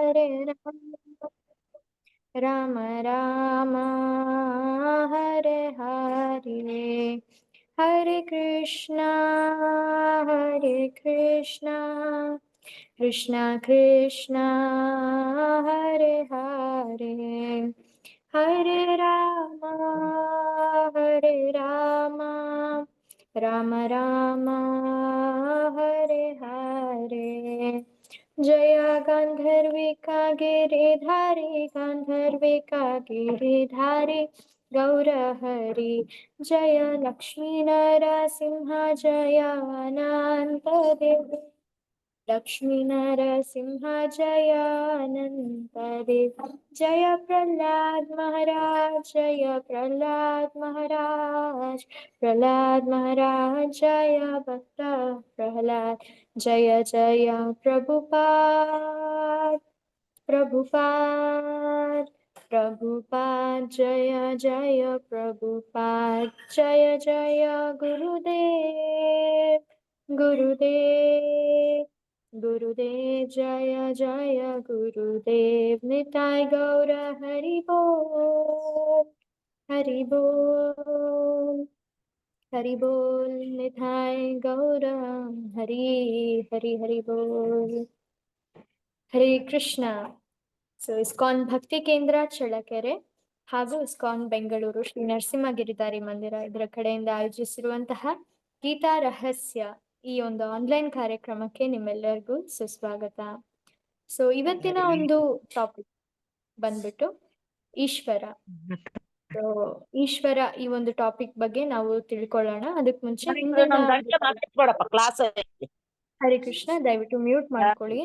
ಹರೇ ರಾಮ ರಾಮ ಹರೇ ಹರೇ ಹರೇ ಕೃಷ್ಣ ಕೃಷ್ಣ ಕೃಷ್ಣ ಹರೇ ಹರೇ ಹರೇ ರಾಮ ರಾಮ ರಾಮ ಹರೇ ಹರೇ ಜಯ ಗಾಂಧರ್ವಿಕಾ ಗಿರಿಧಾರಿ ಗೌರ ಹರಿ ಜಯ ಲಕ್ಷ್ಮೀ ನರಸಿಂಹ ಜಯ ಅನಂತ ದೇವ ಲಕ್ಷ್ಮೀ ನರಸಿಂಹ ಜಯ ಅನಂತ ದೇವ ಜಯ ಪ್ರಹ್ಲಾದ್ ಮಹಾರಾಜ್ ಜಯ ಭಕ್ತ ಪ್ರಹ್ಲಾದ್ ಜಯ ಜಯ ಪ್ರಭುಪಾದ್ ಜಯ ಜಯ ಪ್ರಭುಪಾದ್ ಜಯ ಜಯ ಗುರುದೇವ್ ಜಯ ಜಯ ಗುರುದೇವ್ ನಿತಾಯ್ ಗೌರ ಹರಿ बोल निताय गौर हरि हरि बोल ಹರೇ ಕೃಷ್ಣ. ಸೊ ಇಸ್ಕಾನ್ ಭಕ್ತಿ ಕೇಂದ್ರ ಚಳ್ಳಕೆರೆ ಹಾಗೂ ಇಸ್ಕಾನ್ ಬೆಂಗಳೂರು ಶ್ರೀ ನರಸಿಂಹ ಗಿರಿಧಾರಿ ಮಂದಿರ ಇದರ ಕಡೆಯಿಂದ ಆಯೋಜಿಸಿರುವಂತಹ ಗೀತಾ ರಹಸ್ಯ ಈ ಒಂದು ಆನ್ಲೈನ್ ಕಾರ್ಯಕ್ರಮಕ್ಕೆ ನಿಮ್ಮೆಲ್ಲರಿಗೂ ಸುಸ್ವಾಗತ. ಸೊ ಇವತ್ತಿನ ಒಂದು ಟಾಪಿಕ್ ಬಂದ್ಬಿಟ್ಟು ಈಶ್ವರ. ಸೊ ಈಶ್ವರ ಈ ಒಂದು ಟಾಪಿಕ್ ಬಗ್ಗೆ ನಾವು ತಿಳ್ಕೊಳ್ಳೋಣ. ಅದಕ್ಕೆ ಮುಂಚೆ ಹರೇ ಕೃಷ್ಣ, ದಯವಿಟ್ಟು ಮ್ಯೂಟ್ ಮಾಡ್ಕೊಳ್ಳಿ.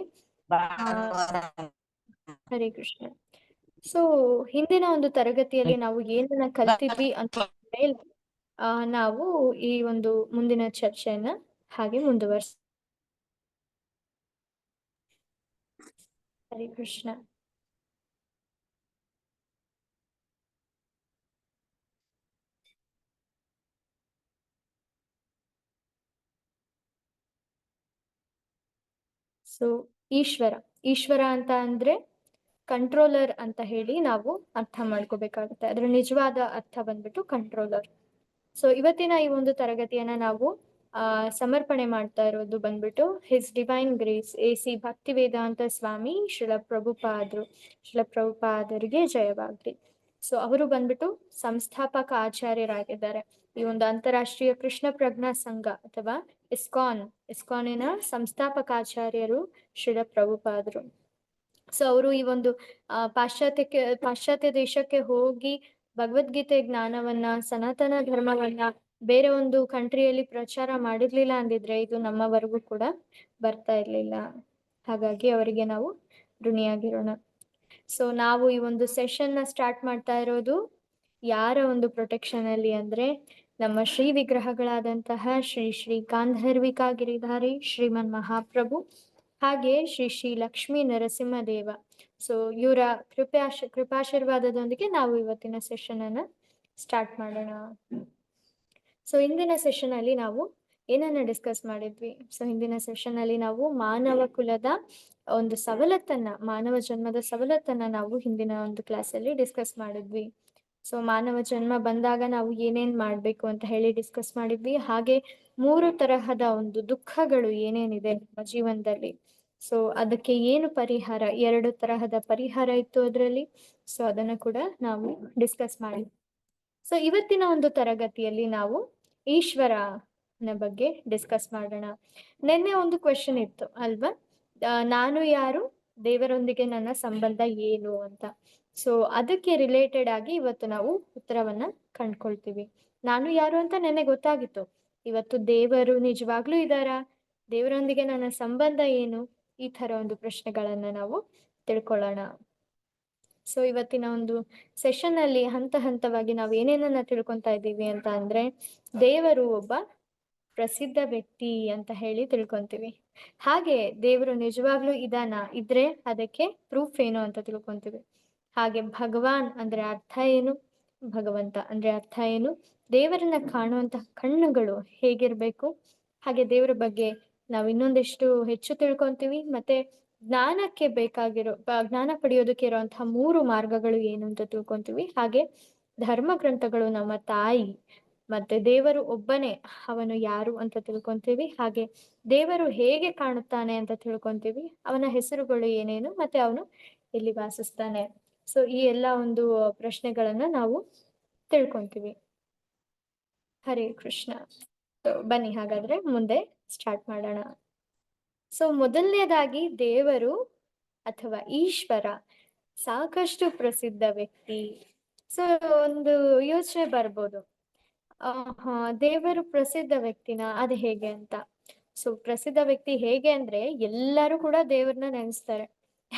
ಹರೇ ಕೃಷ್ಣ. ಸೊ ಹಿಂದಿನ ಒಂದು ತರಗತಿಯಲ್ಲಿ ನಾವು ಏನನ್ನ ಕಲ್ತಿದ್ವಿ ಅಂತ ಮೇಲೆ ನಾವು ಈ ಒಂದು ಮುಂದಿನ ಚರ್ಚೆಯನ್ನ ಹಾಗೆ ಮುಂದುವರ್ಸ. ಹರೇ ಕೃಷ್ಣ. ಸೊ ಈಶ್ವರ ಅಂತ ಅಂದ್ರೆ ಕಂಟ್ರೋಲರ್ ಅಂತ ಹೇಳಿ ನಾವು ಅರ್ಥ ಮಾಡ್ಕೋಬೇಕಾಗುತ್ತೆ. ಅದ್ರ ನಿಜವಾದ ಅರ್ಥ ಬಂದ್ಬಿಟ್ಟು ಕಂಟ್ರೋಲರ್. ಸೊ ಇವತ್ತಿನ ಈ ಒಂದು ತರಗತಿಯನ್ನ ನಾವು ಸಮರ್ಪಣೆ ಮಾಡ್ತಾ ಇರೋದು ಬಂದ್ಬಿಟ್ಟು his divine grace AC Bhaktivedanta Swami Srila ಪ್ರಭುಪಾದರಿಗೆ ಜಯವಾಗ್ಲಿ. ಸೊ ಅವರು ಬಂದ್ಬಿಟ್ಟು ಸಂಸ್ಥಾಪಕ ಆಚಾರ್ಯರಾಗಿದ್ದಾರೆ ಈ ಒಂದು ಅಂತಾರಾಷ್ಟ್ರೀಯ ಕೃಷ್ಣ ಪ್ರಜ್ಞಾ ಸಂಘ ಅಥವಾ ಇಸ್ಕಾನಿನ ಸಂಸ್ಥಾಪಕಾಚಾರ್ಯರು ಶ್ರೀಲ ಪ್ರಭುಪಾದರು. ಸೊ ಅವರು ಈ ಒಂದು ಪಾಶ್ಚಾತ್ಯ ದೇಶಕ್ಕೆ ಹೋಗಿ ಭಗವದ್ಗೀತೆ ಜ್ಞಾನವನ್ನ, ಸನಾತನ ಧರ್ಮವನ್ನ ಬೇರೆ ಒಂದು ಕಂಟ್ರಿಯಲ್ಲಿ ಪ್ರಚಾರ ಮಾಡಿರ್ಲಿಲ್ಲ ಅಂದಿದ್ರೆ ಇದು ನಮ್ಮವರೆಗೂ ಕೂಡ ಬರ್ತಾ ಇರ್ಲಿಲ್ಲ. ಹಾಗಾಗಿ ಅವರಿಗೆ ನಾವು ಋಣಿಯಾಗಿರೋಣ. ಸೊ ನಾವು ಈ ಒಂದು ಸೆಷನ್ ನ ಸ್ಟಾರ್ಟ್ ಮಾಡ್ತಾ ಇರೋದು ಯಾರ ಒಂದು ಪ್ರೊಟೆಕ್ಷನ್ ಅಲ್ಲಿ ಅಂದ್ರೆ ನಮ್ಮ ಶ್ರೀ ವಿಗ್ರಹಗಳಾದಂತಹ ಶ್ರೀ ಗಾಂಧರ್ವಿಕಾ ಗಿರಿಧಾರಿ ಶ್ರೀಮನ್ ಮಹಾಪ್ರಭು ಹಾಗೆ ಶ್ರೀ ಲಕ್ಷ್ಮೀ ನರಸಿಂಹದೇವ. ಸೊ ಇವರ ಕೃಪಾಶೀರ್ವಾದದೊಂದಿಗೆ ನಾವು ಇವತ್ತಿನ ಸೆಷನ್ ಅನ್ನ ಸ್ಟಾರ್ಟ್ ಮಾಡೋಣ. ಸೊ ಇಂದಿನ ಸೆಷನ್ ಅಲ್ಲಿ ನಾವು ಏನನ್ನ ಡಿಸ್ಕಸ್ ಮಾಡಿದ್ವಿ? ಸೊ ಹಿಂದಿನ ಸೆಷನ್ ಅಲ್ಲಿ ನಾವು ಮಾನವ ಕುಲದ ಒಂದು ಮಾನವ ಜನ್ಮದ ಸವಲತ್ತನ್ನ ನಾವು ಹಿಂದಿನ ಒಂದು ಕ್ಲಾಸಲ್ಲಿ ಡಿಸ್ಕಸ್ ಮಾಡಿದ್ವಿ. ಸೊ ಮಾನವ ಜನ್ಮ ಬಂದಾಗ ನಾವು ಏನೇನ್ ಮಾಡ್ಬೇಕು ಅಂತ ಹೇಳಿ ಡಿಸ್ಕಸ್ ಮಾಡಿದ್ವಿ. ಹಾಗೆ 3 ತರಹದ ಒಂದು ದುಃಖಗಳು ಏನೇನಿದೆ ನಮ್ಮ ಜೀವನದಲ್ಲಿ, ಸೊ ಅದಕ್ಕೆ ಏನು ಪರಿಹಾರ, 2 ತರಹದ ಪರಿಹಾರ ಇತ್ತು ಅದರಲ್ಲಿ. ಸೊ ಅದನ್ನ ಕೂಡ ನಾವು ಡಿಸ್ಕಸ್ ಮಾಡಿದ್ವಿ. ಸೊ ಇವತ್ತಿನ ಒಂದು ತರಗತಿಯಲ್ಲಿ ನಾವು ಈಶ್ವರನ ಬಗ್ಗೆ ಡಿಸ್ಕಸ್ ಮಾಡೋಣ. ನಿನ್ನೆ ಒಂದು ಕ್ವೆಶನ್ ಇತ್ತು ಅಲ್ವಾ, ನಾನು ಯಾರು, ದೇವರೊಂದಿಗೆ ನನ್ನ ಸಂಬಂಧ ಏನು ಅಂತ. ಸೊ ಅದಕ್ಕೆ ರಿಲೇಟೆಡ್ ಆಗಿ ಇವತ್ತು ನಾವು ಉತ್ತರವನ್ನ ಕಂಡ್ಕೊಳ್ತೀವಿ. ನಾನು ಯಾರು ಅಂತ ನೆನ್ನೆ ಗೊತ್ತಾಗಿತ್ತು. ಇವತ್ತು ದೇವರು ನಿಜವಾಗ್ಲೂ ಇದ್ದಾರಾ, ದೇವರೊಂದಿಗೆ ನನ್ನ ಸಂಬಂಧ ಏನು, ಈ ತರ ಒಂದು ಪ್ರಶ್ನೆಗಳನ್ನ ನಾವು ತಿಳ್ಕೊಳ್ಳೋಣ. ಸೊ ಇವತ್ತಿನ ಒಂದು ಸೆಷನ್ ಅಲ್ಲಿ ಹಂತವಾಗಿ ನಾವು ಏನೇನನ್ನ ತಿಳ್ಕೊತಾ ಇದ್ದೀವಿ ಅಂತ ಅಂದ್ರೆ, ದೇವರು ಒಬ್ಬ ಪ್ರಸಿದ್ಧ ವ್ಯಕ್ತಿ ಅಂತ ಹೇಳಿ ತಿಳ್ಕೊಂತೀವಿ. ಹಾಗೆ ದೇವರು ನಿಜವಾಗ್ಲೂ ಇದ್ರೆ ಅದಕ್ಕೆ ಪ್ರೂಫ್ ಏನು ಅಂತ ತಿಳ್ಕೊಂತೀವಿ. ಹಾಗೆ ಭಗವಾನ್ ಅಂದ್ರೆ ಅರ್ಥ ಏನು, ಭಗವಂತ ಅಂದ್ರೆ ಅರ್ಥ ಏನು, ದೇವರನ್ನ ಕಾಣುವಂತಹ ಕಣ್ಣುಗಳು ಹೇಗಿರ್ಬೇಕು, ಹಾಗೆ ದೇವರ ಬಗ್ಗೆ ನಾವು ಇನ್ನೊಂದೆಷ್ಟು ಹೆಚ್ಚು ತಿಳ್ಕೊಂತೀವಿ. ಮತ್ತೆ ಜ್ಞಾನಕ್ಕೆ ಬೇಕಾಗಿರೋ ಜ್ಞಾನ ಪಡೆಯೋದಕ್ಕೆ ಇರುವಂತಹ 3 ಮಾರ್ಗಗಳು ಏನು ಅಂತ ತಿಳ್ಕೊಂತೀವಿ. ಹಾಗೆ ಧರ್ಮ ಗ್ರಂಥಗಳು ನಮ್ಮ ತಾಯಿ, ಮತ್ತೆ ದೇವರು ಒಬ್ಬನೇ, ಅವನು ಯಾರು ಅಂತ ತಿಳ್ಕೊಂತೀವಿ. ಹಾಗೆ ದೇವರು ಹೇಗೆ ಕಾಣುತ್ತಾನೆ ಅಂತ ತಿಳ್ಕೊಂತೀವಿ. ಅವನ ಹೆಸರುಗಳು ಏನೇನು, ಮತ್ತೆ ಅವನು ಎಲ್ಲಿ ವಾಸಿಸ್ತಾನೆ. ಸೊ ಈ ಎಲ್ಲ ಒಂದು ಪ್ರಶ್ನೆಗಳನ್ನ ನಾವು ತಿಳ್ಕೊಂತೀವಿ. ಹರೇ ಕೃಷ್ಣ. ಸೊ ಬನ್ನಿ ಹಾಗಾದ್ರೆ ಮುಂದೆ ಸ್ಟಾರ್ಟ್ ಮಾಡೋಣ. ಸೊ ಮೊದಲನೇದಾಗಿ ದೇವರು ಅಥವಾ ಈಶ್ವರ ಸಾಕಷ್ಟು ಪ್ರಸಿದ್ಧ ವ್ಯಕ್ತಿ. ಸೊ ಒಂದು ಯೋಚನೆ ಬರ್ಬೋದು, ದೇವರು ಪ್ರಸಿದ್ಧ ವ್ಯಕ್ತಿನ ಅದು ಹೇಗೆ ಅಂತ. ಸೊ ಪ್ರಸಿದ್ಧ ವ್ಯಕ್ತಿ ಹೇಗೆ ಅಂದ್ರೆ ಎಲ್ಲರೂ ಕೂಡ ದೇವ್ರನ್ನ ನೆನೆಸ್ತಾರೆ.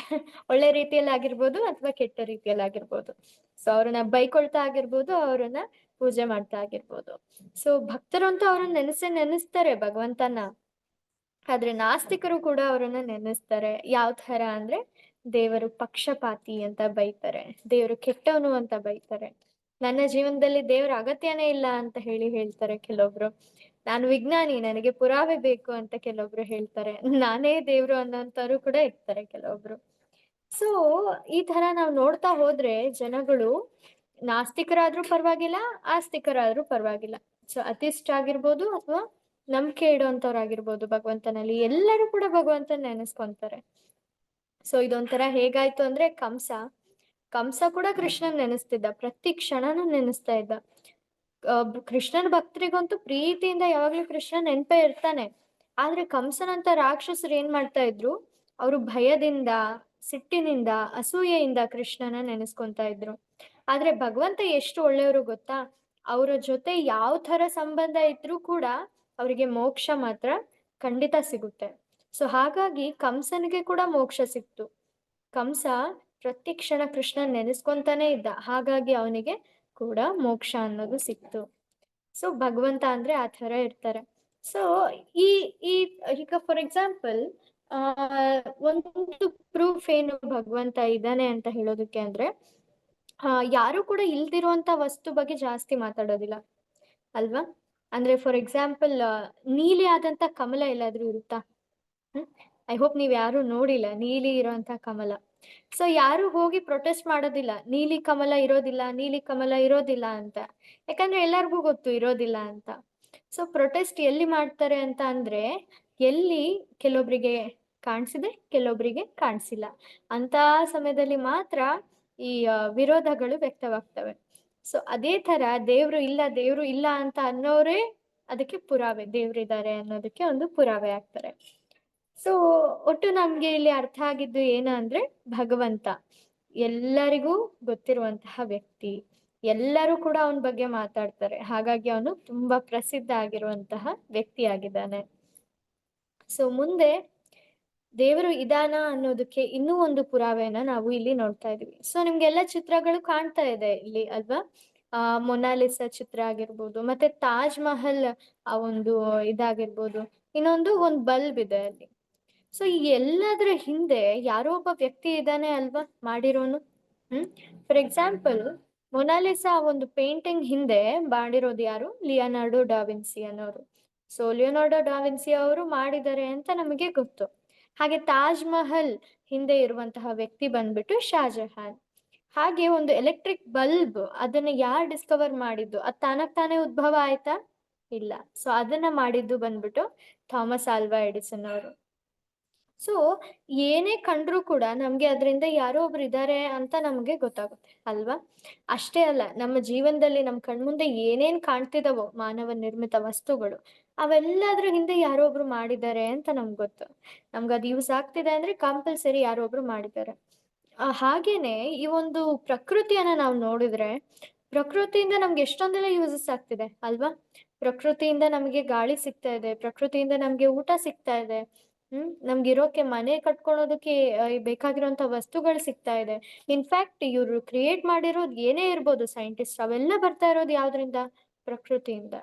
ಒಳ್ಳೆ ರೀತಿಯಲ್ಲಿ ಆಗಿರ್ಬೋದು ಅಥವಾ ಕೆಟ್ಟ ರೀತಿಯಲ್ಲಿ ಆಗಿರ್ಬೋದು. ಸೊ ಅವ್ರನ್ನ ಬೈಕೊಳ್ತಾ ಆಗಿರ್ಬೋದು, ಅವ್ರನ್ನ ಪೂಜೆ ಮಾಡ್ತಾ ಆಗಿರ್ಬೋದು. ಸೊ ಭಕ್ತರಂತೂ ಅವ್ರನ್ನ ನೆನೆಸ್ತಾರೆ ಭಗವಂತನ. ಆದ್ರೆ ನಾಸ್ತಿಕರು ಕೂಡ ಅವರನ್ನ ನೆನೆಸ್ತಾರೆ. ಯಾವ ತರ ಅಂದ್ರೆ ದೇವರು ಪಕ್ಷಪಾತಿ ಅಂತ ಬೈತಾರೆ, ದೇವರು ಕೆಟ್ಟವನು ಅಂತ ಬೈತಾರೆ, ನನ್ನ ಜೀವನದಲ್ಲಿ ದೇವರ ಅಗತ್ಯನೇ ಇಲ್ಲ ಅಂತ ಹೇಳ್ತಾರೆ ಕೆಲವೊಬ್ರು. ನಾನು ವಿಜ್ಞಾನಿ, ನನಗೆ ಪುರಾವೆ ಬೇಕು ಅಂತ ಕೆಲವೊಬ್ರು ಹೇಳ್ತಾರೆ. ನಾನೇ ದೇವ್ರು ಅನ್ನೋಂಥವ್ರು ಕೂಡ ಇರ್ತಾರೆ ಕೆಲವೊಬ್ರು. ಸೊ ಈ ತರ ನಾವು ನೋಡ್ತಾ ಹೋದ್ರೆ ಜನಗಳು ನಾಸ್ತಿಕರಾದ್ರೂ ಪರವಾಗಿಲ್ಲ, ಆಸ್ತಿಕರಾದ್ರೂ ಪರವಾಗಿಲ್ಲ, ಸೊ ಅತಿಷ್ಠ ಆಗಿರ್ಬೋದು ಅಥವಾ ನಂಬಿಕೆ ಇಡುವಂತವ್ರಾಗಿರ್ಬೋದು ಭಗವಂತನಲ್ಲಿ, ಎಲ್ಲರೂ ಕೂಡ ಭಗವಂತನ ನೆನೆಸ್ಕೊಂತಾರೆ. ಸೊ ಇದೊಂಥರ ಹೇಗಾಯ್ತು ಅಂದ್ರೆ ಕಂಸ ಕೂಡ ಕೃಷ್ಣನ್ ನೆನೆಸ್ತಿದ್ದ, ಪ್ರತಿ ಕ್ಷಣನೂ ನೆನೆಸ್ತಾ ಇದ್ದ. ಕೃಷ್ಣನ ಭಕ್ತರಿಗಂತೂ ಪ್ರೀತಿಯಿಂದ ಯಾವಾಗ್ಲೂ ಕೃಷ್ಣ ನೆನ್ಪೇ ಇರ್ತಾನೆ. ಆದ್ರೆ ಕಂಸನಂತ ರಾಕ್ಷಸರು ಏನ್ ಮಾಡ್ತಾ ಇದ್ರು, ಅವರು ಭಯದಿಂದ, ಸಿಟ್ಟಿನಿಂದ, ಅಸೂಯೆಯಿಂದ ಕೃಷ್ಣನ ನೆನೆಸ್ಕೊಂತಾ ಇದ್ರು. ಆದ್ರೆ ಭಗವಂತ ಎಷ್ಟು ಒಳ್ಳೆಯವರು ಗೊತ್ತಾ, ಅವರ ಜೊತೆ ಯಾವ ತರ ಸಂಬಂಧ ಇದ್ರೂ ಕೂಡ ಅವರಿಗೆ ಮೋಕ್ಷ ಮಾತ್ರ ಖಂಡಿತ ಸಿಗುತ್ತೆ. ಸೊ ಹಾಗಾಗಿ ಕಂಸನಿಗೆ ಕೂಡ ಮೋಕ್ಷ ಸಿಕ್ತು. ಕಂಸ ಪ್ರತಿ ಕ್ಷಣ ಕೃಷ್ಣ ನೆನೆಸ್ಕೊಂತಾನೆ ಇದ್ದ, ಹಾಗಾಗಿ ಅವನಿಗೆ ಕೂಡ ಮೋಕ್ಷ ಅನ್ನೋದು ಸಿಕ್ತು. ಸೊ ಭಗವಂತ ಅಂದ್ರೆ ಆ ತರ ಇರ್ತಾರೆ. ಸೊ ಈ ಈ ಈಗ ಫಾರ್ ಎಕ್ಸಾಂಪಲ್ ಆ ಒಂದು ಪ್ರೂಫ್ ಏನು ಭಗವಂತ ಇದ್ದಾನೆ ಅಂತ ಹೇಳೋದಕ್ಕೆ ಅಂದ್ರೆ, ಯಾರು ಕೂಡ ಇಲ್ದಿರುವಂತ ವಸ್ತು ಬಗ್ಗೆ ಜಾಸ್ತಿ ಮಾತಾಡೋದಿಲ್ಲ ಅಲ್ವಾ. ಅಂದ್ರೆ ಫಾರ್ ಎಕ್ಸಾಂಪಲ್ ನೀಲಿ ಆದಂತ ಕಮಲ ಎಲ್ಲಾದ್ರೂ ಇರುತ್ತಾ? ಐ ಹೋಪ್ ನೀವ್ ಯಾರು ನೋಡಿಲ್ಲ ನೀಲಿ ಇರೋಂತ ಕಮಲ. ಸೊ ಯಾರು ಹೋಗಿ ಪ್ರೊಟೆಸ್ಟ್ ಮಾಡೋದಿಲ್ಲ, ನೀಲಿ ಕಮಲ ಇರೋದಿಲ್ಲ, ನೀಲಿ ಕಮಲ ಇರೋದಿಲ್ಲ ಅಂತ. ಯಾಕಂದ್ರೆ ಎಲ್ಲರಿಗೂ ಗೊತ್ತು ಇರೋದಿಲ್ಲ ಅಂತ. ಸೊ ಪ್ರೊಟೆಸ್ಟ್ ಎಲ್ಲಿ ಮಾಡ್ತಾರೆ ಅಂತ ಅಂದ್ರೆ, ಎಲ್ಲಿ ಕೆಲವೊಬ್ರಿಗೆ ಕಾಣಿಸಿದೆ, ಕೆಲವೊಬ್ರಿಗೆ ಕಾಣಿಸಿಲ್ಲ ಅಂತ ಸಮಯದಲ್ಲಿ ಮಾತ್ರ ಈ ವಿರೋಧಗಳು ವ್ಯಕ್ತವಾಗ್ತವೆ. ಸೊ ಅದೇ ತರ ದೇವ್ರು ಇಲ್ಲ ಅಂತ ಅನ್ನೋರೇ ಅದಕ್ಕೆ ಪುರಾವೆ, ದೇವ್ರಿದ್ದಾರೆ ಅನ್ನೋದಕ್ಕೆ ಒಂದು ಪುರಾವೆ ಆಗ್ತಾರೆ. ಸೊ ಒಟ್ಟು ನಮ್ಗೆ ಇಲ್ಲಿ ಅರ್ಥ ಆಗಿದ್ದು ಏನು ಅಂದ್ರೆ, ಭಗವಂತ ಎಲ್ಲರಿಗೂ ಗೊತ್ತಿರುವಂತಹ ವ್ಯಕ್ತಿ, ಎಲ್ಲರೂ ಕೂಡ ಅವನ ಬಗ್ಗೆ ಮಾತಾಡ್ತಾರೆ, ಹಾಗಾಗಿ ಅವನು ತುಂಬಾ ಪ್ರಸಿದ್ಧ ಆಗಿರುವಂತಹ ವ್ಯಕ್ತಿ ಆಗಿದ್ದಾನೆ. ಸೊ ಮುಂದೆ ದೇವರು ಇದಾನ ಅನ್ನೋದಕ್ಕೆ ಇನ್ನೂ ಒಂದು ಪುರಾವೆನ ನಾವು ಇಲ್ಲಿ ನೋಡ್ತಾ ಇದೀವಿ. ಸೊ ನಿಮ್ಗೆಲ್ಲ ಚಿತ್ರಗಳು ಕಾಣ್ತಾ ಇದೆ ಇಲ್ಲಿ ಅಲ್ವಾ. ಮೊನಾಲಿಸಾ ಚಿತ್ರ ಆಗಿರ್ಬೋದು, ಮತ್ತೆ ತಾಜ್ ಮಹಲ್ ಆ ಒಂದು ಇದಾಗಿರ್ಬೋದು, ಒಂದು ಬಲ್ಬ್ ಇದೆ ಅಲ್ಲಿ. ಸೊ ಈ ಎಲ್ಲದ್ರ ಹಿಂದೆ ಯಾರೋ ಒಬ್ಬ ವ್ಯಕ್ತಿ ಇದ್ದಾನೆ ಅಲ್ವಾ ಮಾಡಿರೋನು. ಫಾರ್ ಎಕ್ಸಾಂಪಲ್ ಮೊನಾಲಿಸಾ ಒಂದು ಪೇಂಟಿಂಗ್ ಹಿಂದೆ ಮಾಡಿರೋದು ಯಾರು? ಲಿಯೋನಾರ್ಡೋ ಡಾವಿನ್ಸಿ ಅನ್ನೋರು. ಸೊ ಲಿಯೋನಾರ್ಡೋ ಡಾವಿನ್ಸಿ ಅವರು ಮಾಡಿದ್ದಾರೆ ಅಂತ ನಮಗೆ ಗೊತ್ತು. ಹಾಗೆ ತಾಜ್ ಮಹಲ್ ಹಿಂದೆ ಇರುವಂತಹ ವ್ಯಕ್ತಿ ಬಂದ್ಬಿಟ್ಟು ಶಾಜಹಾನ್. ಹಾಗೆ ಒಂದು ಎಲೆಕ್ಟ್ರಿಕ್ ಬಲ್ಬ್, ಅದನ್ನ ಯಾರು ಡಿಸ್ಕವರ್ ಮಾಡಿದ್ದು? ಅದು ತಾನೇ ಉದ್ಭವ ಆಯ್ತಾ? ಇಲ್ಲ. ಸೊ ಅದನ್ನ ಮಾಡಿದ್ದು ಬಂದ್ಬಿಟ್ಟು ಥಾಮಸ್ ಆಲ್ವಾ ಎಡಿಸನ್ ಅವರು. ಸೊ ಏನೇ ಕಂಡ್ರೂ ಕೂಡ ನಮ್ಗೆ ಅದರಿಂದ ಯಾರೋ ಒಬ್ರು ಇದ್ದಾರೆ ಅಂತ ನಮ್ಗೆ ಗೊತ್ತಾಗುತ್ತೆ ಅಲ್ವಾ. ಅಷ್ಟೇ ಅಲ್ಲ, ನಮ್ಮ ಜೀವನದಲ್ಲಿ ನಮ್ ಕಣ್ಮುಂದೆ ಏನೇನ್ ಕಾಣ್ತಿದಾವೋ ಮಾನವ ನಿರ್ಮಿತ ವಸ್ತುಗಳು, ಅವೆಲ್ಲದ್ರ ಹಿಂದೆ ಯಾರೋ ಒಬ್ರು ಮಾಡಿದ್ದಾರೆ ಅಂತ ನಮ್ಗೆ ಗೊತ್ತು. ನಮ್ಗೆ ಅದು ಯೂಸ್ ಆಗ್ತಿದೆ ಅಂದ್ರೆ ಕಂಪಲ್ಸರಿ ಯಾರೋ ಒಬ್ರು ಮಾಡಿದ್ದಾರೆ. ಹಾಗೇನೆ ಈ ಒಂದು ಪ್ರಕೃತಿಯನ್ನ ನಾವು ನೋಡಿದ್ರೆ, ಪ್ರಕೃತಿಯಿಂದ ನಮ್ಗೆ ಎಷ್ಟೊಂದೆಲ್ಲ ಯೂಸಸ್ ಆಗ್ತಿದೆ ಅಲ್ವಾ. ಪ್ರಕೃತಿಯಿಂದ ನಮಗೆ ಗಾಳಿ ಸಿಗ್ತಾ ಇದೆ, ಪ್ರಕೃತಿಯಿಂದ ನಮ್ಗೆ ಊಟ ಸಿಗ್ತಾ ಇದೆ, ನಮ್ಗೆ ಇರೋಕೆ ಮನೆ ಕಟ್ಕೊಳೋದಕ್ಕೆ ಬೇಕಾಗಿರುವಂತ ವಸ್ತುಗಳು ಸಿಗ್ತಾ ಇದೆ. ಇನ್ಫ್ಯಾಕ್ಟ್ ಇವ್ರು ಕ್ರಿಯೇಟ್ ಮಾಡಿರೋದು ಏನೇ ಇರ್ಬೋದು ಸೈಂಟಿಸ್ಟ್, ಅವೆಲ್ಲ ಬರ್ತಾ ಇರೋದು ಯಾವ್ದ್ರಿಂದ? ಪ್ರಕೃತಿಯಿಂದ.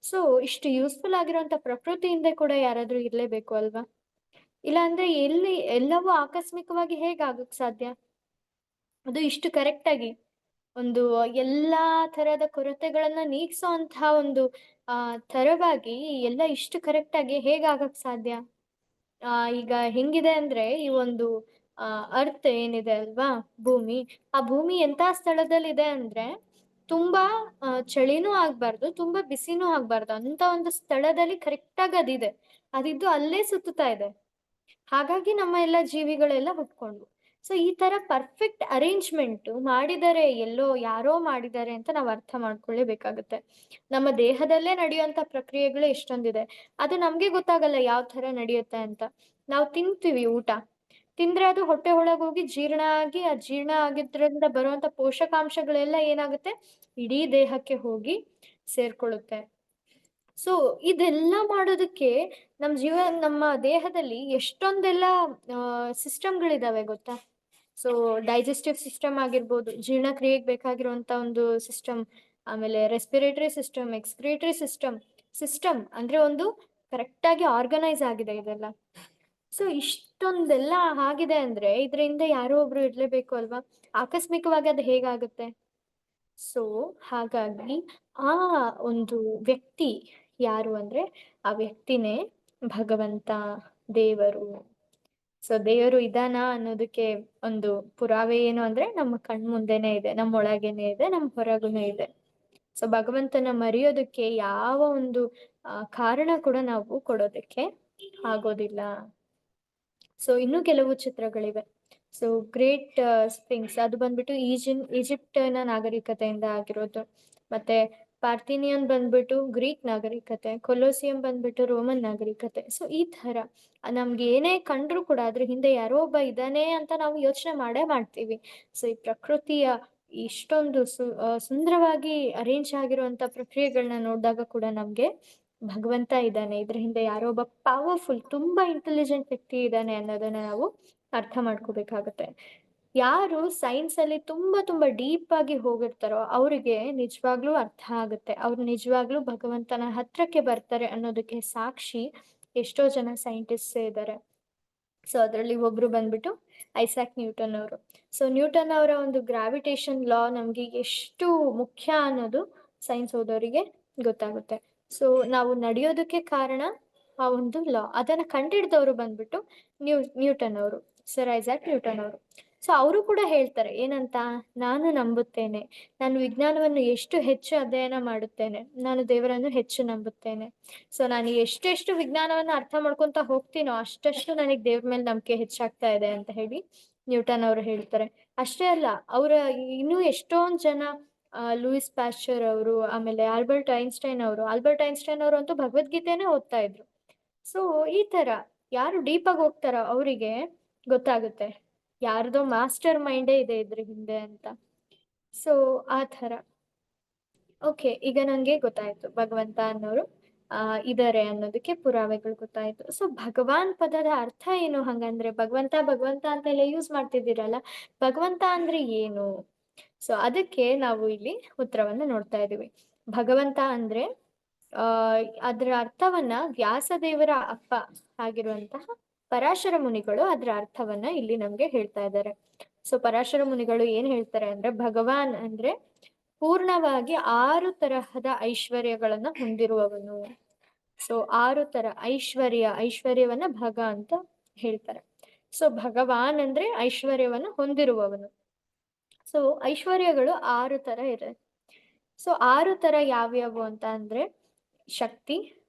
ಸೊ ಇಷ್ಟು ಯೂಸ್ಫುಲ್ ಆಗಿರುವಂತ ಪ್ರಕೃತಿಯಿಂದ ಕೂಡ ಯಾರಾದ್ರೂ ಇರ್ಲೇಬೇಕು ಅಲ್ವಾ. ಇಲ್ಲ ಅಂದ್ರೆ ಎಲ್ಲವೂ ಆಕಸ್ಮಿಕವಾಗಿ ಹೇಗಾಗಕ್ ಸಾಧ್ಯ? ಅದು ಇಷ್ಟು ಕರೆಕ್ಟ್ ಆಗಿ ಒಂದು ಎಲ್ಲಾ ತರದ ಕೊರತೆಗಳನ್ನ ನೀಗ್ಸೋಂತಹ ಒಂದು ತರವಾಗಿ ಎಲ್ಲ ಇಷ್ಟು ಕರೆಕ್ಟ್ ಆಗಿ ಹೇಗಾಗಕ್ ಸಾಧ್ಯ? ಈಗ ಹೆಂಗಿದೆ ಅಂದ್ರೆ ಈ ಒಂದು ಅರ್ತ್ ಏನಿದೆ ಅಲ್ವಾ, ಭೂಮಿ, ಆ ಭೂಮಿ ಎಂತ ಸ್ಥಳದಲ್ಲಿದೆ ಅಂದ್ರೆ ತುಂಬಾ ಚಳಿನೂ ಆಗ್ಬಾರ್ದು, ತುಂಬಾ ಬಿಸಿನೂ ಆಗ್ಬಾರ್ದು ಅಂತ ಒಂದು ಸ್ಥಳದಲ್ಲಿ ಕರೆಕ್ಟ್ ಆಗಿ ಅದಿದೆ. ಅದಿದ್ದು ಅಲ್ಲೇ ಸುತ್ತುತ್ತಾ ಇದೆ. ಹಾಗಾಗಿ ನಮ್ಮ ಎಲ್ಲ ಜೀವಿಗಳೆಲ್ಲ ಹುಟ್ಕೊಂಡ್ವು. ಸೊ ಈ ತರ ಪರ್ಫೆಕ್ಟ್ ಅರೇಂಜ್ಮೆಂಟ್ ಮಾಡಿದರೆ, ಎಲ್ಲೋ ಯಾರೋ ಮಾಡಿದ್ದಾರೆ ಅಂತ ನಾವು ಅರ್ಥ ಮಾಡ್ಕೊಳ್ಳೇಬೇಕಾಗುತ್ತೆ. ನಮ್ಮ ದೇಹದಲ್ಲೇ ನಡೆಯುವಂತ ಪ್ರಕ್ರಿಯೆಗಳು ಎಷ್ಟೊಂದಿದೆ. ಅದು ನಮ್ಗೆ ಗೊತ್ತಾಗಲ್ಲ ಯಾವ ತರ ನಡೆಯುತ್ತೆ ಅಂತ. ನಾವು ತಿಂತೀವಿ ಊಟ, ತಿಂದ್ರೆ ಅದು ಹೊಟ್ಟೆ ಒಳಗೆ ಹೋಗಿ ಜೀರ್ಣ ಆಗಿ, ಆ ಜೀರ್ಣ ಆಗಿದ್ರಿಂದ ಬರುವಂತ ಪೋಷಕಾಂಶಗಳೆಲ್ಲ ಏನಾಗುತ್ತೆ, ಇಡೀ ದೇಹಕ್ಕೆ ಹೋಗಿ ಸೇರ್ಕೊಳ್ಳುತ್ತೆ. ಸೊ ಇದೆಲ್ಲ ಮಾಡೋದಕ್ಕೆ ನಮ್ಮ ದೇಹದಲ್ಲಿ ಎಷ್ಟೊಂದೆಲ್ಲ ಸಿಸ್ಟಮ್ಗಳಿದಾವೆ ಗೊತ್ತಾ. ಸೊ ಡೈಜೆಸ್ಟಿವ್ ಸಿಸ್ಟಮ್ ಆಗಿರ್ಬೋದು, ಜೀರ್ಣಕ್ರಿಯೆಗೆ ಬೇಕಾಗಿರುವಂತ ಒಂದು ಸಿಸ್ಟಮ್, ಆಮೇಲೆ respiratory system, excretory system. System ಅಂದ್ರೆ ಒಂದು ಕರೆಕ್ಟ್ ಆಗಿ ಆರ್ಗನೈಸ್ ಆಗಿದೆ ಇದೆಲ್ಲ. ಸೊ ಇಷ್ಟೊಂದೆಲ್ಲ ಆಗಿದೆ ಅಂದ್ರೆ ಇದರಿಂದ ಯಾರೋ ಒಬ್ರು ಇರ್ಲೇಬೇಕು ಅಲ್ವಾ. ಆಕಸ್ಮಿಕವಾಗಿ ಅದು ಹೇಗಾಗುತ್ತೆ. ಸೊ ಹಾಗಾಗಿ ಆ ಒಂದು ವ್ಯಕ್ತಿ ಯಾರು ಅಂದ್ರೆ, ಆ ವ್ಯಕ್ತಿನೇ ಭಗವಂತ, ದೇವರು. ಸೊ ದೇವರು ಇದಾನ ಅನ್ನೋದಕ್ಕೆ ಒಂದು ಪುರಾವೆ ಏನು ಅಂದ್ರೆ ನಮ್ಮ ಕಣ್ಮುಂದೆನೆ ಇದೆ, ನಮ್ಮೊಳಗೇನೆ ಇದೆ, ನಮ್ಮ ಹೊರಗುನೆ ಇದೆ. ಸೊ ಭಗವಂತನ ಮರೆಯೋದಕ್ಕೆ ಯಾವ ಒಂದು ಕಾರಣ ಕೂಡ ನಾವು ಕೊಡೋದಕ್ಕೆ ಆಗೋದಿಲ್ಲ. ಸೊ ಇನ್ನೂ ಕೆಲವು ಚಿತ್ರಗಳಿವೆ. ಸೊ ಗ್ರೇಟ್ ಸ್ಪಿಂಕ್ಸ್ ಅದು ಬಂದ್ಬಿಟ್ಟು ಈಜಿಪ್ಟಿನ ನಾಗರಿಕತೆಯಿಂದ ಆಗಿರೋದು. ಮತ್ತೆ ಪಾರ್ಥಿನಿಯನ್ ಬಂದ್ಬಿಟ್ಟು ಗ್ರೀಕ್ ನಾಗರಿಕತೆ, ಕೊಲೋಸಿಯಂ ಬಂದ್ಬಿಟ್ಟು ರೋಮನ್ ನಾಗರಿಕತೆ. ಸೊ ಈ ತರ ನಮ್ಗೆ ಏನೇ ಕಂಡ್ರು ಕೂಡ ಅದ್ರ ಹಿಂದೆ ಯಾರೋ ಒಬ್ಬ ಇದ್ದಾನೆ ಅಂತ ನಾವು ಯೋಚನೆ ಮಾಡೇ ಮಾಡ್ತೀವಿ. ಸೊ ಈ ಪ್ರಕೃತಿಯ ಇಷ್ಟೊಂದು ಸುಂದರವಾಗಿ ಅರೇಂಜ್ ಆಗಿರುವಂತ ಪ್ರಕ್ರಿಯೆಗಳನ್ನ ನೋಡಿದಾಗ ಕೂಡ ನಮ್ಗೆ ಭಗವಂತ ಇದ್ದಾನೆ, ಇದ್ರ ಹಿಂದೆ ಯಾರೋ ಒಬ್ಬ ಪವರ್ಫುಲ್, ತುಂಬಾ ಇಂಟೆಲಿಜೆಂಟ್ ವ್ಯಕ್ತಿ ಇದ್ದಾನೆ ಅನ್ನೋದನ್ನ ನಾವು ಅರ್ಥ ಮಾಡ್ಕೋಬೇಕಾಗತ್ತೆ. ಯಾರು ಸೈನ್ಸ್ ಅಲ್ಲಿ ತುಂಬಾ ತುಂಬಾ ಡೀಪ್ ಆಗಿ ಹೋಗಿರ್ತಾರೋ ಅವರಿಗೆ ನಿಜವಾಗ್ಲೂ ಅರ್ಥ ಆಗುತ್ತೆ, ಅವ್ರು ನಿಜವಾಗ್ಲೂ ಭಗವಂತನ ಹತ್ರಕ್ಕೆ ಬರ್ತಾರೆ ಅನ್ನೋದಕ್ಕೆ ಸಾಕ್ಷಿ ಎಷ್ಟೋ ಜನ ಸೈಂಟಿಸ್ಟ್ ಇದ್ದಾರೆ. ಸೊ ಅದರಲ್ಲಿ ಒಬ್ರು ಬಂದ್ಬಿಟ್ಟು ಐಸಾಕ್ ನ್ಯೂಟನ್ ಅವರು. ಸೊ ನ್ಯೂಟನ್ ಅವರ ಒಂದು ಗ್ರಾವಿಟೇಷನ್ ಲಾ ನಮ್ಗೆ ಎಷ್ಟು ಮುಖ್ಯ ಅನ್ನೋದು ಸೈನ್ಸ್ ಓದೋರಿಗೆ ಗೊತ್ತಾಗುತ್ತೆ. ಸೊ ನಾವು ನಡೆಯೋದಕ್ಕೆ ಕಾರಣ ಆ ಒಂದು ಲಾ, ಅದನ್ನ ಕಂಡಿಡ್ದವರು ಬಂದ್ಬಿಟ್ಟು ನ್ಯೂಟನ್ ಅವರು, ಸರ್ ಐಸಾಕ್ ನ್ಯೂಟನ್ ಅವರು. ಸೊ ಅವರು ಕೂಡ ಹೇಳ್ತಾರೆ ಏನಂತ, ನಾನು ನಂಬುತ್ತೇನೆ, ನಾನು ವಿಜ್ಞಾನವನ್ನು ಎಷ್ಟು ಹೆಚ್ಚು ಅಧ್ಯಯನ ಮಾಡುತ್ತೇನೆ, ನಾನು ದೇವರನ್ನು ಹೆಚ್ಚು ನಂಬುತ್ತೇನೆ. ಸೊ ನಾನು ಎಷ್ಟೆಷ್ಟು ವಿಜ್ಞಾನವನ್ನ ಅರ್ಥ ಮಾಡ್ಕೊಂತ ಹೋಗ್ತೀನೋ ಅಷ್ಟಷ್ಟು ನನಗೆ ದೇವ್ರ ಮೇಲೆ ನಂಬಿಕೆ ಹೆಚ್ಚಾಗ್ತಾ ಇದೆ ಅಂತ ಹೇಳಿ ನ್ಯೂಟನ್ ಅವರು ಹೇಳ್ತಾರೆ. ಅಷ್ಟೇ ಅಲ್ಲ, ಅವರ ಇನ್ನೂ ಎಷ್ಟೊಂದ್ ಜನ, ಲೂಯಿಸ್ ಪ್ಯಾಶ್ಚರ್ ಅವರು, ಆಮೇಲೆ ಆಲ್ಬರ್ಟ್ ಐನ್ಸ್ಟೈನ್ ಅವರು ಅಂತೂ ಭಗವದ್ಗೀತೆನೇ ಓದ್ತಾ ಇದ್ರು. ಸೊ ಈ ತರ ಯಾರು ಡೀಪ್ ಆಗಿ ಹೋಗ್ತಾರೋ ಅವರಿಗೆ ಗೊತ್ತಾಗುತ್ತೆ ಯಾರ್ದೋ ಮಾಸ್ಟರ್ ಮೈಂಡೇ ಇದೆ ಇದ್ರ ಹಿಂದೆ ಅಂತ. ಸೊ ಆ ತರ. ಓಕೆ, ಈಗ ನಂಗೆ ಗೊತ್ತಾಯ್ತು ಭಗವಂತ ಅನ್ನೋರು ಇದಾರೆ ಅನ್ನೋದಕ್ಕೆ ಪುರಾವೆಗಳು ಗೊತ್ತಾಯ್ತು. ಸೊ ಭಗವಾನ್ ಪದದ ಅರ್ಥ ಏನು ಹಂಗಂದ್ರೆ, ಭಗವಂತ ಭಗವಂತ ಅಂತೆಲ್ಲ ಯೂಸ್ ಮಾಡ್ತಿದ್ದೀರಲ್ಲ, ಭಗವಂತ ಅಂದ್ರೆ ಏನು? ಸೊ ಅದಕ್ಕೆ ನಾವು ಇಲ್ಲಿ ಉತ್ತರವನ್ನ ನೋಡ್ತಾ ಇದೀವಿ. ಭಗವಂತ ಅಂದ್ರೆ ಆ ಅದರ ಅರ್ಥವನ್ನ ವ್ಯಾಸದೇವರ ಅಪ್ಪ ಆಗಿರುವಂತಹ ಪರಾಶರ ಮುನಿಗಳು ಅದರ ಅರ್ಥವನ್ನ ಇಲ್ಲಿ ನಮ್ಗೆ ಹೇಳ್ತಾ ಇದ್ದಾರೆ. ಸೊ ಪರಾಶರ ಮುನಿಗಳು ಏನ್ ಹೇಳ್ತಾರೆ ಅಂದ್ರೆ, ಭಗವಾನ್ ಅಂದ್ರೆ ಪೂರ್ಣವಾಗಿ 6 ತರಹದ ಐಶ್ವರ್ಯಗಳನ್ನ ಹೊಂದಿರುವವನು. ಸೊ 6 ತರ ಐಶ್ವರ್ಯವನ್ನ ಭಗ ಅಂತ ಹೇಳ್ತಾರೆ. ಸೊ ಭಗವಾನ್ ಅಂದ್ರೆ ಐಶ್ವರ್ಯವನ್ನ ಹೊಂದಿರುವವನು. ಸೊ ಐಶ್ವರ್ಯಗಳು 6 ತರ ಇದೆ. ಸೊ 6 ತರ ಯಾವ್ಯಾವು ಅಂತ ಅಂದ್ರೆ, ಶಕ್ತಿ,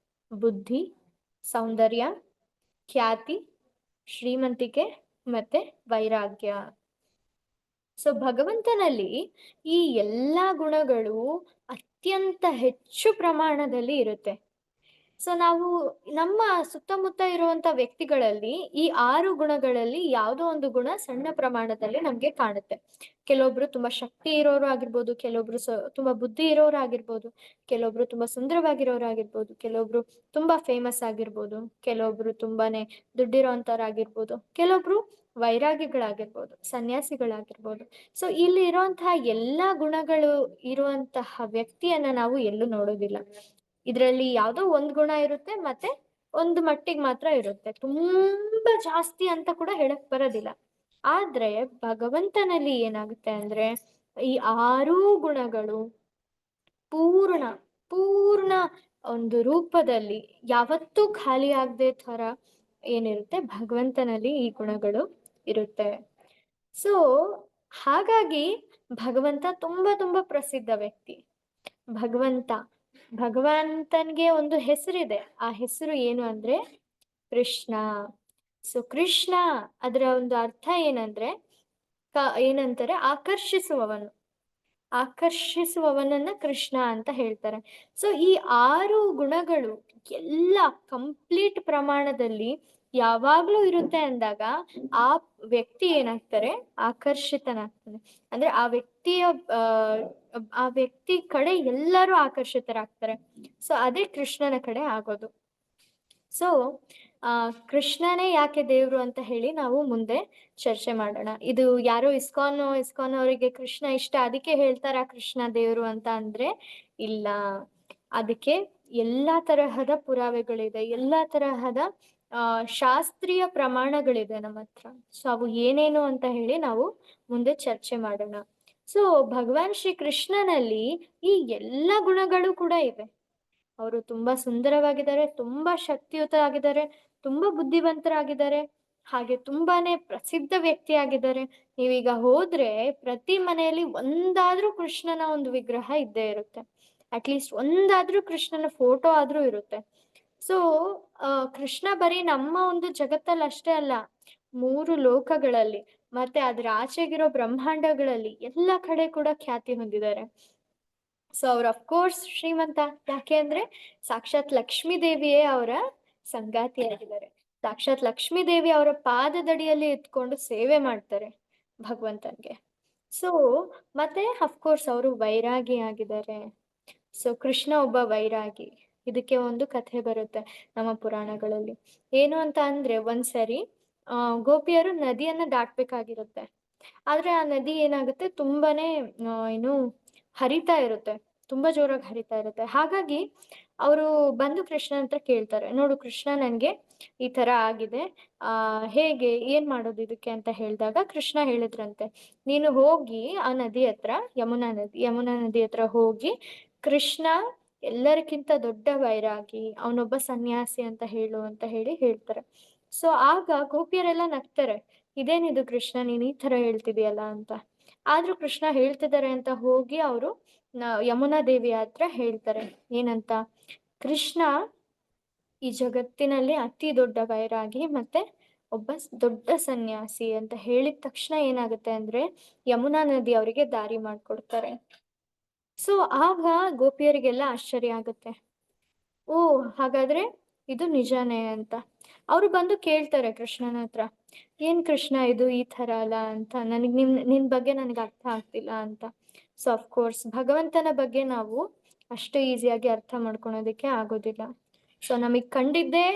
ಬುದ್ಧಿ, ಸೌಂದರ್ಯ, ಖ್ಯಾತಿ, ಶ್ರೀಮಂತಿಕೆ ಮತ್ತೆ ವೈರಾಗ್ಯ. ಸೊ ಭಗವಂತನಲ್ಲಿ ಈ ಎಲ್ಲಾ ಗುಣಗಳು ಅತ್ಯಂತ ಹೆಚ್ಚು ಪ್ರಮಾಣದಲ್ಲಿ ಇರುತ್ತೆ. ಸೊ ನಾವು ನಮ್ಮ ಸುತ್ತಮುತ್ತ ಇರುವಂತ ವ್ಯಕ್ತಿಗಳಲ್ಲಿ ಈ 6 ಗುಣಗಳಲ್ಲಿ ಯಾವುದೋ ಒಂದು ಗುಣ ಸಣ್ಣ ಪ್ರಮಾಣದಲ್ಲಿ ನಮ್ಗೆ ಕಾಣುತ್ತೆ. ಕೆಲವೊಬ್ರು ತುಂಬಾ ಶಕ್ತಿ ಇರೋರು ಆಗಿರ್ಬೋದು, ಕೆಲವೊಬ್ರು ತುಂಬಾ ಬುದ್ಧಿ ಇರೋರು ಆಗಿರ್ಬೋದು, ಕೆಲವೊಬ್ರು ತುಂಬಾ ಸುಂದರವಾಗಿರೋರು ಆಗಿರ್ಬೋದು, ಕೆಲವೊಬ್ರು ತುಂಬಾ ಫೇಮಸ್ ಆಗಿರ್ಬೋದು, ಕೆಲವೊಬ್ರು ತುಂಬಾನೇ ದುಡ್ಡಿರೋಂಥವ್ರಾಗಿರ್ಬೋದು, ಕೆಲವೊಬ್ರು ವೈರಾಗಿಗಳಾಗಿರ್ಬೋದು, ಸನ್ಯಾಸಿಗಳಾಗಿರ್ಬೋದು. ಸೊ ಇಲ್ಲಿ ಇರುವಂತಹ ಎಲ್ಲಾ ಗುಣಗಳು ಇರುವಂತಹ ವ್ಯಕ್ತಿಯನ್ನ ನಾವು ಎಲ್ಲೂ ನೋಡೋದಿಲ್ಲ. ಇದ್ರಲ್ಲಿ ಯಾವ್ದೋ ಒಂದ್ ಗುಣ ಇರುತ್ತೆ, ಮತ್ತೆ ಒಂದು ಮಟ್ಟಿಗೆ ಮಾತ್ರ ಇರುತ್ತೆ, ತುಂಬಾ ಜಾಸ್ತಿ ಅಂತ ಕೂಡ ಹೇಳಕ್ ಬರೋದಿಲ್ಲ. ಆದ್ರೆ ಭಗವಂತನಲ್ಲಿ ಏನಾಗುತ್ತೆ ಅಂದ್ರೆ, ಈ 6 ಗುಣಗಳು ಪೂರ್ಣ ಪೂರ್ಣ ಒಂದು ರೂಪದಲ್ಲಿ ಯಾವತ್ತೂ ಖಾಲಿ ಆಗದೆ ತರ ಏನಿರುತ್ತೆ ಭಗವಂತನಲ್ಲಿ ಈ ಗುಣಗಳು ಇರುತ್ತೆ. ಸೊ ಹಾಗಾಗಿ ಭಗವಂತ ತುಂಬಾ ತುಂಬಾ ಪ್ರಸಿದ್ಧ ವ್ಯಕ್ತಿ. ಭಗವಂತ ಭಗವಂತನ್ಗೆ ಒಂದು ಹೆಸರಿದೆ. ಆ ಹೆಸರು ಏನು ಅಂದ್ರೆ ಕೃಷ್ಣ. ಸೊ ಕೃಷ್ಣ ಅದರ ಒಂದು ಅರ್ಥ ಏನಂದ್ರೆ ಏನಂತಾರೆ ಆಕರ್ಷಿಸುವವನು. ಆಕರ್ಷಿಸುವವನನ್ನ ಕೃಷ್ಣ ಅಂತ ಹೇಳ್ತಾರೆ. ಸೊ ಈ 6 ಗುಣಗಳು ಎಲ್ಲ ಕಂಪ್ಲೀಟ್ ಪ್ರಮಾಣದಲ್ಲಿ ಯಾವಾಗ್ಲೂ ಇರುತ್ತೆ ಅಂದಾಗ ಆ ವ್ಯಕ್ತಿ ಏನಾಗ್ತಾರೆ ಆಕರ್ಷಿತನಾಗ್ತಾನೆ. ಅಂದ್ರೆ ಆ ವ್ಯಕ್ತಿ ಕಡೆ ಎಲ್ಲರೂ ಆಕರ್ಷಿತರಾಗ್ತಾರೆ. ಸೊ ಅದೇ ಕೃಷ್ಣನ ಕಡೆ ಆಗೋದು. ಸೊ ಕೃಷ್ಣನೇ ಯಾಕೆ ದೇವ್ರು ಅಂತ ಹೇಳಿ ನಾವು ಮುಂದೆ ಚರ್ಚೆ ಮಾಡೋಣ. ಇದು ಯಾರೋ ಇಸ್ಕಾನ್ ಅವರಿಗೆ ಕೃಷ್ಣ ಇಷ್ಟ ಅದಕ್ಕೆ ಹೇಳ್ತಾರ ಕೃಷ್ಣ ದೇವ್ರು ಅಂತ ಅಂದ್ರೆ ಇಲ್ಲ. ಅದಕ್ಕೆ ಎಲ್ಲಾ ತರಹದ ಪುರಾವೆಗಳಿದೆ, ಎಲ್ಲಾ ತರಹದ ಶಾಸ್ತ್ರೀಯ ಪ್ರಮಾಣಗಳಿದೆ ನಮ್ಮ ಹತ್ರ. ಸೊ ಅವು ಏನೇನು ಅಂತ ಹೇಳಿ ನಾವು ಮುಂದೆ ಚರ್ಚೆ ಮಾಡೋಣ. ಸೊ ಭಗವಾನ್ ಶ್ರೀ ಕೃಷ್ಣನಲ್ಲಿ ಈ ಎಲ್ಲ ಗುಣಗಳು ಕೂಡ ಇವೆ. ಅವರು ತುಂಬಾ ಸುಂದರವಾಗಿದ್ದಾರೆ, ತುಂಬಾ ಶಕ್ತಿಯುತ ಆಗಿದ್ದಾರೆ, ತುಂಬಾ ಬುದ್ಧಿವಂತರಾಗಿದ್ದಾರೆ, ಹಾಗೆ ತುಂಬಾನೇ ಪ್ರಸಿದ್ಧ ವ್ಯಕ್ತಿಯಾಗಿದ್ದಾರೆ. ನೀವೀಗ ಹೋದ್ರೆ ಪ್ರತಿ ಮನೆಯಲ್ಲಿ ಒಂದಾದ್ರೂ ಕೃಷ್ಣನ ಒಂದು ವಿಗ್ರಹ ಇದ್ದೇ ಇರುತ್ತೆ. ಅಟ್ಲೀಸ್ಟ್ ಒಂದಾದ್ರೂ ಕೃಷ್ಣನ ಫೋಟೋ ಆದ್ರೂ ಇರುತ್ತೆ. ಸೊ ಕೃಷ್ಣ ಬರೀ ನಮ್ಮ ಒಂದು ಜಗತ್ತಲ್ಲಿ ಅಷ್ಟೇ ಅಲ್ಲ, 3 ಲೋಕಗಳಲ್ಲಿ ಮತ್ತೆ ಅದ್ರ ಆಚೆಗಿರೋ ಬ್ರಹ್ಮಾಂಡಗಳಲ್ಲಿ ಎಲ್ಲ ಕಡೆ ಕೂಡ ಖ್ಯಾತಿ ಹೊಂದಿದ್ದಾರೆ. ಸೊ ಅವ್ರು ಅಫ್ಕೋರ್ಸ್ ಶ್ರೀಮಂತ. ಯಾಕೆ ಅಂದ್ರೆ ಸಾಕ್ಷಾತ್ ಲಕ್ಷ್ಮೀ ದೇವಿಯೇ ಅವರ ಸಂಗಾತಿಯಾಗಿದ್ದಾರೆ. ಸಾಕ್ಷಾತ್ ಲಕ್ಷ್ಮೀ ದೇವಿ ಅವರ ಪಾದದಡಿಯಲ್ಲಿ ಇತ್ಕೊಂಡು ಸೇವೆ ಮಾಡ್ತಾರೆ ಭಗವಂತನ್ಗೆ. ಸೊ ಮತ್ತೆ ಅಫ್ಕೋರ್ಸ್ ಅವರು ವೈರಾಗಿ ಆಗಿದ್ದಾರೆ. ಸೊ ಕೃಷ್ಣ ಒಬ್ಬ ವೈರಾಗಿ. ಇದಕ್ಕೆ ಒಂದು ಕಥೆ ಬರುತ್ತೆ ನಮ್ಮ ಪುರಾಣಗಳಲ್ಲಿ. ಏನು ಅಂತ ಅಂದ್ರೆ ಒಂದ್ಸರಿ ಗೋಪಿಯರು ನದಿಯನ್ನ ದಾಟ್ಬೇಕಾಗಿರುತ್ತೆ. ಆದ್ರೆ ಆ ನದಿ ಏನಾಗುತ್ತೆ ತುಂಬಾನೇ ಏನು ಹರಿತಾ ಇರುತ್ತೆ, ತುಂಬಾ ಜೋರಾಗಿ ಹರಿತಾ ಇರುತ್ತೆ. ಹಾಗಾಗಿ ಅವರು ಬಂದು ಕೃಷ್ಣ ಹತ್ರ ಕೇಳ್ತಾರೆ, ನೋಡು ಕೃಷ್ಣ ನನ್ಗೆ ಈ ತರ ಆಗಿದೆ, ಹೇಗೆ ಏನ್ ಮಾಡೋದು ಇದಕ್ಕೆ ಅಂತ ಹೇಳಿದಾಗ ಕೃಷ್ಣ ಹೇಳಿದ್ರಂತೆ, ನೀನು ಹೋಗಿ ಆ ನದಿ ಹತ್ರ ಯಮುನಾ ನದಿ ಹತ್ರ ಹೋಗಿ ಕೃಷ್ಣ ಎಲ್ಲರಿಗಿಂತ ದೊಡ್ಡ ವೈರಾಗಿ, ಅವನೊಬ್ಬ ಸನ್ಯಾಸಿ ಅಂತ ಹೇಳು ಅಂತ ಹೇಳ್ತಾರೆ. ಸೊ ಆಗ ಗೋಪಿಯರೆಲ್ಲ ನಗ್ತಾರೆ, ಇದೇನಿದು ಕೃಷ್ಣ ನೀನ್ ಈ ತರ ಹೇಳ್ತಿದೀಯಲ್ಲ ಅಂತ. ಆದ್ರೂ ಕೃಷ್ಣ ಹೇಳ್ತಿದ್ದಾರೆ ಅಂತ ಹೋಗಿ ಅವರು ಯಮುನಾ ದೇವಿ ಹತ್ರ ಹೇಳ್ತಾರೆ ಏನಂತ, ಕೃಷ್ಣ ಈ ಜಗತ್ತಿನಲ್ಲಿ ಅತಿ ದೊಡ್ಡ ವೈರಾಗಿ ಮತ್ತೆ ಒಬ್ಬ ದೊಡ್ಡ ಸನ್ಯಾಸಿ ಅಂತ ಹೇಳಿದ ತಕ್ಷಣ ಏನಾಗುತ್ತೆ ಅಂದ್ರೆ ಯಮುನಾ ನದಿ ಅವರಿಗೆ ದಾರಿ ಮಾಡ್ಕೊಡ್ತಾರೆ. ಸೊ ಆಗ ಗೋಪಿಯರಿಗೆಲ್ಲ ಆಶ್ಚರ್ಯ ಆಗುತ್ತೆ, ಓ ಹಾಗಾದ್ರೆ ಇದು ನಿಜಾನೇ ಅಂತ. ಅವರು ಬಂದು ಕೇಳ್ತಾರೆ ಕೃಷ್ಣನ ಹತ್ರ, ಏನ್ ಕೃಷ್ಣ ಇದು ಈ ತರ ಅಲ್ಲ ಅಂತ, ನಿನ್ ಬಗ್ಗೆ ನನಗೆ ಅರ್ಥ ಆಗ್ತಿಲ್ಲ ಅಂತ. ಸೊ ಅಫ್ಕೋರ್ಸ್ ಭಗವಂತನ ಬಗ್ಗೆ ನಾವು ಅಷ್ಟು ಈಸಿಯಾಗಿ ಅರ್ಥ ಮಾಡ್ಕೊಳೋದಕ್ಕೆ ಆಗೋದಿಲ್ಲ. ಸೊ ನಮಗ್ ಕಂಡಿದ್ದೇ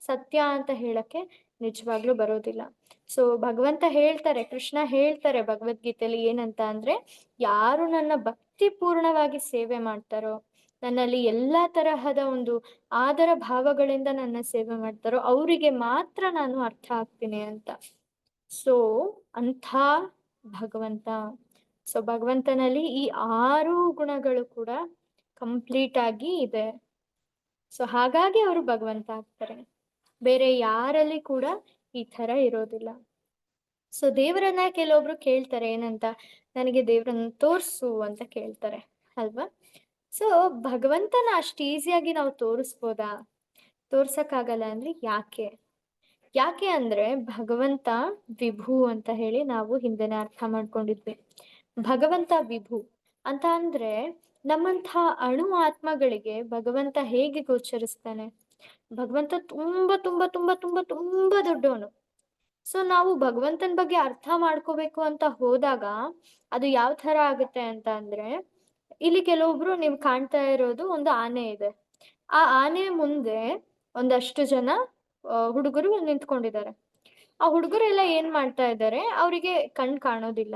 ಸತ್ಯ ಅಂತ ಹೇಳಕ್ಕೆ ನಿಜವಾಗ್ಲೂ ಬರೋದಿಲ್ಲ. ಸೊ ಭಗವಂತ ಹೇಳ್ತಾರೆ, ಕೃಷ್ಣ ಹೇಳ್ತಾರೆ ಭಗವದ್ಗೀತೆಯಲ್ಲಿ ಏನಂತ ಅಂದ್ರೆ, ಯಾರು ನನ್ನ ಭಕ್ತಿ ಪೂರ್ಣವಾಗಿ ಸೇವೆ ಮಾಡ್ತಾರೋ, ನನ್ನಲ್ಲಿ ಎಲ್ಲಾ ತರಹದ ಒಂದು ಆದರ ಭಾವಗಳಿಂದ ನನ್ನ ಸೇವೆ ಮಾಡ್ತಾರೋ ಅವರಿಗೆ ಮಾತ್ರ ನಾನು ಅರ್ಥ ಆಗ್ತೀನಿ ಅಂತ. ಸೊ ಅಂಥ ಭಗವಂತ. ಸೊ ಭಗವಂತನಲ್ಲಿ ಈ 6 ಗುಣಗಳು ಕೂಡ ಕಂಪ್ಲೀಟ್ ಆಗಿ ಇದೆ. ಸೊ ಹಾಗಾಗಿ ಅವರು ಭಗವಂತ ಆಗ್ತಾರೆ. ಬೇರೆ ಯಾರಲ್ಲಿ ಕೂಡ ಈ ತರ ಇರೋದಿಲ್ಲ. ಸೊ ದೇವರನ್ನ ಕೆಲವೊಬ್ರು ಕೇಳ್ತಾರೆ ಏನಂತ, ನನಗೆ ದೇವರನ್ನ ತೋರ್ಸು ಅಂತ ಕೇಳ್ತಾರೆ ಅಲ್ವಾ. ಸೊ ಭಗವಂತನ ಅಷ್ಟು ಈಸಿಯಾಗಿ ನಾವು ತೋರಿಸ್ಬೋದಾ? ತೋರ್ಸಕ್ಕಾಗಲ್ಲ ಅಂದ್ರೆ ಯಾಕೆ ಅಂದ್ರೆ ಭಗವಂತ ವಿಭು ಅಂತ ಹೇಳಿ ನಾವು ಹಿಂದೆನೆ ಅರ್ಥ ಮಾಡ್ಕೊಂಡಿದ್ವಿ. ಭಗವಂತ ವಿಭು ಅಂತ ಅಂದ್ರೆ ನಮ್ಮಂಥ ಅಣು ಆತ್ಮಗಳಿಗೆ ಭಗವಂತ ಹೇಗೆ ಗೋಚರಿಸ್ತಾನೆ? ಭಗವಂತ ತುಂಬಾ ತುಂಬಾ ತುಂಬಾ ತುಂಬಾ ತುಂಬಾ ದೊಡ್ಡವನು. ಸೊ ನಾವು ಭಗವಂತನ ಬಗ್ಗೆ ಅರ್ಥ ಮಾಡ್ಕೋಬೇಕು ಅಂತ ಹೋದಾಗ ಅದು ಯಾವ ತರ ಆಗುತ್ತೆ ಅಂತ ಅಂದ್ರೆ, ಇಲ್ಲಿ ಕೆಲವೊಬ್ರು ನೀವು ಕಾಣ್ತಾ ಇರೋದು ಒಂದು ಆನೆ ಇದೆ. ಆ ಆನೆ ಮುಂದೆ ಒಂದಷ್ಟು ಜನ ಹುಡುಗರು ನಿಂತ್ಕೊಂಡಿದ್ದಾರೆ. ಆ ಹುಡುಗರೆಲ್ಲ ಏನ್ ಮಾಡ್ತಾ ಇದ್ದಾರೆ, ಅವರಿಗೆ ಕಣ್ ಕಾಣೋದಿಲ್ಲ.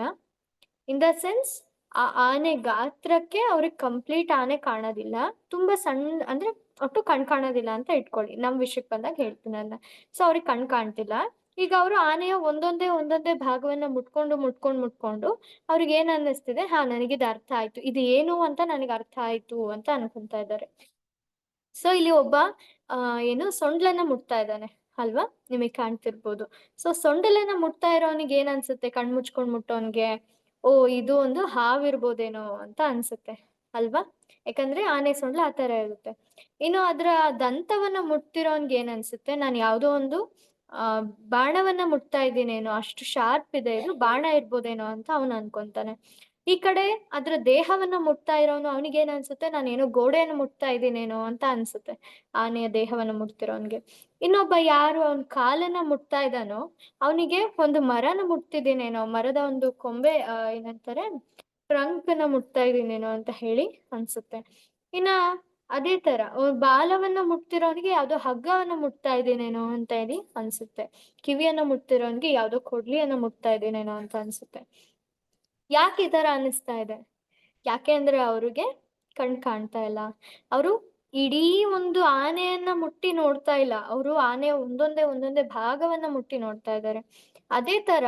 ಇನ್ ದ ಸೆನ್ಸ್ ಆ ಆನೆ ಗಾತ್ರಕ್ಕೆ ಅವ್ರಿಗೆ ಕಂಪ್ಲೀಟ್ ಆನೆ ಕಾಣೋದಿಲ್ಲ, ತುಂಬಾ ಸಣ್ಣ ಅಂದ್ರೆ ಒಟ್ಟು ಕಣ್ ಕಾಣೋದಿಲ್ಲ ಅಂತ ಇಟ್ಕೊಳ್ಳಿ, ನಮ್ ವಿಷಯಕ್ಕೆ ಬಂದಾಗ ಹೇಳ್ತೀನಿ ಅದನ್ನ. ಸೊ ಅವ್ರಿಗೆ ಕಣ್ ಕಾಣ್ತಿಲ್ಲ. ಈಗ ಅವರು ಆನೆಯ ಒಂದೊಂದೇ ಭಾಗವನ್ನ ಮುಟ್ಕೊಂಡು ಅವ್ರಿಗೆ ಏನ್ ಅನ್ನಿಸ್ತಿದೆ, ಹಾ ನನಗಿದು ಅರ್ಥ ಆಯ್ತು, ಇದು ಏನು ಅಂತ ನನಗೆ ಅರ್ಥ ಆಯ್ತು ಅಂತ ಅನ್ಕೊಂತಾ ಇದ್ದಾರೆ. ಸೊ ಇಲ್ಲಿ ಒಬ್ಬ ಏನು ಸೊಂಡ್ಲನ್ನ ಮುಟ್ತಾ ಇದ್ದಾನೆ ಅಲ್ವಾ? ನಿಮಗೆ ಕಾಣ್ತಿರ್ಬೋದು. ಸೊ ಸೊಂಡಿಲನ್ನ ಮುಟ್ತಾ ಇರೋನಿಗೆ ಏನ್ ಅನ್ಸುತ್ತೆ? ಕಣ್ ಮುಚ್ಕೊಂಡ್ ಮುಟ್ಟೋನ್ಗೆ, ಓ ಇದು ಒಂದು ಹಾವಿರ್ಬೋದೇನೋ ಅಂತ ಅನ್ಸುತ್ತೆ ಅಲ್ವಾ? ಯಾಕಂದ್ರೆ ಆನೆ ಸೊಂಡ್ಲು ಆ ತರ ಇರುತ್ತೆ. ಇನ್ನು ಅದ್ರ ದಂತವನ್ನ ಮುಟ್ತಿರೋನ್ಗೆ ಏನ್ ಅನ್ಸುತ್ತೆ? ನಾನ್ ಯಾವ್ದೋ ಒಂದು ಆ ಬಾಣವನ್ನ ಮುಟ್ತಾ ಇದ್ದೀನೇನೋ, ಅಷ್ಟು ಶಾರ್ಪ್ ಇದೆ ಇದು, ಬಾಣ ಇರ್ಬೋದೇನೋ ಅಂತ ಅವನು ಅನ್ಕೊಂತಾನೆ. ಈ ಕಡೆ ಅದ್ರ ದೇಹವನ್ನ ಮುಟ್ತಾ ಇರೋನು ಅವನಿಗೇನ್ ಅನ್ಸುತ್ತೆ? ನಾನೇನೋ ಗೋಡೆಯನ್ನು ಮುಟ್ತಾ ಇದ್ದೀನೇನೋ ಅಂತ ಅನ್ಸುತ್ತೆ, ಆನೆಯ ದೇಹವನ್ನ ಮುಟ್ತಿರೋನ್ಗೆ. ಇನ್ನೊಬ್ಬ ಯಾರು ಅವ್ನ್ ಕಾಲನ್ನ ಮುಟ್ತಾ ಇದ್ದಾನೋ ಅವನಿಗೆ ಒಂದು ಮರನ ಮುಟ್ತಿದ್ದೀನೇನೋ, ಮರದ ಒಂದು ಕೊಂಬೆ ಏನಂತಾರೆ ಟ್ರಂಕ್ನ ಮುಟ್ತಾ ಇದೀನೇನೋ ಅಂತ ಹೇಳಿ ಅನ್ಸುತ್ತೆ. ಇನ್ನ ಅದೇ ತರ ಬಾಲವನ್ನ ಮುಟ್ತಿರೋನಿಗೆ ಯಾವ್ದೋ ಹಗ್ಗವನ್ನ ಮುಟ್ತಾ ಇದೀನೇನೋ ಅಂತ ಹೇಳಿ ಅನ್ಸುತ್ತೆ. ಕಿವಿಯನ್ನ ಮುಟ್ತಿರೋನ್ಗೆ ಯಾವ್ದೋ ಕೊಡ್ಲಿಯನ್ನ ಮುಟ್ತಾ ಇದೀನೇನೋ ಅಂತ ಅನ್ಸುತ್ತೆ. ಯಾಕೆ ಈ ತರ ಅನ್ನಿಸ್ತಾ ಇದೆ? ಯಾಕೆ ಅಂದ್ರೆ ಅವ್ರಿಗೆ ಕಣ್ ಕಾಣ್ತಾ ಇಲ್ಲ. ಅವರು ಇಡೀ ಒಂದು ಆನೆಯನ್ನ ಮುಟ್ಟಿ ನೋಡ್ತಾ ಇಲ್ಲ. ಅವರು ಆನೆಯ ಒಂದೊಂದೇ ಭಾಗವನ್ನ ಮುಟ್ಟಿ ನೋಡ್ತಾ ಇದ್ದಾರೆ. ಅದೇ ತರ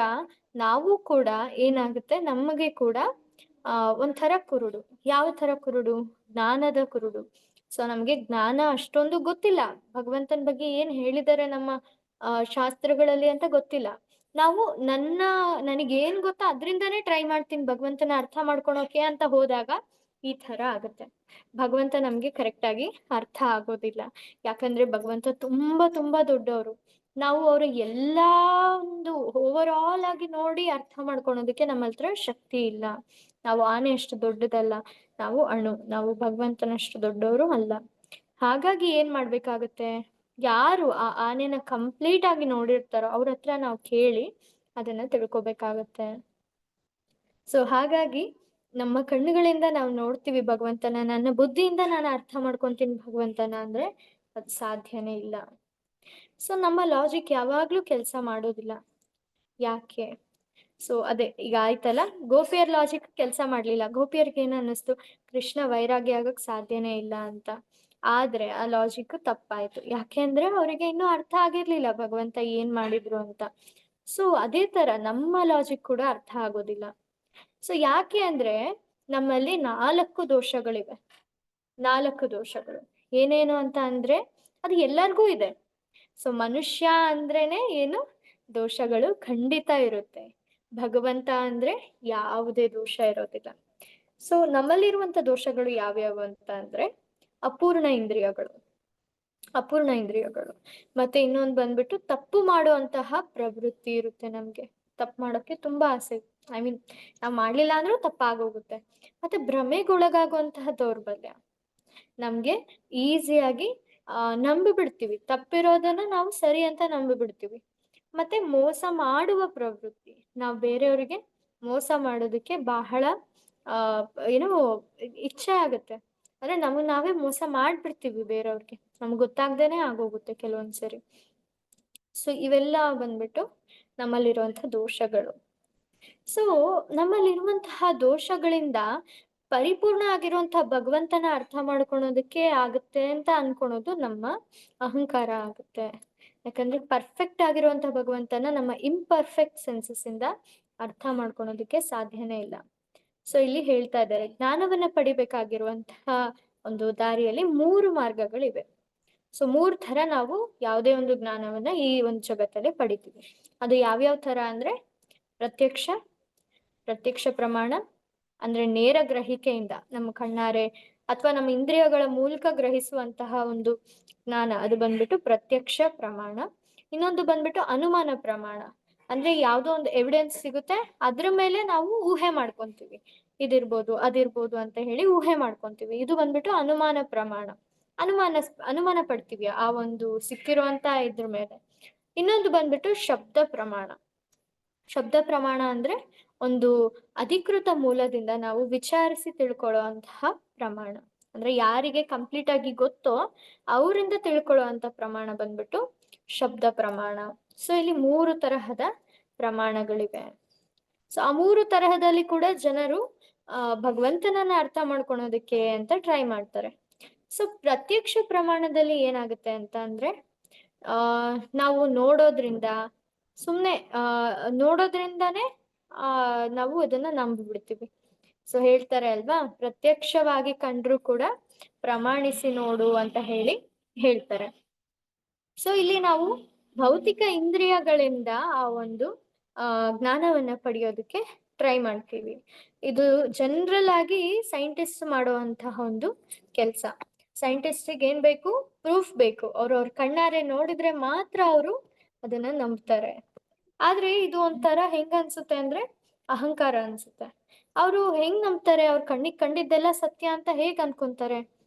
ನಾವು ಕೂಡ ಏನಾಗುತ್ತೆ, ನಮಗೆ ಕೂಡ ಒಂಥರ ಕುರುಡು. ಯಾವ ತರ ಕುರುಡು? ಜ್ಞಾನದ ಕುರುಡು. ಸೊ ನಮ್ಗೆ ಜ್ಞಾನ ಅಷ್ಟೊಂದು ಗೊತ್ತಿಲ್ಲ. ಭಗವಂತನ ಬಗ್ಗೆ ಏನ್ ಹೇಳಿದ್ದಾರೆ ನಮ್ಮ ಶಾಸ್ತ್ರಗಳಲ್ಲಿ ಅಂತ ಗೊತ್ತಿಲ್ಲ. ನಾವು ನನಗೇನ್ ಗೊತ್ತೋ ಅದ್ರಿಂದಾನೇ ಟ್ರೈ ಮಾಡ್ತೀನಿ ಭಗವಂತನ ಅರ್ಥ ಮಾಡ್ಕೊಳೋಕೆ ಅಂತ ಹೋದಾಗ ಈ ತರ ಆಗುತ್ತೆ. ಭಗವಂತ ನಮ್ಗೆ ಕರೆಕ್ಟ್ ಆಗಿ ಅರ್ಥ ಆಗೋದಿಲ್ಲ. ಯಾಕಂದ್ರೆ ಭಗವಂತ ತುಂಬಾ ತುಂಬಾ ದೊಡ್ಡವರು. ನಾವು ಅವ್ರ ಎಲ್ಲಾ ಒಂದು ಓವರ್ ಆಲ್ ಆಗಿ ನೋಡಿ ಅರ್ಥ ಮಾಡ್ಕೊಳೋದಕ್ಕೆ ನಮ್ಮ ಹತ್ರ ಶಕ್ತಿ ಇಲ್ಲ. ನಾವು ಆನೆ ಅಷ್ಟು ದೊಡ್ಡದಲ್ಲ, ನಾವು ಅಣು, ನಾವು ಭಗವಂತನಷ್ಟು ದೊಡ್ಡವರು ಅಲ್ಲ. ಹಾಗಾಗಿ ಏನ್ ಮಾಡ್ಬೇಕಾಗುತ್ತೆ? ಯಾರು ಆ ಆನೆನ ಕಂಪ್ಲೀಟ್ ಆಗಿ ನೋಡಿರ್ತಾರೋ ಅವ್ರ ಹತ್ರ ನಾವು ಕೇಳಿ ಅದನ್ನ ತಿಳ್ಕೊಬೇಕಾಗತ್ತೆ. ಸೊ ಹಾಗಾಗಿ ನಮ್ಮ ಕಣ್ಣುಗಳಿಂದ ನಾವು ನೋಡ್ತೀವಿ ಭಗವಂತನ, ನನ್ನ ಬುದ್ಧಿಯಿಂದ ನಾನು ಅರ್ಥ ಮಾಡ್ಕೊಂತೀನಿ ಭಗವಂತನ ಅಂದ್ರೆ ಅದು ಸಾಧ್ಯನೇ ಇಲ್ಲ. ಸೊ ನಮ್ಮ ಲಾಜಿಕ್ ಯಾವಾಗ್ಲೂ ಕೆಲಸ ಮಾಡೋದಿಲ್ಲ. ಯಾಕೆ? ಸೊ ಅದೇ ಈಗ ಆಯ್ತಲ್ಲ, ಗೋಪಿಯರ್ ಲಾಜಿಕ್ ಕೆಲಸ ಮಾಡ್ಲಿಲ್ಲ. ಗೋಪಿಯರ್ಗೆ ಏನ್ ಅನ್ನಿಸ್ತು? ಕೃಷ್ಣ ವೈರಾಗ್ಯ ಆಗಕ್ ಸಾಧ್ಯನೇ ಇಲ್ಲ ಅಂತ. ಆದ್ರೆ ಆ ಲಾಜಿಕ್ ತಪ್ಪಾಯ್ತು. ಯಾಕೆ ಅಂದ್ರೆ ಅವರಿಗೆ ಇನ್ನೂ ಅರ್ಥ ಆಗಿರ್ಲಿಲ್ಲ ಭಗವಂತ ಏನ್ ಮಾಡಿದ್ರು ಅಂತ. ಸೊ ಅದೇ ತರ ನಮ್ಮ ಲಾಜಿಕ್ ಕೂಡ ಅರ್ಥ ಆಗೋದಿಲ್ಲ. ಸೊ ಯಾಕೆ ಅಂದ್ರೆ ನಮ್ಮಲ್ಲಿ 4 ದೋಷಗಳಿವೆ. 4 ದೋಷಗಳು ಏನೇನು ಅಂತ ಅಂದ್ರೆ ಅದು ಎಲ್ಲರಿಗೂ ಇದೆ. ಸೊ ಮನುಷ್ಯ ಅಂದ್ರೇನೆ ಏನು? ದೋಷಗಳು ಖಂಡಿತ ಇರುತ್ತೆ. ಭಗವಂತ ಅಂದ್ರೆ ಯಾವುದೇ ದೋಷ ಇರೋದಿಲ್ಲ. ಸೊ ನಮ್ಮಲ್ಲಿರುವಂತ ದೋಷಗಳು ಯಾವ್ಯಾವು ಅಂತ ಅಂದ್ರೆ ಅಪೂರ್ಣ ಇಂದ್ರಿಯಗಳು. ಅಪೂರ್ಣ ಇಂದ್ರಿಯಗಳು. ಮತ್ತೆ ಇನ್ನೊಂದು ಬಂದ್ಬಿಟ್ಟು ತಪ್ಪು ಮಾಡುವಂತಹ ಪ್ರವೃತ್ತಿ ಇರುತ್ತೆ ನಮ್ಗೆ. ತಪ್ಪು ಮಾಡೋಕೆ ತುಂಬಾ ಆಸೆ. ಐ ಮೀನ್ ನಾವ್ ಮಾಡ್ಲಿಲ್ಲ ಅಂದ್ರೂ ತಪ್ಪಾಗೋಗುತ್ತೆ. ಮತ್ತೆ ಭ್ರಮೆಗೊಳಗಾಗುವಂತಹ ದೌರ್ಬಲ್ಯ. ನಮ್ಗೆ ಈಸಿಯಾಗಿ ನಂಬಿ ಬಿಡ್ತೀವಿ. ತಪ್ಪಿರೋದನ್ನ ನಾವು ಸರಿ ಅಂತ ನಂಬಿ ಬಿಡ್ತೀವಿ. ಮತ್ತೆ ಮೋಸ ಮಾಡುವ ಪ್ರವೃತ್ತಿ. ನಾವು ಬೇರೆಯವರಿಗೆ ಮೋಸ ಮಾಡೋದಕ್ಕೆ ಬಹಳ ಆ ಏನು ಇಚ್ಛೆ ಆಗುತ್ತೆ. ಅಂದ್ರೆ ನಮಗ್ ನಾವೇ ಮೋಸ ಮಾಡ್ಬಿಡ್ತೀವಿ ಬೇರೆಯವ್ರಿಗೆ. ನಮ್ಗೆ ಗೊತ್ತಾಗ್ದೇನೆ ಆಗೋಗುತ್ತೆ ಕೆಲವೊಂದ್ಸರಿ. ಸೊ ಇವೆಲ್ಲ ಬಂದ್ಬಿಟ್ಟು ನಮ್ಮಲ್ಲಿರುವಂತಹ ದೋಷಗಳು. ಸೊ ನಮ್ಮಲ್ಲಿರುವಂತಹ ದೋಷಗಳಿಂದ ಪರಿಪೂರ್ಣ ಆಗಿರುವಂತಹ ಭಗವಂತನ ಅರ್ಥ ಮಾಡ್ಕೊಳೋದಕ್ಕೆ ಆಗುತ್ತೆ ಅಂತ ಅನ್ಕೊಳೋದು ನಮ್ಮ ಅಹಂಕಾರ ಆಗುತ್ತೆ. ಯಾಕಂದ್ರೆ ಪರ್ಫೆಕ್ಟ್ ಆಗಿರುವಂತಹ ಭಗವಂತನ ನಮ್ಮ ಇಂಪರ್ಫೆಕ್ಟ್ ಸೆನ್ಸಸ್ ಇಂದ ಅರ್ಥ ಮಾಡ್ಕೊಳೋದಕ್ಕೆ ಸಾಧ್ಯನೇ ಇಲ್ಲ. ಸೊ ಇಲ್ಲಿ ಹೇಳ್ತಾ ಇದ್ದಾರೆ, ಜ್ಞಾನವನ್ನ ಪಡಿಬೇಕಾಗಿರುವಂತಹ ಒಂದು ದಾರಿಯಲ್ಲಿ 3 ಮಾರ್ಗಗಳಿವೆ. ಸೊ 3 ತರ ನಾವು ಯಾವುದೇ ಒಂದು ಜ್ಞಾನವನ್ನ ಈ ಒಂದು ಜಗತ್ತಲ್ಲಿ ಪಡಿತೀವಿ. ಅದು ಯಾವ್ಯಾವ ತರ ಅಂದ್ರೆ ಪ್ರತ್ಯಕ್ಷ, ಪ್ರತ್ಯಕ್ಷ ಪ್ರಮಾಣ ಅಂದ್ರೆ ನೇರ ಗ್ರಹಿಕೆಯಿಂದ ನಮ್ಮ ಕಣ್ಣಾರೆ ಅಥವಾ ನಮ್ಮ ಇಂದ್ರಿಯಗಳ ಮೂಲಕ ಗ್ರಹಿಸುವಂತಹ ಒಂದು ಜ್ಞಾನ, ಅದು ಬಂದ್ಬಿಟ್ಟು ಪ್ರತ್ಯಕ್ಷ ಪ್ರಮಾಣ. ಇನ್ನೊಂದು ಬಂದ್ಬಿಟ್ಟು ಅನುಮಾನ ಪ್ರಮಾಣ. ಅಂದ್ರೆ ಯಾವ್ದೋ ಒಂದು ಎವಿಡೆನ್ಸ್ ಸಿಗುತ್ತೆ, ಅದ್ರ ಮೇಲೆ ನಾವು ಊಹೆ ಮಾಡ್ಕೊಂತೀವಿ. ಇದಿರ್ಬೋದು ಅದಿರ್ಬೋದು ಅಂತ ಹೇಳಿ ಊಹೆ ಮಾಡ್ಕೊಂತೀವಿ. ಇದು ಬಂದ್ಬಿಟ್ಟು ಅನುಮಾನ ಪ್ರಮಾಣ. ಅನುಮಾನ ಪಡ್ತೀವಿ ಆ ಒಂದು ಸಿಕ್ಕಿರುವಂತ ಇದ್ರ ಮೇಲೆ. ಇನ್ನೊಂದು ಬಂದ್ಬಿಟ್ಟು ಶಬ್ದ ಪ್ರಮಾಣ. ಶಬ್ದ ಪ್ರಮಾಣ ಅಂದ್ರೆ ಒಂದು ಅಧಿಕೃತ ಮೂಲದಿಂದ ನಾವು ವಿಚಾರಿಸಿ ತಿಳ್ಕೊಳ್ಳುವಂತಹ ಪ್ರಮಾಣ. ಅಂದ್ರೆ ಯಾರಿಗೆ ಕಂಪ್ಲೀಟ್ ಆಗಿ ಗೊತ್ತೋ ಅವರಿಂದ ತಿಳ್ಕೊಳ್ಳುವಂತ ಪ್ರಮಾಣ ಬಂದ್ಬಿಟ್ಟು ಶಬ್ದ ಪ್ರಮಾಣ. ಸೊ ಇಲ್ಲಿ 3 ತರಹದ ಪ್ರಮಾಣಗಳಿವೆ. ಸೊ ಆ 3 ತರಹದಲ್ಲಿ ಕೂಡ ಜನರು ಭಗವಂತನನ್ನ ಅರ್ಥ ಮಾಡ್ಕೊಳೋದಕ್ಕೆ ಅಂತ ಟ್ರೈ ಮಾಡ್ತಾರೆ. ಸೊ ಪ್ರತ್ಯಕ್ಷ ಪ್ರಮಾಣದಲ್ಲಿ ಏನಾಗುತ್ತೆ ಅಂತ ಅಂದ್ರೆ ನಾವು ನೋಡೋದ್ರಿಂದ, ಸುಮ್ನೆ ನೋಡೋದ್ರಿಂದಾನೇ ನಾವು ಅದನ್ನ ನಂಬಿಬಿಡ್ತೀವಿ. ಸೊ ಹೇಳ್ತಾರೆ ಅಲ್ವಾ, ಪ್ರತ್ಯಕ್ಷವಾಗಿ ಕಂಡ್ರು ಕೂಡ ಪ್ರಮಾಣಿಸಿ ನೋಡು ಅಂತ ಹೇಳಿ ಹೇಳ್ತಾರೆ. ಸೊ ಇಲ್ಲಿ ನಾವು ಭೌತಿಕ ಇಂದ್ರಿಯಗಳಿಂದ ಆ ಒಂದು ಜ್ಞಾನವನ್ನ ಪಡೆಯೋದಕ್ಕೆ ಟ್ರೈ ಮಾಡ್ತೀವಿ. ಇದು ಜನರಲ್ ಆಗಿ ಸೈಂಟಿಸ್ಟ್ ಮಾಡುವಂತಹ ಒಂದು ಕೆಲಸ. ಸೈಂಟಿಸ್ಟಿಗೆ ಏನ್ ಬೇಕು? ಪ್ರೂಫ್ ಬೇಕು. ಅವ್ರ ಕಣ್ಣಾರೆ ನೋಡಿದ್ರೆ ಮಾತ್ರ ಅವರು ಅದನ್ನ ನಂಬ್ತಾರೆ. ಆದ್ರೆ ಇದು ಒಂಥರ ಹೆಂಗ್ ಅನ್ಸುತ್ತೆ ಅಂದ್ರೆ ಅಹಂಕಾರ ಅನ್ಸುತ್ತೆ. ಅವರು ಹೆಂಗ್ ನಂಬ್ತಾರೆ? ಅವ್ರ ಕಣ್ಣಿಗೆ ಕಂಡಿದ್ದೆಲ್ಲ ಸತ್ಯ ಅಂತ ಹೇಗ್ ಅನ್ಕೊಂತಾರೆ?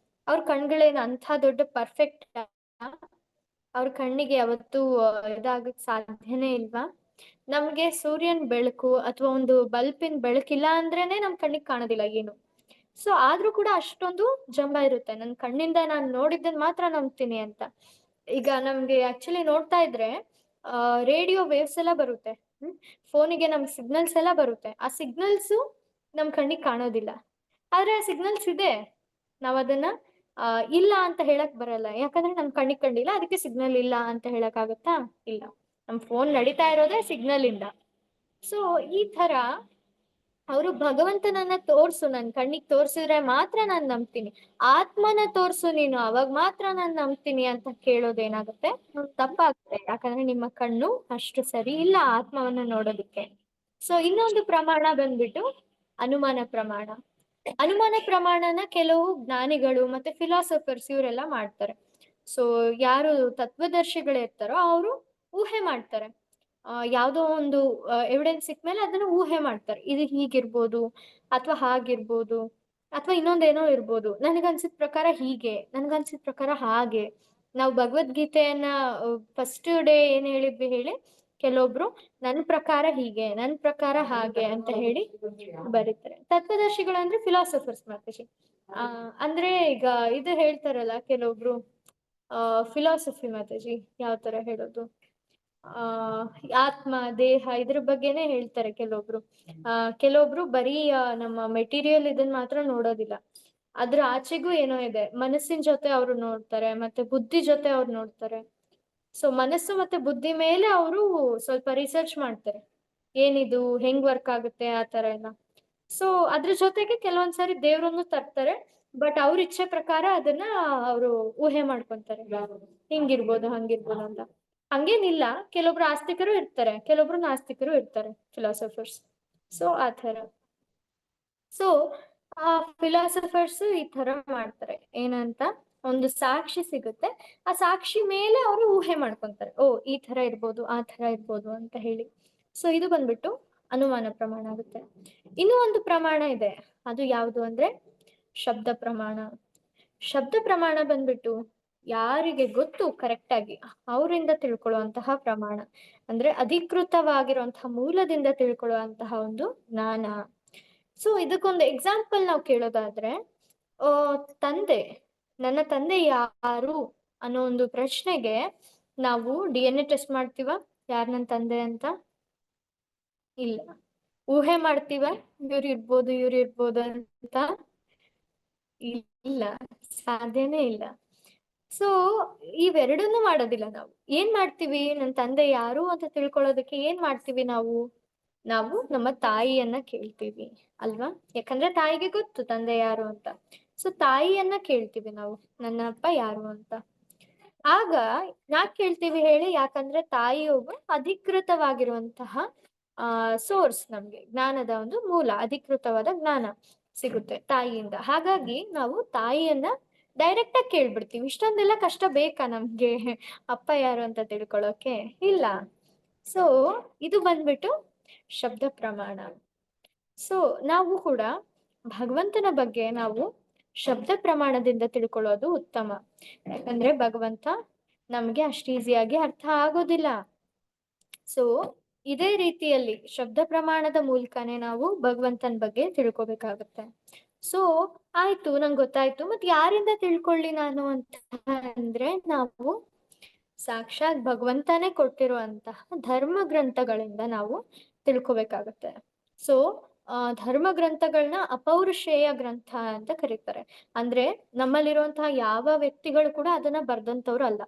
ಅವ್ರ ಕಣ್ಗಳೇನ್ ಅಂಥ ದೊಡ್ಡ ಪರ್ಫೆಕ್ಟ್? ಅವ್ರ ಕಣ್ಣಿಗೆ ಯಾವತ್ತೂ ಇದಾಗಕ್ ಸಾಧ್ಯನೇ ಇಲ್ವಾ? ನಮ್ಗೆ ಸೂರ್ಯನ್ ಬೆಳಕು ಅಥವಾ ಒಂದು ಬಲ್ಪಿನ ಬೆಳಕಿಲ್ಲ ಅಂದ್ರೇನೆ ನಮ್ ಕಣ್ಣಿಗೆ ಕಾಣೋದಿಲ್ಲ ಏನು. ಸೊ ಆದ್ರೂ ಕೂಡ ಅಷ್ಟೊಂದು ಜಂಬ ಇರುತ್ತೆ, ನನ್ ಕಣ್ಣಿಂದ ನಾನ್ ನೋಡಿದ್ದನ್ ಮಾತ್ರ ನಂಬ್ತೀನಿ ಅಂತ. ಈಗ ನಮ್ಗೆ ಆಕ್ಚುಲಿ ನೋಡ್ತಾ ಇದ್ರೆ ರೇಡಿಯೋ ವೇವ್ಸ್ ಎಲ್ಲ ಬರುತ್ತೆ. ಫೋನಿಗೆ ನಮ್ ಸಿಗ್ನಲ್ಸ್ ಎಲ್ಲ ಬರುತ್ತೆ. ಆ ಸಿಗ್ನಲ್ಸ್ ನಮ್ ಕಣ್ಣಿಗೆ ಕಾಣೋದಿಲ್ಲ. ಆದ್ರೆ ಆ ಸಿಗ್ನಲ್ಸ್ ಇದೆ. ನಾವ್ ಅದನ್ನ ಇಲ್ಲ ಅಂತ ಹೇಳಕ್ ಬರಲ್ಲ. ಯಾಕಂದ್ರೆ ನಮ್ ಕಣ್ಣಿಗೆ ಕಂಡಿಲ್ಲ, ಅದಕ್ಕೆ ಸಿಗ್ನಲ್ ಇಲ್ಲ ಅಂತ ಹೇಳಕ್ ಆಗುತ್ತಾ? ಇಲ್ಲ. ನಮ್ ಫೋನ್ ನಡೀತಾ ಇರೋದೇ ಸಿಗ್ನಲ್ ಇಂದ. ಸೊ ಈ ತರ ಅವರು ಭಗವಂತನನ್ನ ತೋರ್ಸು, ನನ್ ಕಣ್ಣಿಗೆ ತೋರ್ಸಿದ್ರೆ ಮಾತ್ರ ನಾನ್ ನಂಬ್ತೀನಿ, ಆತ್ಮನ ತೋರ್ಸು ನೀನು, ಅವಾಗ ಮಾತ್ರ ನಾನ್ ನಂಬ್ತೀನಿ ಅಂತ ಕೇಳೋದೇನಾಗುತ್ತೆ? ತಪ್ಪಾಗುತ್ತೆ. ಯಾಕಂದ್ರೆ ನಿಮ್ಮ ಕಣ್ಣು ಅಷ್ಟು ಸರಿ ಇಲ್ಲ ಆತ್ಮವನ್ನ ನೋಡೋದಕ್ಕೆ. ಸೊ ಇನ್ನೊಂದು ಪ್ರಮಾಣ ಬಂದ್ಬಿಟ್ಟು ಅನುಮಾನ ಪ್ರಮಾಣ. ಅನುಮಾನ ಪ್ರಮಾಣನ ಕೆಲವು ಜ್ಞಾನಿಗಳು ಮತ್ತೆ ಫಿಲಾಸಫರ್ಸ್ ಇವರೆಲ್ಲ ಮಾಡ್ತಾರೆ. ಸೊ ಯಾರು ತತ್ವದರ್ಶಿಗಳಿರ್ತಾರೋ ಅವರು ಊಹೆ ಮಾಡ್ತಾರೆ. ಯಾವ್ದೋ ಒಂದು ಎವಿಡೆನ್ಸ್ ಸಿಕ್ಮೇಲೆ ಅದನ್ನ ಊಹೆ ಮಾಡ್ತಾರೆ. ಇದು ಹೀಗಿರ್ಬೋದು ಅಥವಾ ಹಾಗಿರ್ಬೋದು ಅಥವಾ ಇನ್ನೊಂದೇನೋ ಇರ್ಬೋದು. ನನಗನ್ಸಿದ ಪ್ರಕಾರ ಹೀಗೆ, ನನ್ಗನ್ಸಿದ ಪ್ರಕಾರ ಹಾಗೆ. ನಾವು ಭಗವದ್ಗೀತೆಯನ್ನ ಫಸ್ಟ್ ಡೇ ಏನ್ ಹೇಳಿದ್ವಿ ಹೇಳಿ? ಕೆಲವೊಬ್ರು ನನ್ ಪ್ರಕಾರ ಹೀಗೆ, ನನ್ ಪ್ರಕಾರ ಹಾಗೆ ಅಂತ ಹೇಳಿ ಬರೀತಾರೆ. ತತ್ವದರ್ಶಿಗಳು ಅಂದ್ರೆ ಫಿಲಾಸಫರ್ಸ್ ಮಾತಾಜಿ. ಅಂದ್ರೆ ಈಗ ಇದು ಹೇಳ್ತಾರಲ್ಲ ಕೆಲವೊಬ್ರು ಫಿಲಾಸಫಿ ಮಾತಾಜಿ ಯಾವ ತರ ಹೇಳೋದು, ಆತ್ಮ ದೇಹ ಇದ್ರ ಬಗ್ಗೆನೇ ಹೇಳ್ತಾರೆ ಕೆಲವೊಬ್ರು. ಕೆಲವೊಬ್ರು ಬರೀ ನಮ್ಮ ಮೆಟೀರಿಯಲ್ ಇದನ್ನ ಮಾತ್ರ ನೋಡೋದಿಲ್ಲ, ಅದ್ರ ಆಚೆಗೂ ಏನೋ ಇದೆ. ಮನಸ್ಸಿನ ಜೊತೆ ಅವ್ರು ನೋಡ್ತಾರೆ, ಮತ್ತೆ ಬುದ್ಧಿ ಜೊತೆ ಅವ್ರು ನೋಡ್ತಾರೆ. ಸೊ ಮನಸ್ಸು ಮತ್ತೆ ಬುದ್ಧಿ ಮೇಲೆ ಅವರು ಸ್ವಲ್ಪ ರಿಸರ್ಚ್ ಮಾಡ್ತಾರೆ, ಏನಿದು ಹೆಂಗ್ ವರ್ಕ್ ಆಗುತ್ತೆ ಆ ತರ ಎಲ್ಲ. ಸೊ ಅದ್ರ ಜೊತೆಗೆ ಕೆಲವೊಂದ್ಸರಿ ದೇವ್ರನ್ನು ತರ್ತಾರೆ. ಬಟ್ ಅವ್ರ ಇಚ್ಛೆ ಪ್ರಕಾರ ಅದನ್ನ ಅವರು ಊಹೆ ಮಾಡ್ಕೊಂತಾರೆ, ಹಿಂಗಿರ್ಬೋದು ಹಂಗಿರ್ಬೋದು ಅಂತ. ಹಂಗೇನಿಲ್ಲ, ಕೆಲವೊಬ್ರು ಆಸ್ತಿಕರು ಇರ್ತಾರೆ, ಕೆಲವೊಬ್ರು ನಾಸ್ತಿಕರು ಇರ್ತಾರೆ ಫಿಲಾಸಫರ್ಸ್. ಸೊ ಆ ತರ. ಸೊ ಆ ಫಿಲಾಸಫರ್ಸ್ ಈ ತರ ಮಾಡ್ತಾರೆ ಏನಂತ, ಒಂದು ಸಾಕ್ಷಿ ಸಿಗುತ್ತೆ, ಆ ಸಾಕ್ಷಿ ಮೇಲೆ ಅವರು ಊಹೆ ಮಾಡ್ಕೊಂತಾರೆ, ಓ ಈ ತರ ಇರ್ಬೋದು ಆ ತರ ಇರ್ಬೋದು ಅಂತ ಹೇಳಿ. ಸೊ ಇದು ಬಂದ್ಬಿಟ್ಟು ಅನುಮಾನ ಪ್ರಮಾಣ ಆಗುತ್ತೆ. ಇನ್ನೂ ಒಂದು ಪ್ರಮಾಣ ಇದೆ, ಅದು ಯಾವುದು ಅಂದ್ರೆ ಶಬ್ದ ಪ್ರಮಾಣ. ಶಬ್ದ ಪ್ರಮಾಣ ಬಂದ್ಬಿಟ್ಟು ಯಾರಿಗೆ ಗೊತ್ತು ಕರೆಕ್ಟ್ ಆಗಿ ಅವರಿಂದ ತಿಳ್ಕೊಳ್ಳುವಂತಹ ಪ್ರಮಾಣ. ಅಂದ್ರೆ ಅಧಿಕೃತವಾಗಿರುವಂತಹ ಮೂಲದಿಂದ ತಿಳ್ಕೊಳ್ಳುವಂತಹ ಒಂದು ಜ್ಞಾನ. ಸೊ ಇದಕ್ಕೊಂದು ಎಕ್ಸಾಂಪಲ್ ನಾವು ಕೇಳೋದಾದ್ರೆ, ತಂದೆ, ನನ್ನ ತಂದೆ ಯಾರು ಅನ್ನೋ ಒಂದು ಪ್ರಶ್ನೆಗೆ ನಾವು DNA ಟೆಸ್ಟ್ ಮಾಡ್ತೀವ ಯಾರು ನನ್ನ ತಂದೆ ಅಂತ? ಇಲ್ಲ. ಊಹೆ ಮಾಡ್ತೀವ ಇವ್ರು ಇರ್ಬೋದು ಅಂತ? ಇಲ್ಲ, ಸಾಧ್ಯನೇ ಇಲ್ಲ. ಸೊ ಇವೆರಡನ್ನೂ ಮಾಡೋದಿಲ್ಲ ನಾವು. ಏನ್ ಮಾಡ್ತೀವಿ? ನನ್ನ ತಂದೆ ಯಾರು ಅಂತ ತಿಳ್ಕೊಳ್ಳೋದಕ್ಕೆ ಏನ್ ಮಾಡ್ತೀವಿ ನಾವು? ನಾವು ನಮ್ಮ ತಾಯಿಯನ್ನ ಕೇಳ್ತೀವಿ ಅಲ್ವಾ? ಯಾಕಂದ್ರೆ ತಾಯಿಗೆ ಗೊತ್ತು ತಂದೆ ಯಾರು ಅಂತ. ಸೊ ತಾಯಿಯನ್ನ ಕೇಳ್ತೀವಿ ನಾವು, ನನ್ನ ಅಪ್ಪ ಯಾರು ಅಂತ. ಆಗ ಯಾಕೆ ಕೇಳ್ತೀವಿ ಹೇಳಿ? ಯಾಕಂದ್ರೆ ತಾಯಿ ಒಬ್ಬ ಅಧಿಕೃತವಾಗಿರುವಂತಹ ಸೋರ್ಸ್, ನಮ್ಗೆ ಜ್ಞಾನದ ಒಂದು ಮೂಲ, ಅಧಿಕೃತವಾದ ಜ್ಞಾನ ಸಿಗುತ್ತೆ ತಾಯಿಯಿಂದ. ಹಾಗಾಗಿ ನಾವು ತಾಯಿಯನ್ನ ಡೈರೆಕ್ಟ್ ಆಗಿ ಕೇಳ್ಬಿಡ್ತೀವಿ. ಇಷ್ಟೊಂದೆಲ್ಲ ಕಷ್ಟ ಬೇಕಾ ನಮ್ಗೆ ಅಪ್ಪ ಯಾರು ಅಂತ ತಿಳ್ಕೊಳ್ಳೋಕೆ? ಇಲ್ಲ. ಸೊ ಇದು ಬಂದ್ಬಿಟ್ಟು ಶಬ್ದ ಪ್ರಮಾಣ. ಸೊ ನಾವು ಕೂಡ ಭಗವಂತನ ಬಗ್ಗೆ ನಾವು ಶಬ್ದ ಪ್ರಮಾಣದಿಂದ ತಿಳ್ಕೊಳ್ಳೋದು ಉತ್ತಮ. ಯಾಕಂದ್ರೆ ಭಗವಂತ ನಮ್ಗೆ ಅಷ್ಟು ಈಸಿಯಾಗಿ ಅರ್ಥ ಆಗೋದಿಲ್ಲ. ಸೊ ಇದೇ ರೀತಿಯಲ್ಲಿ ಶಬ್ದ ಪ್ರಮಾಣದ ಮೂಲಕನೇ ನಾವು ಭಗವಂತನ ಬಗ್ಗೆ ತಿಳ್ಕೊಬೇಕಾಗತ್ತೆ. ಸೊ ಆಯ್ತು, ನಂಗೆ ಗೊತ್ತಾಯ್ತು, ಮತ್ತೆ ಯಾರಿಂದ ತಿಳ್ಕೊಳ್ಳಿ ನಾನು ಅಂತ ಅಂದ್ರೆ, ನಾವು ಸಾಕ್ಷಾತ್ ಭಗವಂತನೇ ಕೊಟ್ಟಿರುವಂತಹ ಧರ್ಮ ಗ್ರಂಥಗಳಿಂದ ನಾವು ತಿಳ್ಕೊಬೇಕಾಗತ್ತೆ. ಸೊ ಧರ್ಮ ಗ್ರಂಥಗಳನ್ನ ಅಪೌರುಷೇಯ ಗ್ರಂಥ ಅಂತ ಕರೀತಾರೆ. ಅಂದ್ರೆ ನಮ್ಮಲ್ಲಿರುವಂತಹ ಯಾವ ವ್ಯಕ್ತಿಗಳು ಕೂಡ ಅದನ್ನ ಬರ್ದಂತವ್ರು ಅಲ್ಲ,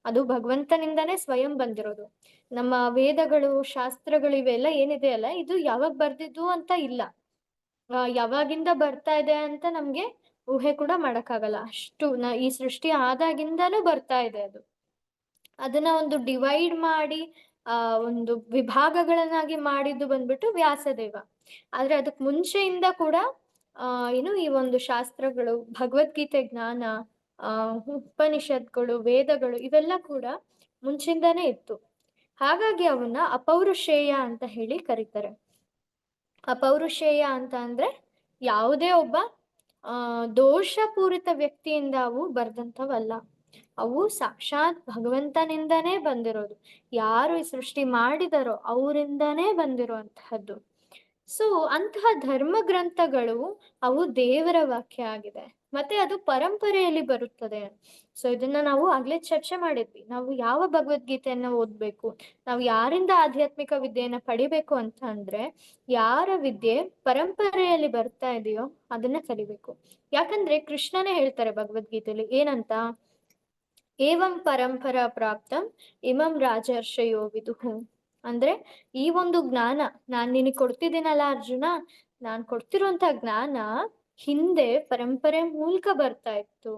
ಅದು ಭಗವಂತನಿಂದಾನೇ ಸ್ವಯಂ ಬಂದಿರೋದು. ನಮ್ಮ ವೇದಗಳು, ಶಾಸ್ತ್ರಗಳು ಇವೆಲ್ಲ ಏನಿದೆ ಅಲ್ಲ, ಇದು ಯಾವಾಗ ಬರ್ದಿದ್ದು ಅಂತ ಇಲ್ಲ. ಯಾವಾಗಿಂದ ಬರ್ತಾ ಇದೆ ಅಂತ ನಮ್ಗೆ ಊಹೆ ಕೂಡ ಮಾಡಕ್ಕಾಗಲ್ಲ. ಅಷ್ಟು ಈ ಸೃಷ್ಟಿ ಆದಾಗಿಂದನೂ ಬರ್ತಾ ಇದೆ ಅದು. ಅದನ್ನ ಒಂದು ಡಿವೈಡ್ ಮಾಡಿ ಒಂದು ವಿಭಾಗಗಳನ್ನಾಗಿ ಮಾಡಿದ್ದು ಬಂದ್ಬಿಟ್ಟು ವ್ಯಾಸದೇವ. ಆದ್ರೆ ಅದಕ್ ಮುಂಚೆಯಿಂದ ಕೂಡ ಏನು ಈ ಒಂದು ಶಾಸ್ತ್ರಗಳು, ಭಗವದ್ಗೀತೆ ಜ್ಞಾನ, ಉಪನಿಷತ್ಗಳು, ವೇದಗಳು ಇವೆಲ್ಲ ಕೂಡ ಮುಂಚಿಂದಾನೇ ಇತ್ತು. ಹಾಗಾಗಿ ಅವನ್ನ ಅಪೌರುಷೇಯ ಅಂತ ಹೇಳಿ ಕರೀತಾರೆ. ಅಪೌರುಷೇಯ ಅಂತ ಅಂದ್ರೆ ಯಾವುದೇ ಒಬ್ಬ ದೋಷಪೂರಿತ ವ್ಯಕ್ತಿಯಿಂದ ಅವು ಬರ್ದಂಥವಲ್ಲ. ಅವು ಸಾಕ್ಷಾತ್ ಭಗವಂತನಿಂದನೇ ಬಂದಿರೋದು. ಯಾರು ಈ ಸೃಷ್ಟಿ ಮಾಡಿದಾರೋ ಅವರಿಂದಾನೇ ಬಂದಿರುವಂತಹದ್ದು. ಸೊ ಅಂತಹ ಧರ್ಮ ಗ್ರಂಥಗಳು ಅವು ದೇವರ ವಾಕ್ಯ ಆಗಿದೆ, ಮತ್ತೆ ಅದು ಪರಂಪರೆಯಲ್ಲಿ ಬರುತ್ತದೆ. ಸೊ ಇದನ್ನ ನಾವು ಆಗ್ಲೇ ಚರ್ಚೆ ಮಾಡಿದ್ವಿ. ನಾವು ಯಾವ ಭಗವದ್ಗೀತೆಯನ್ನ ಓದ್ಬೇಕು, ನಾವು ಯಾರಿಂದ ಆಧ್ಯಾತ್ಮಿಕ ವಿದ್ಯೆಯನ್ನ ಪಡಿಬೇಕು ಅಂತ ಅಂದ್ರೆ, ಯಾರ ವಿದ್ಯೆ ಪರಂಪರೆಯಲ್ಲಿ ಬರ್ತಾ ಇದೆಯೋ ಅದನ್ನ ಕಲಿಬೇಕು. ಯಾಕಂದ್ರೆ ಕೃಷ್ಣನೇ ಹೇಳ್ತಾರೆ ಭಗವದ್ಗೀತೆಯಲ್ಲಿ ಏನಂತ, ಏವಂ ಪರಂಪರಾ ಪ್ರಾಪ್ತಂ ಇಮಂ ರಾಜರ್ಷಯೋ ವಿದುಹು. ಅಂದ್ರೆ ಈ ಒಂದು ಜ್ಞಾನ ನಾನ್ ನಿನಗೆ ಕೊಡ್ತಿದ್ದೀನಲ್ಲ ಅರ್ಜುನ, ನಾನ್ ಕೊಡ್ತಿರುವಂತ ಜ್ಞಾನ ಹಿಂದೆ ಪರಂಪರೆ ಮೂಲಕ ಬರ್ತಾ ಇತ್ತು.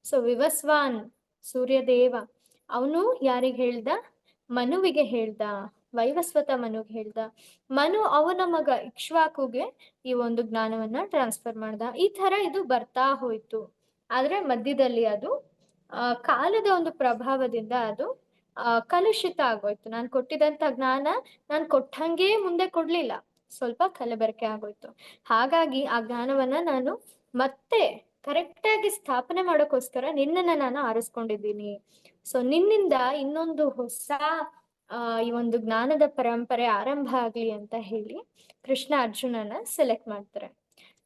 ಸೊ ವಿವಸ್ವಾನ್ ಸೂರ್ಯದೇವ ಅವನು ಯಾರಿಗ್ ಹೇಳ್ದ, ಮನುವಿಗೆ ಹೇಳ್ದ, ವೈವಸ್ವತ ಮನುಗೆ ಹೇಳ್ದ. ಮನು ಅವನ ಮಗ ಇಕ್ಷ್ವಾಕುಗೆ ಈ ಒಂದು ಜ್ಞಾನವನ್ನ ಟ್ರಾನ್ಸ್ಫರ್ ಮಾಡ್ದ. ಈ ತರ ಇದು ಬರ್ತಾ ಹೋಯ್ತು. ಆದ್ರೆ ಮಧ್ಯದಲ್ಲಿ ಅದು ಕಾಲದ ಒಂದು ಪ್ರಭಾವದಿಂದ ಅದು ಕಲುಷಿತ ಆಗೋಯ್ತು. ನಾನು ಕೊಟ್ಟಿದಂತ ಜ್ಞಾನ ನಾನು ಕೊಟ್ಟಂಗೆ ಮುಂದೆ ಕೊಡ್ಲಿಲ್ಲ, ಸ್ವಲ್ಪ ಕಲಬೆರಕೆ ಆಗೋಯ್ತು. ಹಾಗಾಗಿ ಆ ಜ್ಞಾನವನ್ನ ನಾನು ಮತ್ತೆ ಕರೆಕ್ಟ್ ಆಗಿ ಸ್ಥಾಪನೆ ಮಾಡೋಕ್ಕೋಸ್ಕರ ನಿನ್ನನ್ನ ನಾನು ಆರಿಸ್ಕೊಂಡಿದ್ದೀನಿ. ಸೊ ನಿನ್ನಿಂದ ಇನ್ನೊಂದು ಹೊಸ ಈ ಒಂದು ಜ್ಞಾನದ ಪರಂಪರೆ ಆರಂಭ ಆಗ್ಲಿ ಅಂತ ಹೇಳಿ ಕೃಷ್ಣ ಅರ್ಜುನನ ಸೆಲೆಕ್ಟ್ ಮಾಡ್ತಾರೆ.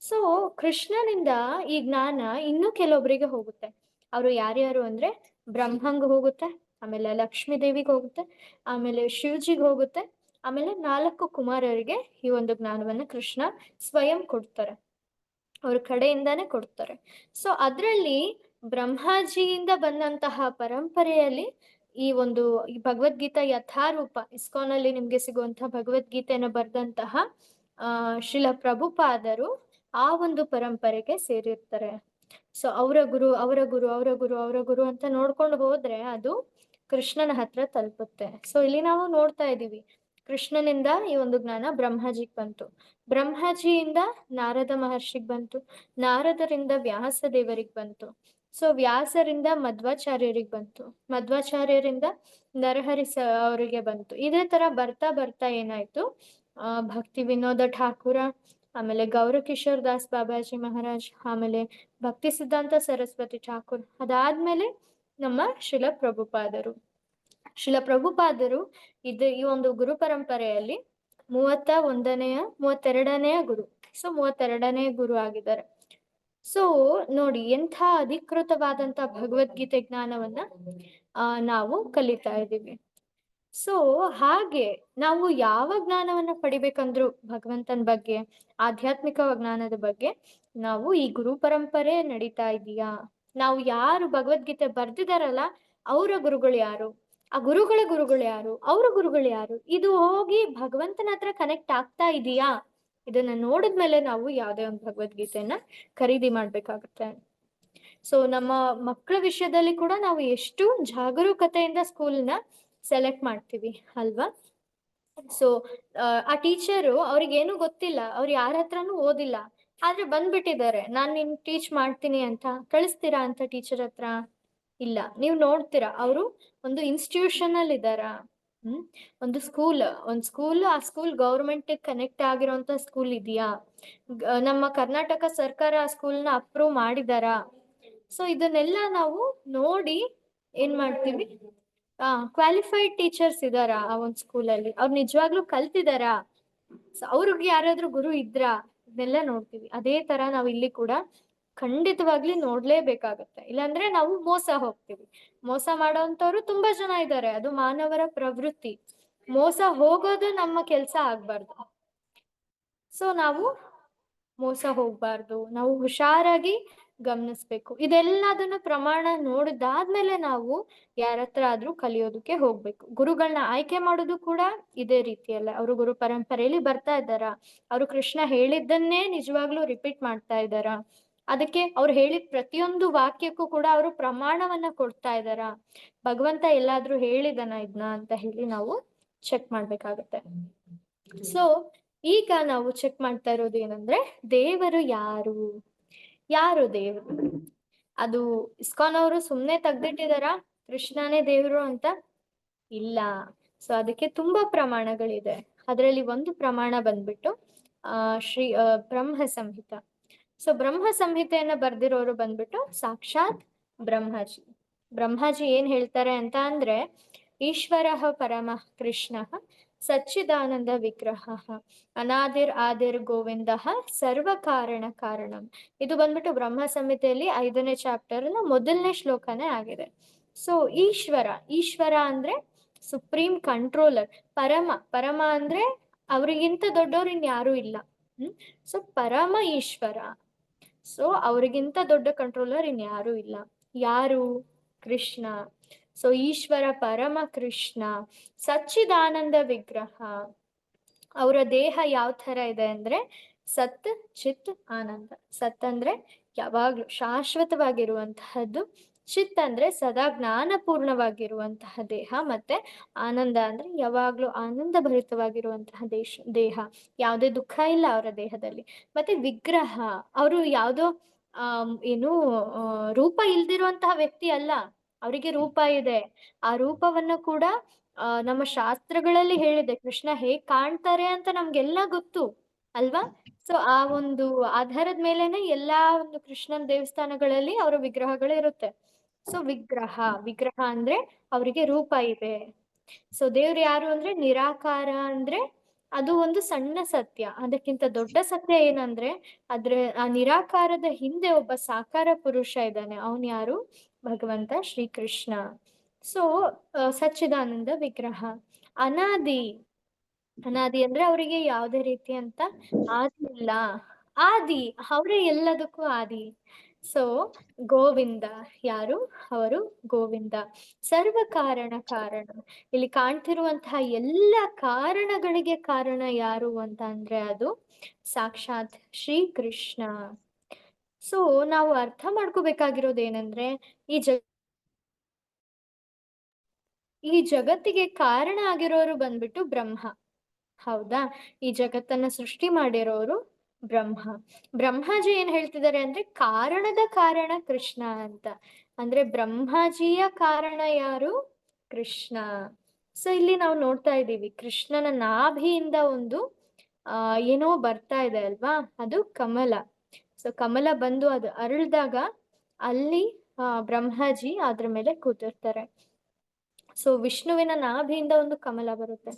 ಸೊ ಕೃಷ್ಣನಿಂದ ಈ ಜ್ಞಾನ ಇನ್ನೂ ಕೆಲವೊಬ್ಬರಿಗೆ ಹೋಗುತ್ತೆ. ಅವರು ಯಾರ್ಯಾರು ಅಂದ್ರೆ, ಬ್ರಹ್ಮಂಗ್ ಹೋಗುತ್ತೆ, ಆಮೇಲೆ ಲಕ್ಷ್ಮೀ ದೇವಿಗೆ ಹೋಗುತ್ತೆ, ಆಮೇಲೆ ಶಿವಜಿಗೆ ಹೋಗುತ್ತೆ, ಆಮೇಲೆ 4 ಕುಮಾರರಿಗೆ ಈ ಒಂದು ಜ್ಞಾನವನ್ನ ಕೃಷ್ಣ ಸ್ವಯಂ ಕೊಡ್ತಾರೆ, ಅವ್ರ ಕಡೆಯಿಂದಾನೇ ಕೊಡ್ತಾರೆ. ಸೊ ಅದ್ರಲ್ಲಿ ಬ್ರಹ್ಮಾಜಿಯಿಂದ ಬಂದಂತಹ ಪರಂಪರೆಯಲ್ಲಿ ಈ ಒಂದು ಈ ಭಗವದ್ಗೀತಾ ಯಥಾರೂಪ ಇಸ್ಕಾನಲ್ಲಿ ನಿಮ್ಗೆ ಸಿಗುವಂತಹ ಭಗವದ್ಗೀತೆಯನ್ನು ಬರೆದಂತಹ ಶ್ರೀಲ ಪ್ರಭುಪಾದರು ಆ ಒಂದು ಪರಂಪರೆಗೆ ಸೇರಿರ್ತಾರೆ. ಸೊ ಅವರ ಗುರು ಅವರ ಗುರು ಅವರ ಗುರು ಅವರ ಗುರು ಅಂತ ನೋಡ್ಕೊಂಡು ಹೋದ್ರೆ ಅದು ಕೃಷ್ಣನ ಹತ್ರ ತಲುಪುತ್ತೆ. ಸೊ ಇಲ್ಲಿ ನಾವು ನೋಡ್ತಾ ಇದ್ದೀವಿ, ಕೃಷ್ಣನಿಂದ ಈ ಒಂದು ಜ್ಞಾನ ಬ್ರಹ್ಮಾಜಿಗ್ ಬಂತು, ಬ್ರಹ್ಮಾಜಿಯಿಂದ ನಾರದ ಮಹರ್ಷಿಗ್ ಬಂತು, ನಾರದರಿಂದ ವ್ಯಾಸ ದೇವರಿಗೆ ಬಂತು, ಸೊ ವ್ಯಾಸರಿಂದ ಮಧ್ವಾಚಾರ್ಯರಿಗೆ ಬಂತು, ಮಧ್ವಾಚಾರ್ಯರಿಂದ ನರಹರಿ ಅವರಿಗೆ ಬಂತು. ಇದೇ ತರ ಬರ್ತಾ ಬರ್ತಾ ಏನಾಯ್ತು, ಭಕ್ತಿ ವಿನೋದ ಠಾಕೂರ, ಆಮೇಲೆ ಗೌರಕಿಶೋರ್ ದಾಸ್ ಬಾಬಾಜಿ ಮಹಾರಾಜ್, ಆಮೇಲೆ ಭಕ್ತಿ ಸಿದ್ಧಾಂತ ಸರಸ್ವತಿ ಠಾಕೂರ್, ಅದಾದ್ಮೇಲೆ ನಮ್ಮ ಶಿಲ ಪ್ರಭುಪಾದರು. ಶಿಲ ಪ್ರಭುಪಾದರು ಈ ಒಂದು ಗುರು ಪರಂಪರೆಯಲ್ಲಿ 32ನೇ ಗುರು. ಸೊ 32ನೇ ಗುರು ಆಗಿದ್ದಾರೆ. ಸೊ ನೋಡಿ ಎಂಥ ಅಧಿಕೃತವಾದಂತ ಭಗವದ್ಗೀತೆ ಜ್ಞಾನವನ್ನ ನಾವು ಕಲಿತಾ ಇದ್ದೀವಿ. ಸೊ ಹಾಗೆ ನಾವು ಯಾವ ಜ್ಞಾನವನ್ನ ಪಡಿಬೇಕಂದ್ರು ಭಗವಂತನ ಬಗ್ಗೆ, ಆಧ್ಯಾತ್ಮಿಕ ಜ್ಞಾನದ ಬಗ್ಗೆ, ನಾವು ಈ ಗುರು ಪರಂಪರೆ ನಡೀತಾ ಇದೀಯಾ, ನಾವು ಯಾರು ಭಗವದ್ಗೀತೆ ಬರ್ದಿದಾರಲ್ಲ ಅವರ ಗುರುಗಳು ಯಾರು, ಆ ಗುರುಗಳ ಗುರುಗಳು ಯಾರು, ಅವ್ರ ಗುರುಗಳು ಯಾರು, ಇದು ಹೋಗಿ ಭಗವಂತನ ಹತ್ರ ಕನೆಕ್ಟ್ ಆಗ್ತಾ ಇದೀಯಾ, ಇದನ್ನ ನೋಡಿದ್ಮೇಲೆ ನಾವು ಯಾವ್ದೇ ಒಂದು ಭಗವದ್ಗೀತೆಯನ್ನ ಖರೀದಿ ಮಾಡ್ಬೇಕಾಗುತ್ತೆ. ಸೊ ನಮ್ಮ ಮಕ್ಕಳ ವಿಷಯದಲ್ಲಿ ಕೂಡ ನಾವು ಎಷ್ಟು ಜಾಗರೂಕತೆಯಿಂದ ಸ್ಕೂಲ್ನ ಸೆಲೆಕ್ಟ್ ಮಾಡ್ತೀವಿ ಅಲ್ವಾ. ಸೊ ಆ ಟೀಚರು ಅವ್ರಿಗೇನು ಗೊತ್ತಿಲ್ಲ, ಅವ್ರು ಯಾರ ಹತ್ರನೂ ಓದಿಲ್ಲ, ಆದ್ರೆ ಬಂದ್ಬಿಟ್ಟಿದ್ದಾರೆ, ನಾನ್ ನಿನ್ ಟೀಚ್ ಮಾಡ್ತೀನಿ ಅಂತ. ಕಳಿಸ್ತೀರಾ ಅಂತ ಟೀಚರ್ ಹತ್ರ? ಇಲ್ಲ. ನೀವು ನೋಡ್ತೀರಾ ಅವರು ಒಂದು ಇನ್ಸ್ಟಿಟ್ಯೂಷನ್ ಅಲ್ಲಿ ಇದಾರ, ಒಂದು ಸ್ಕೂಲ್ ಆ ಸ್ಕೂಲ್ ಗೌರ್ಮೆಂಟ್ ಕನೆಕ್ಟ್ ಆಗಿರೋಂತ ಸ್ಕೂಲ್ ಇದೆಯಾ, ನಮ್ಮ ಕರ್ನಾಟಕ ಸರ್ಕಾರ ಆ ಸ್ಕೂಲ್ನ ಅಪ್ರೂವ್ ಮಾಡಿದಾರಾ? ಸೊ ಇದನ್ನೆಲ್ಲ ನಾವು ನೋಡಿ ಏನ್ ಮಾಡ್ತೀವಿ, ಕ್ವಾಲಿಫೈಡ್ ಟೀಚರ್ಸ್ ಇದಾರಾ ಆ ಒಂದು ಸ್ಕೂಲಲ್ಲಿ, ಅವ್ರು ನಿಜವಾಗ್ಲೂ ಕಲ್ತಿದಾರಾ, ಅವ್ರಿಗೆ ಯಾರಾದ್ರೂ ಗುರು ಇದ್ರಾ, ಇದನ್ನೆಲ್ಲ ನೋಡ್ತೀವಿ. ಅದೇ ತರ ನಾವು ಇಲ್ಲಿ ಕೂಡ ಖಂಡಿತವಾಗ್ಲಿ ನೋಡ್ಲೇಬೇಕಾಗತ್ತೆ, ಇಲ್ಲಾಂದ್ರೆ ನಾವು ಮೋಸ ಹೋಗ್ತೀವಿ. ಮೋಸ ಮಾಡೋಂಥವ್ರು ತುಂಬಾ ಜನ ಇದ್ದಾರೆ, ಅದು ಮಾನವರ ಪ್ರವೃತ್ತಿ. ಮೋಸ ಹೋಗೋದು ನಮ್ಮ ಕೆಲ್ಸ ಆಗ್ಬಾರ್ದು. ಸೊ ನಾವು ಮೋಸ ಹೋಗ್ಬಾರ್ದು, ನಾವು ಹುಷಾರಾಗಿ ಗಮನಿಸ್ಬೇಕು. ಇದೆಲ್ಲದನ್ನು ಪ್ರಮಾಣ ನೋಡಿದಾದ್ಮೇಲೆ ನಾವು ಯಾರ ಹತ್ರ ಆದ್ರೂ ಕಲಿಯೋದಕ್ಕೆ ಹೋಗ್ಬೇಕು. ಗುರುಗಳನ್ನ ಆಯ್ಕೆ ಮಾಡೋದು ಕೂಡ ಇದೇ ರೀತಿಯಲ್ಲ, ಅವರು ಗುರು ಪರಂಪರೆಯಲ್ಲಿ ಬರ್ತಾ ಇದ್ದಾರ, ಅವರು ಕೃಷ್ಣ ಹೇಳಿದ್ದನ್ನೇ ನಿಜವಾಗ್ಲೂ ರಿಪೀಟ್ ಮಾಡ್ತಾ ಇದ್ದಾರ, ಅದಕ್ಕೆ ಅವ್ರು ಹೇಳಿದ ಪ್ರತಿಯೊಂದು ವಾಕ್ಯಕ್ಕೂ ಕೂಡ ಅವರು ಪ್ರಮಾಣವನ್ನ ಕೊಡ್ತಾ ಇದಾರ, ಭಗವಂತ ಎಲ್ಲಾದ್ರೂ ಹೇಳಿದನ ಇದನ್ನ ಅಂತ ಹೇಳಿ ನಾವು ಚೆಕ್ ಮಾಡ್ಬೇಕಾಗತ್ತೆ. ಸೊ ಈಗ ನಾವು ಚೆಕ್ ಮಾಡ್ತಾ ಇರೋದು ಏನಂದ್ರೆ, ದೇವರು ಯಾರು, ಯಾರು ದೇವರು? ಅದು ಇಸ್ಕಾನ್ ಅವರು ಸುಮ್ನೆ ತೆಗ್ದಿಟ್ಟಿದಾರ ಕೃಷ್ಣನೇ ದೇವರು ಅಂತ? ಇಲ್ಲ. ಸೊ ಅದಕ್ಕೆ ತುಂಬಾ ಪ್ರಮಾಣಗಳಿದೆ. ಅದರಲ್ಲಿ ಒಂದು ಪ್ರಮಾಣ ಬಂದ್ಬಿಟ್ಟು ಬ್ರಹ್ಮ ಸಂಹಿತ. ಸೊ ಬ್ರಹ್ಮ ಸಂಹಿತೆಯನ್ನ ಬರ್ದಿರೋರು ಬಂದ್ಬಿಟ್ಟು ಸಾಕ್ಷಾತ್ ಬ್ರಹ್ಮಾಜಿ. ಬ್ರಹ್ಮಾಜಿ ಏನ್ ಹೇಳ್ತಾರೆ ಅಂತ ಅಂದ್ರೆ, ಈಶ್ವರ ಪರಮ ಕೃಷ್ಣ ಸಚ್ಚಿದಾನಂದ ವಿಗ್ರಹ ಅನಾದಿರ್ ಆದಿರ್ ಗೋವಿಂದ ಸರ್ವ ಕಾರಣ ಕಾರಣಂ. ಇದು ಬಂದ್ಬಿಟ್ಟು ಬ್ರಹ್ಮ ಸಂಹಿತೆಯಲ್ಲಿ 5ನೇ ಚಾಪ್ಟರ್ ಮೊದಲನೇ ಶ್ಲೋಕನೇ ಆಗಿದೆ. ಸೊ ಈಶ್ವರ ಅಂದ್ರೆ ಸುಪ್ರೀಂ ಕಂಟ್ರೋಲರ್. ಪರಮ ಅಂದ್ರೆ ಅವ್ರಿಗಿಂತ ದೊಡ್ಡವ್ರು ಇನ್ಯಾರೂ ಇಲ್ಲ. ಸೊ ಪರಮ ಈಶ್ವರ. ಸೊ ಅವ್ರಿಗಿಂತ ದೊಡ್ಡ ಕಂಟ್ರೋಲರ್ ಇನ್ಯಾರೂ ಇಲ್ಲ. ಯಾರು? ಕೃಷ್ಣ. ಸೊ ಈಶ್ವರ ಪರಮ ಕೃಷ್ಣ ಸಚ್ಚಿದಾನಂದ ವಿಗ್ರಹ. ಅವರ ದೇಹ ಯಾವ ತರ ಇದೆ ಅಂದ್ರೆ ಸತ್ ಚಿತ್ ಆನಂದ. ಸತ್ ಅಂದ್ರೆ ಯಾವಾಗ್ಲೂ ಶಾಶ್ವತವಾಗಿರುವಂತಹದ್ದು, ಚಿತ್ ಅಂದ್ರೆ ಸದಾ ಜ್ಞಾನಪೂರ್ಣವಾಗಿರುವಂತಹ ದೇಹ, ಮತ್ತೆ ಆನಂದ ಅಂದ್ರೆ ಯಾವಾಗ್ಲೂ ಆನಂದ ಭರಿತವಾಗಿರುವಂತಹ ದೇಹ, ಯಾವುದೇ ದುಃಖ ಇಲ್ಲ ಅವರ ದೇಹದಲ್ಲಿ. ಮತ್ತೆ ವಿಗ್ರಹ, ಅವರು ಯಾವುದೋ ಏನು ರೂಪ ಇಲ್ದಿರುವಂತಹ ವ್ಯಕ್ತಿ ಅಲ್ಲ, ಅವರಿಗೆ ರೂಪ ಇದೆ. ಆ ರೂಪವನ್ನು ಕೂಡ ನಮ್ಮ ಶಾಸ್ತ್ರಗಳಲ್ಲಿ ಹೇಳಿದೆ, ಕೃಷ್ಣ ಹೇಗ್ ಕಾಣ್ತಾರೆ ಅಂತ ನಮ್ಗೆಲ್ಲ ಗೊತ್ತು ಅಲ್ವಾ? ಸೊ ಆ ಒಂದು ಆಧಾರದ ಮೇಲೆನೆ ಎಲ್ಲಾ ಒಂದು ಕೃಷ್ಣನ್ ದೇವಸ್ಥಾನಗಳಲ್ಲಿ ಅವರ ವಿಗ್ರಹಗಳು ಇರುತ್ತೆ. ಸೊ ವಿಗ್ರಹ ಅಂದ್ರೆ ಅವರಿಗೆ ರೂಪ ಇದೆ. ಸೊ ದೇವ್ರು ಯಾರು ಅಂದ್ರೆ ನಿರಾಕಾರ. ಅಂದ್ರೆ ಅದು ಒಂದು ಸಣ್ಣ ಸತ್ಯ. ಅದಕ್ಕಿಂತ ದೊಡ್ಡ ಸತ್ಯ ಏನಂದ್ರೆ, ಆ ನಿರಾಕಾರದ ಹಿಂದೆ ಒಬ್ಬ ಸಾಕಾರ ಪುರುಷ ಇದ್ದಾನೆ. ಅವನ್ ಯಾರು? ಭಗವಂತ ಶ್ರೀಕೃಷ್ಣ. ಸೊ ಸಚ್ಚಿದಾನಂದ ವಿಗ್ರಹ. ಅನಾದಿ ಅಂದ್ರೆ ಅವರಿಗೆ ಯಾವುದೇ ರೀತಿ ಅಂತ ಆದಿ ಇಲ್ಲ. ಅವರೇ ಎಲ್ಲದಕ್ಕೂ ಆದಿ. ಸೊ ಗೋವಿಂದ ಯಾರು? ಅವರು ಗೋವಿಂದ. ಸರ್ವ ಕಾರಣ. ಇಲ್ಲಿ ಕಾಣ್ತಿರುವಂತಹ ಎಲ್ಲ ಕಾರಣಗಳಿಗೆ ಕಾರಣ ಯಾರು ಅಂತ ಅಂದ್ರೆ ಅದು ಸಾಕ್ಷಾತ್ ಶ್ರೀಕೃಷ್ಣ. ಸೊ ನಾವು ಅರ್ಥ ಮಾಡ್ಕೋಬೇಕಾಗಿರೋದು ಏನಂದ್ರೆ, ಈ ಜಗತ್ತಿಗೆ ಕಾರಣ ಆಗಿರೋರು ಬಂದ್ಬಿಟ್ಟು ಬ್ರಹ್ಮ. ಹೌದಾ? ಈ ಜಗತ್ತನ್ನ ಸೃಷ್ಟಿ ಮಾಡಿರೋರು ಬ್ರಹ್ಮಾಜಿ ಏನ್ ಹೇಳ್ತಿದ್ದಾರೆ ಅಂದ್ರೆ, ಕಾರಣದ ಕಾರಣ ಕೃಷ್ಣ ಅಂತ. ಅಂದ್ರೆ ಬ್ರಹ್ಮಾಜಿಯ ಕಾರಣ ಯಾರು? ಕೃಷ್ಣ. ಸೊ ಇಲ್ಲಿ ನಾವು ನೋಡ್ತಾ ಇದ್ದೀವಿ, ಕೃಷ್ಣನ ನಾಭಿಯಿಂದ ಒಂದು ಏನೋ ಬರ್ತಾ ಇದೆ ಅಲ್ವಾ, ಅದು ಕಮಲ. ಸೊ ಕಮಲ ಬಂದು ಅದು ಅರಳಿದಾಗ ಅಲ್ಲಿ ಬ್ರಹ್ಮಾಜಿ ಅದ್ರ ಮೇಲೆ ಕೂತಿರ್ತಾರೆ. ಸೊ ವಿಷ್ಣುವಿನ ನಾಭಿಯಿಂದ ಒಂದು ಕಮಲ ಬರುತ್ತೆ.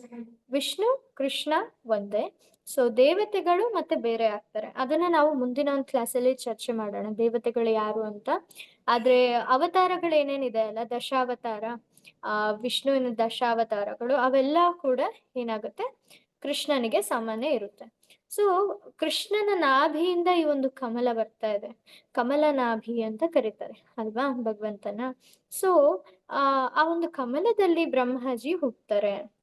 ವಿಷ್ಣು ಕೃಷ್ಣ ಒಂದೇ. ಸೊ ದೇವತೆಗಳು ಮತ್ತೆ ಬೇರೆ ಆಗ್ತಾರೆ. ಅದನ್ನ ನಾವು ಮುಂದಿನ ಒಂದು ಕ್ಲಾಸಲ್ಲಿ ಚರ್ಚೆ ಮಾಡೋಣ, ದೇವತೆಗಳು ಯಾರು ಅಂತ. ಆದ್ರೆ ಅವತಾರಗಳು ಏನೇನಿದೆ ಅಲ್ಲ, ದಶಾವತಾರ, ವಿಷ್ಣುವಿನ ದಶಾವತಾರಗಳು, ಅವೆಲ್ಲ ಕೂಡ ಏನಾಗುತ್ತೆ, ಕೃಷ್ಣನಿಗೆ ಸಾಮಾನ್ಯ ಇರುತ್ತೆ. ಸೊ ಕೃಷ್ಣನ ನಾಭಿಯಿಂದ ಈ ಒಂದು ಕಮಲ ಬರ್ತಾ ಇದೆ. ಕಮಲ ನಾಭಿ ಅಂತ ಕರೀತಾರೆ ಅಲ್ವಾ ಭಗವಂತನ. ಸೊ ಆ ಒಂದು ಕಮಲದಲ್ಲಿ ಬ್ರಹ್ಮಾಜಿ ಹುಟ್ಟುತ್ತಾರೆ.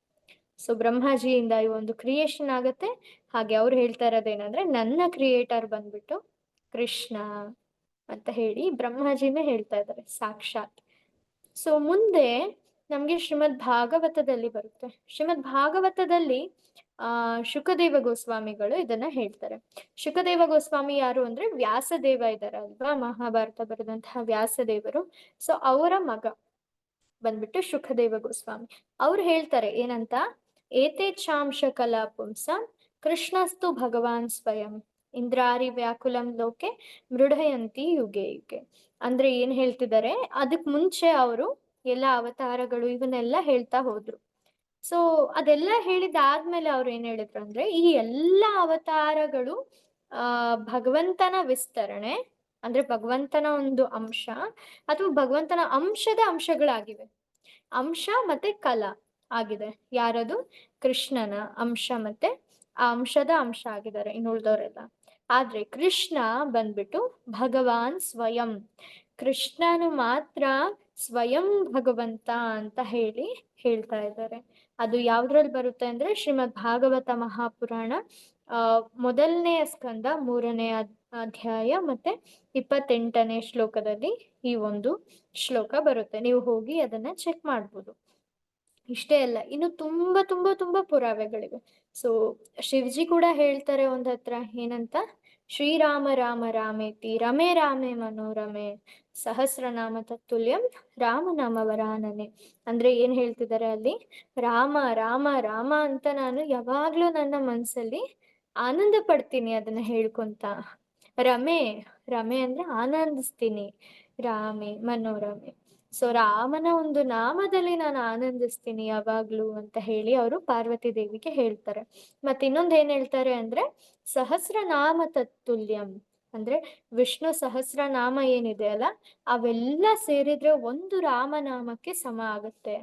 ಸೊ ಬ್ರಹ್ಮಾಜಿಯಿಂದ ಈ ಒಂದು ಕ್ರಿಯೇಷನ್ ಆಗತ್ತೆ. ಹಾಗೆ ಅವ್ರು ಹೇಳ್ತಾ ಇರೋದೇನಂದ್ರೆ, ನನ್ನ ಕ್ರಿಯೇಟರ್ ಬಂದ್ಬಿಟ್ಟು ಕೃಷ್ಣ ಅಂತ ಹೇಳಿ ಬ್ರಹ್ಮಾಜಿನೇ ಹೇಳ್ತಾ ಇದ್ದಾರೆ ಸಾಕ್ಷಾತ್. ಸೊ ಮುಂದೆ ನಮ್ಗೆ ಶ್ರೀಮದ್ ಭಾಗವತದಲ್ಲಿ ಬರುತ್ತೆ. ಶ್ರೀಮದ್ ಭಾಗವತದಲ್ಲಿ ಶುಕದೇವ ಗೋಸ್ವಾಮಿಗಳು ಇದನ್ನ ಹೇಳ್ತಾರೆ. ಶುಕದೇವ ಗೋಸ್ವಾಮಿ ಯಾರು ಅಂದ್ರೆ, ವ್ಯಾಸದೇವ ಇದ್ದಾರೆ ಅಲ್ವಾ, ಮಹಾಭಾರತ ಬರೆದಂತಹ ವ್ಯಾಸದೇವರು. ಸೊ ಅವರ ಮಗ ಬಂದ್ಬಿಟ್ಟು ಶುಕದೇವ ಗೋಸ್ವಾಮಿ. ಅವ್ರು ಹೇಳ್ತಾರೆ ಏನಂತ, ಏತೇಚ್ಛಾಂಶ ಕಲಾ ಪುಂಸ ಕೃಷ್ಣಸ್ತು ಭಗವಾನ್ ಸ್ವಯಂ ಇಂದ್ರಾರಿ ವ್ಯಾಕುಲಂ ಲೋಕೆ ಮೃಢಯಂತಿ ಯುಗೆ ಯುಗೆ. ಅಂದ್ರೆ ಏನ್ ಹೇಳ್ತಿದ್ದಾರೆ, ಅದಕ್ ಮುಂಚೆ ಅವರು ಎಲ್ಲ ಅವತಾರಗಳು ಇವನ್ನೆಲ್ಲ ಹೇಳ್ತಾ ಹೋದ್ರು. ಸೊ ಅದೆಲ್ಲ ಹೇಳಿದಾದ್ಮೇಲೆ ಅವ್ರು ಏನ್ ಹೇಳಿದ್ರು ಅಂದ್ರೆ, ಈ ಎಲ್ಲ ಅವತಾರಗಳು ಭಗವಂತನ ವಿಸ್ತರಣೆ, ಅಂದ್ರೆ ಭಗವಂತನ ಒಂದು ಅಂಶ ಅಥವಾ ಭಗವಂತನ ಅಂಶದ ಅಂಶಗಳಾಗಿವೆ. ಅಂಶ ಮತ್ತೆ ಕಲಾ ಆಗಿದೆ. ಯಾರದು? ಕೃಷ್ಣನ ಅಂಶ ಮತ್ತೆ ಆ ಅಂಶದ ಅಂಶ ಆಗಿದ್ದಾರೆ ಇನ್ನುಳಿದವರೆಲ್ಲ. ಆದ್ರೆ ಕೃಷ್ಣ ಬಂದ್ಬಿಟ್ಟು ಭಗವಾನ್ ಸ್ವಯಂ. ಕೃಷ್ಣನು ಮಾತ್ರ ಸ್ವಯಂ ಭಗವಂತ ಅಂತ ಹೇಳ್ತಾ ಇದ್ದಾರೆ. ಅದು ಯಾವ್ದ್ರಲ್ಲಿ ಬರುತ್ತೆ ಅಂದ್ರೆ, ಶ್ರೀಮದ್ ಭಾಗವತ ಮಹಾಪುರಾಣ ಮೊದಲನೆಯ ಸ್ಕಂದ 3ನೇ ಅಧ್ಯಾಯ ಮತ್ತೆ 28ನೇ ಶ್ಲೋಕದಲ್ಲಿ ಈ ಒಂದು ಶ್ಲೋಕ ಬರುತ್ತೆ. ನೀವು ಹೋಗಿ ಅದನ್ನ ಚೆಕ್ ಮಾಡ್ಬೋದು. ಇಷ್ಟೇ ಅಲ್ಲ, ಇನ್ನು ತುಂಬಾ ತುಂಬಾ ತುಂಬಾ ಪುರಾವೆಗಳಿವೆ. ಸೊ ಶಿವಜಿ ಕೂಡ ಹೇಳ್ತಾರೆ ಒಂದ್ ಹತ್ರ ಏನಂತ, ಶ್ರೀರಾಮ ರಾಮ ರಾಮೇತಿ ರಮೇ ರಾಮೇ ಮನೋರಮೆ ಸಹಸ್ರನಾಮ ತತ್ತುಲ್ಯಂ ರಾಮನಾಮ ವರಾನನೆ. ಅಂದ್ರೆ ಏನ್ ಹೇಳ್ತಿದ್ದಾರೆ ಅಲ್ಲಿ, ರಾಮ ರಾಮ ರಾಮ ಅಂತ ನಾನು ಯಾವಾಗ್ಲೂ ನನ್ನ ಮನ್ಸಲ್ಲಿ ಆನಂದ ಪಡ್ತೀನಿ ಅದನ್ನ ಹೇಳ್ಕೊಂತ. ರಮೆ ರಮೆ ಅಂದ್ರೆ ಆನಂದಿಸ್ತೀನಿ, ರಾಮೆ ಮನೋರಮೆ. ಸೊ ರಾಮನ ಒಂದು ನಾಮದಲ್ಲಿ ನಾನು ಆನಂದಿಸ್ತೀನಿ ಯಾವಾಗ್ಲೂ ಅಂತ ಹೇಳಿ ಅವರು ಪಾರ್ವತಿ ದೇವಿಗೆ ಹೇಳ್ತಾರೆ. ಮತ್ತೆ ಇನ್ನೊಂದ್ ಏನ್ ಹೇಳ್ತಾರೆ ಅಂದ್ರೆ, ಸಹಸ್ರನಾಮ ತತ್ತುಲ್ಯಂ ಅಂದ್ರೆ ವಿಷ್ಣು ಸಹಸ್ರನಾಮ ಏನಿದೆ ಅಲ್ಲ, ಅವೆಲ್ಲ ಸೇರಿದ್ರೆ ಒಂದು ರಾಮನಾಮಕ್ಕೆ ಸಮ ಆಗುತ್ತೆ.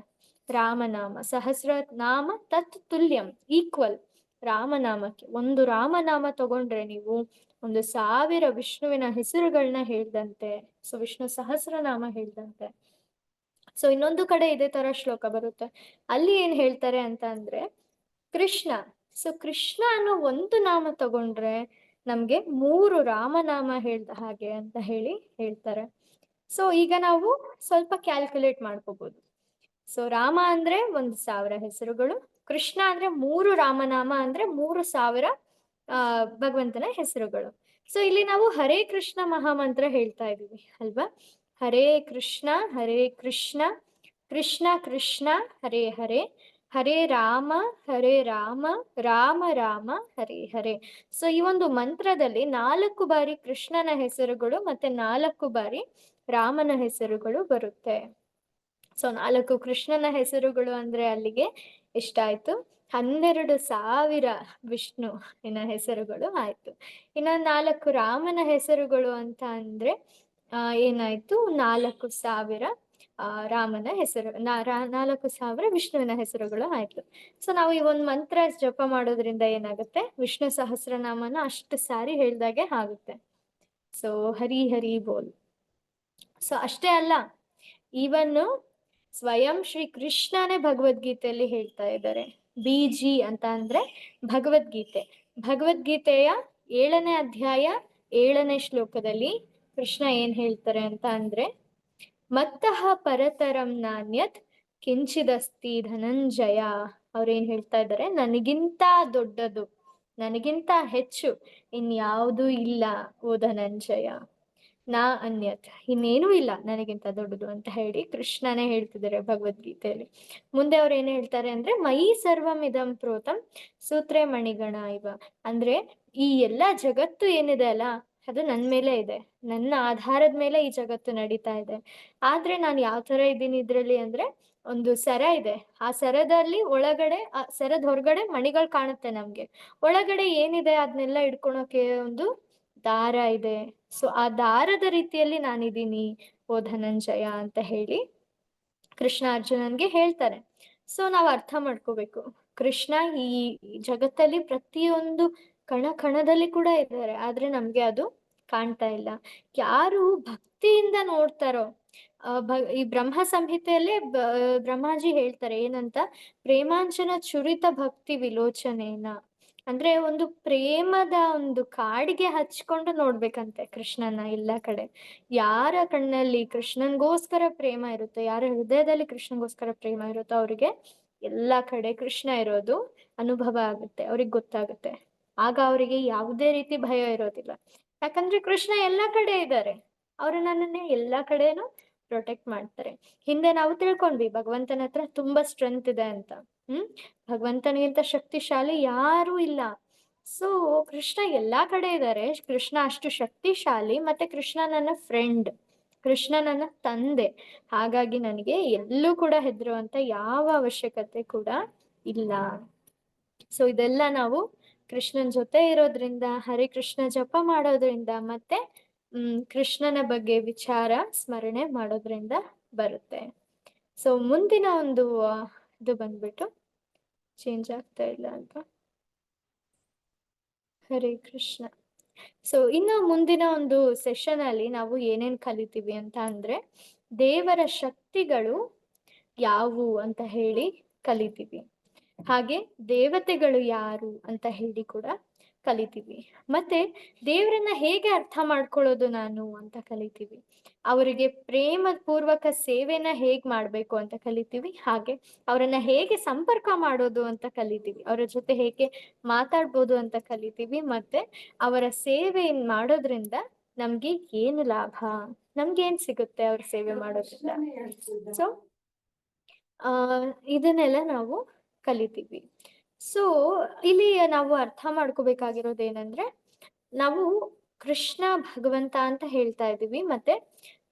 ರಾಮನಾಮ ಸಹಸ್ರನಾಮ ತತ್ ತುಲ್ಯಂ ಈಕ್ವಲ್ ರಾಮನಾಮಕ್ಕೆ. ಒಂದು ರಾಮನಾಮ ತಗೊಂಡ್ರೆ ನೀವು 1,000 ವಿಷ್ಣುವಿನ ಹೆಸರುಗಳನ್ನ ಹೇಳ್ದಂತೆ. ಸೊ ವಿಷ್ಣು ಸಹಸ್ರನಾಮ ಹೇಳ್ದಂತೆ. ಸೊ ಇನ್ನೊಂದು ಕಡೆ ಇದೇ ತರ ಶ್ಲೋಕ ಬರುತ್ತೆ. ಅಲ್ಲಿ ಏನ್ ಹೇಳ್ತಾರೆ ಅಂತ ಅಂದ್ರೆ, ಕೃಷ್ಣ, ಸೊ ಕೃಷ್ಣ ಅನ್ನೋ ಒಂದು ನಾಮ ತಗೊಂಡ್ರೆ ನಮ್ಗೆ 3 ರಾಮನಾಮ ಹೇಳ್ದ ಹಾಗೆ ಅಂತ ಹೇಳಿ ಹೇಳ್ತಾರೆ. ಸೊ ಈಗ ನಾವು ಸ್ವಲ್ಪ ಕ್ಯಾಲ್ಕುಲೇಟ್ ಮಾಡ್ಕೋಬಹುದು. ಸೊ ರಾಮ ಅಂದ್ರೆ 1,000 ಹೆಸರುಗಳು, ಕೃಷ್ಣ ಅಂದ್ರೆ 3 ರಾಮನಾಮ ಅಂದ್ರೆ 3,000 ಭಗವಂತನ ಹೆಸರುಗಳು. ಸೊ ಇಲ್ಲಿ ನಾವು ಹರೇ ಕೃಷ್ಣ ಮಹಾಮಂತ್ರ ಹೇಳ್ತಾ ಇದೀವಿ ಅಲ್ವಾ. ಹರೇ ಕೃಷ್ಣ ಕೃಷ್ಣ ಕೃಷ್ಣ ಹರೇ ಹರೇ, ಹರೇ ರಾಮ ರಾಮ ರಾಮ ಹರೇ ಹರೇ. ಸೊ ಈ ಒಂದು ಮಂತ್ರದಲ್ಲಿ 4 ಬಾರಿ ಕೃಷ್ಣನ ಹೆಸರುಗಳು ಮತ್ತೆ 4 ಬಾರಿ ರಾಮನ ಹೆಸರುಗಳು ಬರುತ್ತೆ. ಸೊ 4 ಕೃಷ್ಣನ ಹೆಸರುಗಳು ಅಂದ್ರೆ ಅಲ್ಲಿಗೆ ಎಷ್ಟಾಯ್ತು, 12,000 ವಿಷ್ಣುವಿನ ಹೆಸರುಗಳು ಆಯ್ತು. ಇನ್ನ 4 ರಾಮನ ಹೆಸರುಗಳು ಅಂತ ಅಂದ್ರೆ ಏನಾಯ್ತು, 4,000 ರಾಮನ ಹೆಸರು, 4,000 ವಿಷ್ಣುವಿನ ಹೆಸರುಗಳು ಆಯ್ತು. ಸೊ ನಾವು ಈ ಒಂದು ಮಂತ್ರ ಜಪ ಮಾಡೋದ್ರಿಂದ ಏನಾಗುತ್ತೆ, ವಿಷ್ಣು ಸಹಸ್ರನಾಮನ ಅಷ್ಟು ಸಾರಿ ಹೇಳ್ದಾಗೆ ಆಗುತ್ತೆ. ಸೊ ಹರಿ ಹರಿ ಬೋಲ್. ಸೊ ಅಷ್ಟೇ ಅಲ್ಲ, ಈವನ್ ಸ್ವಯಂ ಶ್ರೀ ಕೃಷ್ಣನೇ ಭಗವದ್ಗೀತೆಯಲ್ಲಿ ಹೇಳ್ತಾ ಇದ್ದಾರೆ. BG ಅಂತ ಅಂದ್ರೆ ಭಗವದ್ಗೀತೆಯ 7ನೇ ಅಧ್ಯಾಯ 7ನೇ ಶ್ಲೋಕದಲ್ಲಿ ಕೃಷ್ಣ ಏನ್ ಹೇಳ್ತಾರೆ ಅಂತ ಅಂದ್ರೆ, ಮತ್ತಃ ಪರತರಂ ನಾನ್ಯತ್ ಕಿಂಚಿದಸ್ತಿ ಧನಂಜಯ. ಅವ್ರೇನ್ ಹೇಳ್ತಾ ಇದ್ದಾರೆ, ನನಗಿಂತ ದೊಡ್ಡದು, ನನಗಿಂತ ಹೆಚ್ಚು ಇನ್ಯಾವುದೂ ಇಲ್ಲ ಓ ಧನಂಜಯ. ನಾ ಅನ್ಯತ್, ಇನ್ನೇನೂ ಇಲ್ಲ ನನಗಿಂತ ದೊಡ್ಡದು ಅಂತ ಹೇಳಿ ಕೃಷ್ಣನೇ ಹೇಳ್ತಿದ್ದಾರೆ ಭಗವದ್ಗೀತೆಯಲ್ಲಿ. ಮುಂದೆ ಅವ್ರು ಏನ್ ಹೇಳ್ತಾರೆ ಅಂದ್ರೆ, ಮಯಿ ಸರ್ವಮಿದಂ ಪ್ರೋತಂ ಸೂತ್ರೇ ಮಣಿಗಣ ಇವ. ಅಂದ್ರೆ ಈ ಎಲ್ಲಾ ಜಗತ್ತು ಏನಿದೆ ಅಲ್ಲ, ಅದು ನನ್ ಮೇಲೆ ಇದೆ, ನನ್ನ ಆಧಾರದ ಮೇಲೆ ಈ ಜಗತ್ತು ನಡೀತಾ ಇದೆ. ಆದ್ರೆ ನಾನು ಯಾವ ತರ ಇದ್ದೀನಿ ಇದ್ರಲ್ಲಿ ಅಂದ್ರೆ, ಒಂದು ಸರ ಇದೆ, ಆ ಸರದಲ್ಲಿ ಒಳಗಡೆ, ಆ ಸರದ ಹೊರಗಡೆ ಮಣಿಗಳು ಕಾಣುತ್ತೆ ನಮ್ಗೆ, ಒಳಗಡೆ ಏನಿದೆ ಅದನ್ನೆಲ್ಲ ಇಡ್ಕೊಳಕ್ಕೆ ಒಂದು ದಾರ ಇದೆ. ಸೊ ಆ ದಾರದ ರೀತಿಯಲ್ಲಿ ನಾನಿದ್ದೀನಿ ಓ ಧನಂಜಯ ಅಂತ ಹೇಳಿ ಕೃಷ್ಣ ಅರ್ಜುನನ್ಗೆ ಹೇಳ್ತಾರೆ. ಸೊ ನಾವು ಅರ್ಥ ಮಾಡ್ಕೋಬೇಕು, ಕೃಷ್ಣ ಈ ಜಗತ್ತಲ್ಲಿ ಪ್ರತಿಯೊಂದು ಕಣ ಕಣದಲ್ಲಿ ಕೂಡ ಇದ್ದಾರೆ, ಆದ್ರೆ ನಮ್ಗೆ ಅದು ಕಾಣ್ತಾ ಇಲ್ಲ. ಯಾರು ಭಕ್ತಿಯಿಂದ ನೋಡ್ತಾರೋ, ಈ ಬ್ರಹ್ಮ ಸಂಹಿತೆಯಲ್ಲೇ ಬ್ರಹ್ಮಾಜಿ ಹೇಳ್ತಾರೆ ಏನಂತ, ಪ್ರೇಮಾಂಜನ ಚುರಿತ ಭಕ್ತಿ ವಿಲೋಚನೇನ. ಅಂದ್ರೆ ಒಂದು ಪ್ರೇಮದ ಒಂದು ಕಾಡಿಗೆ ಹಚ್ಕೊಂಡು ನೋಡ್ಬೇಕಂತೆ ಕೃಷ್ಣನ ಎಲ್ಲ ಕಡೆ. ಯಾರ ಕಣ್ಣಲ್ಲಿ ಕೃಷ್ಣನ್ಗೋಸ್ಕರ ಪ್ರೇಮ ಇರುತ್ತೋ, ಯಾರ ಹೃದಯದಲ್ಲಿ ಕೃಷ್ಣನ್ಗೋಸ್ಕರ ಪ್ರೇಮ ಇರುತ್ತೋ ಅವ್ರಿಗೆ ಎಲ್ಲಾ ಕಡೆ ಕೃಷ್ಣ ಇರೋದು ಅನುಭವ ಆಗುತ್ತೆ, ಅವ್ರಿಗೆ ಗೊತ್ತಾಗುತ್ತೆ. ಆಗ ಅವರಿಗೆ ಯಾವುದೇ ರೀತಿ ಭಯ ಇರೋದಿಲ್ಲ, ಯಾಕಂದ್ರೆ ಕೃಷ್ಣ ಎಲ್ಲಾ ಕಡೆ ಇದ್ದಾರೆ, ಅವರು ನನ್ನನ್ನೇ ಎಲ್ಲಾ ಕಡೆನೂ ಪ್ರೊಟೆಕ್ಟ್ ಮಾಡ್ತಾರೆ. ಹಿಂದೆ ನಾವು ತಿಳ್ಕೊಂಡ್ವಿ ಭಗವಂತನ ಹತ್ರ ತುಂಬಾ ಸ್ಟ್ರೆಂತ್ ಇದೆ ಅಂತ. ಭಗವಂತನಿಗಿಂತ ಶಕ್ತಿಶಾಲಿ ಯಾರೂ ಇಲ್ಲ. ಸೊ ಕೃಷ್ಣ ಎಲ್ಲಾ ಕಡೆ ಇದ್ದಾರೆ, ಕೃಷ್ಣ ಅಷ್ಟು ಶಕ್ತಿಶಾಲಿ, ಮತ್ತೆ ಕೃಷ್ಣ ನನ್ನ ಫ್ರೆಂಡ್, ಕೃಷ್ಣ ನನ್ನ ತಂದೆ. ಹಾಗಾಗಿ ನನಗೆ ಎಲ್ಲೂ ಕೂಡ ಹೆದರುವಂತ ಯಾವ ಅವಶ್ಯಕತೆ ಕೂಡ ಇಲ್ಲ. ಸೊ ಇದೆಲ್ಲ ನಾವು ಕೃಷ್ಣನ್ ಜೊತೆ ಇರೋದ್ರಿಂದ, ಹರೇ ಕೃಷ್ಣ ಜಪ ಮಾಡೋದ್ರಿಂದ, ಮತ್ತೆ ಕೃಷ್ಣನ ಬಗ್ಗೆ ವಿಚಾರ ಸ್ಮರಣೆ ಮಾಡೋದ್ರಿಂದ ಬರುತ್ತೆ. ಸೊ ಮುಂದಿನ ಒಂದು ಇದು ಬಂದ್ಬಿಟ್ಟು ಚೇಂಜ್ ಆಗ್ತಾ ಇಲ್ಲ ಅಲ್ವಾ, ಹರೇ ಕೃಷ್ಣ. ಸೊ ಇನ್ನು ಮುಂದಿನ ಒಂದು ಸೆಷನ್ ಅಲ್ಲಿ ನಾವು ಏನೇನ್ ಕಲಿತೀವಿ ಅಂತ ಅಂದ್ರೆ, ದೇವರ ಶಕ್ತಿಗಳು ಯಾವುವು ಅಂತ ಹೇಳಿ ಕಲಿತೀವಿ, ಹಾಗೆ ದೇವತೆಗಳು ಯಾರು ಅಂತ ಹೇಳಿ ಕೂಡ ಕಲಿತೀವಿ. ಮತ್ತೆ ದೇವ್ರನ್ನ ಹೇಗೆ ಅರ್ಥ ಮಾಡ್ಕೊಳ್ಳೋದು ನಾನು ಅಂತ ಕಲಿತೀವಿ. ಅವರಿಗೆ ಪ್ರೇಮ ಪೂರ್ವಕ ಸೇವೆನ ಹೇಗ್ ಮಾಡ್ಬೇಕು ಅಂತ ಕಲಿತೀವಿ. ಹಾಗೆ ಅವರನ್ನ ಹೇಗೆ ಸಂಪರ್ಕ ಮಾಡೋದು ಅಂತ ಕಲಿತೀವಿ. ಅವರ ಜೊತೆ ಹೇಗೆ ಮಾತಾಡ್ಬೋದು ಅಂತ ಕಲಿತೀವಿ. ಮತ್ತೆ ಅವರ ಸೇವೆ ಮಾಡೋದ್ರಿಂದ ನಮ್ಗೆ ಏನು ಲಾಭ, ನಮ್ಗೇನ್ ಸಿಗುತ್ತೆ ಅವ್ರ ಸೇವೆ ಮಾಡೋದ್ರಿಂದ. ಸೊ ಆ ಇದನ್ನೆಲ್ಲ ನಾವು ಕಲಿತೀವಿ. ಸೊ ಇಲ್ಲಿ ನಾವು ಅರ್ಥ ಮಾಡ್ಕೋಬೇಕಾಗಿರೋದು ಏನಂದ್ರೆ, ನಾವು ಕೃಷ್ಣ ಭಗವಂತ ಅಂತ ಹೇಳ್ತಾ ಇದೀವಿ, ಮತ್ತೆ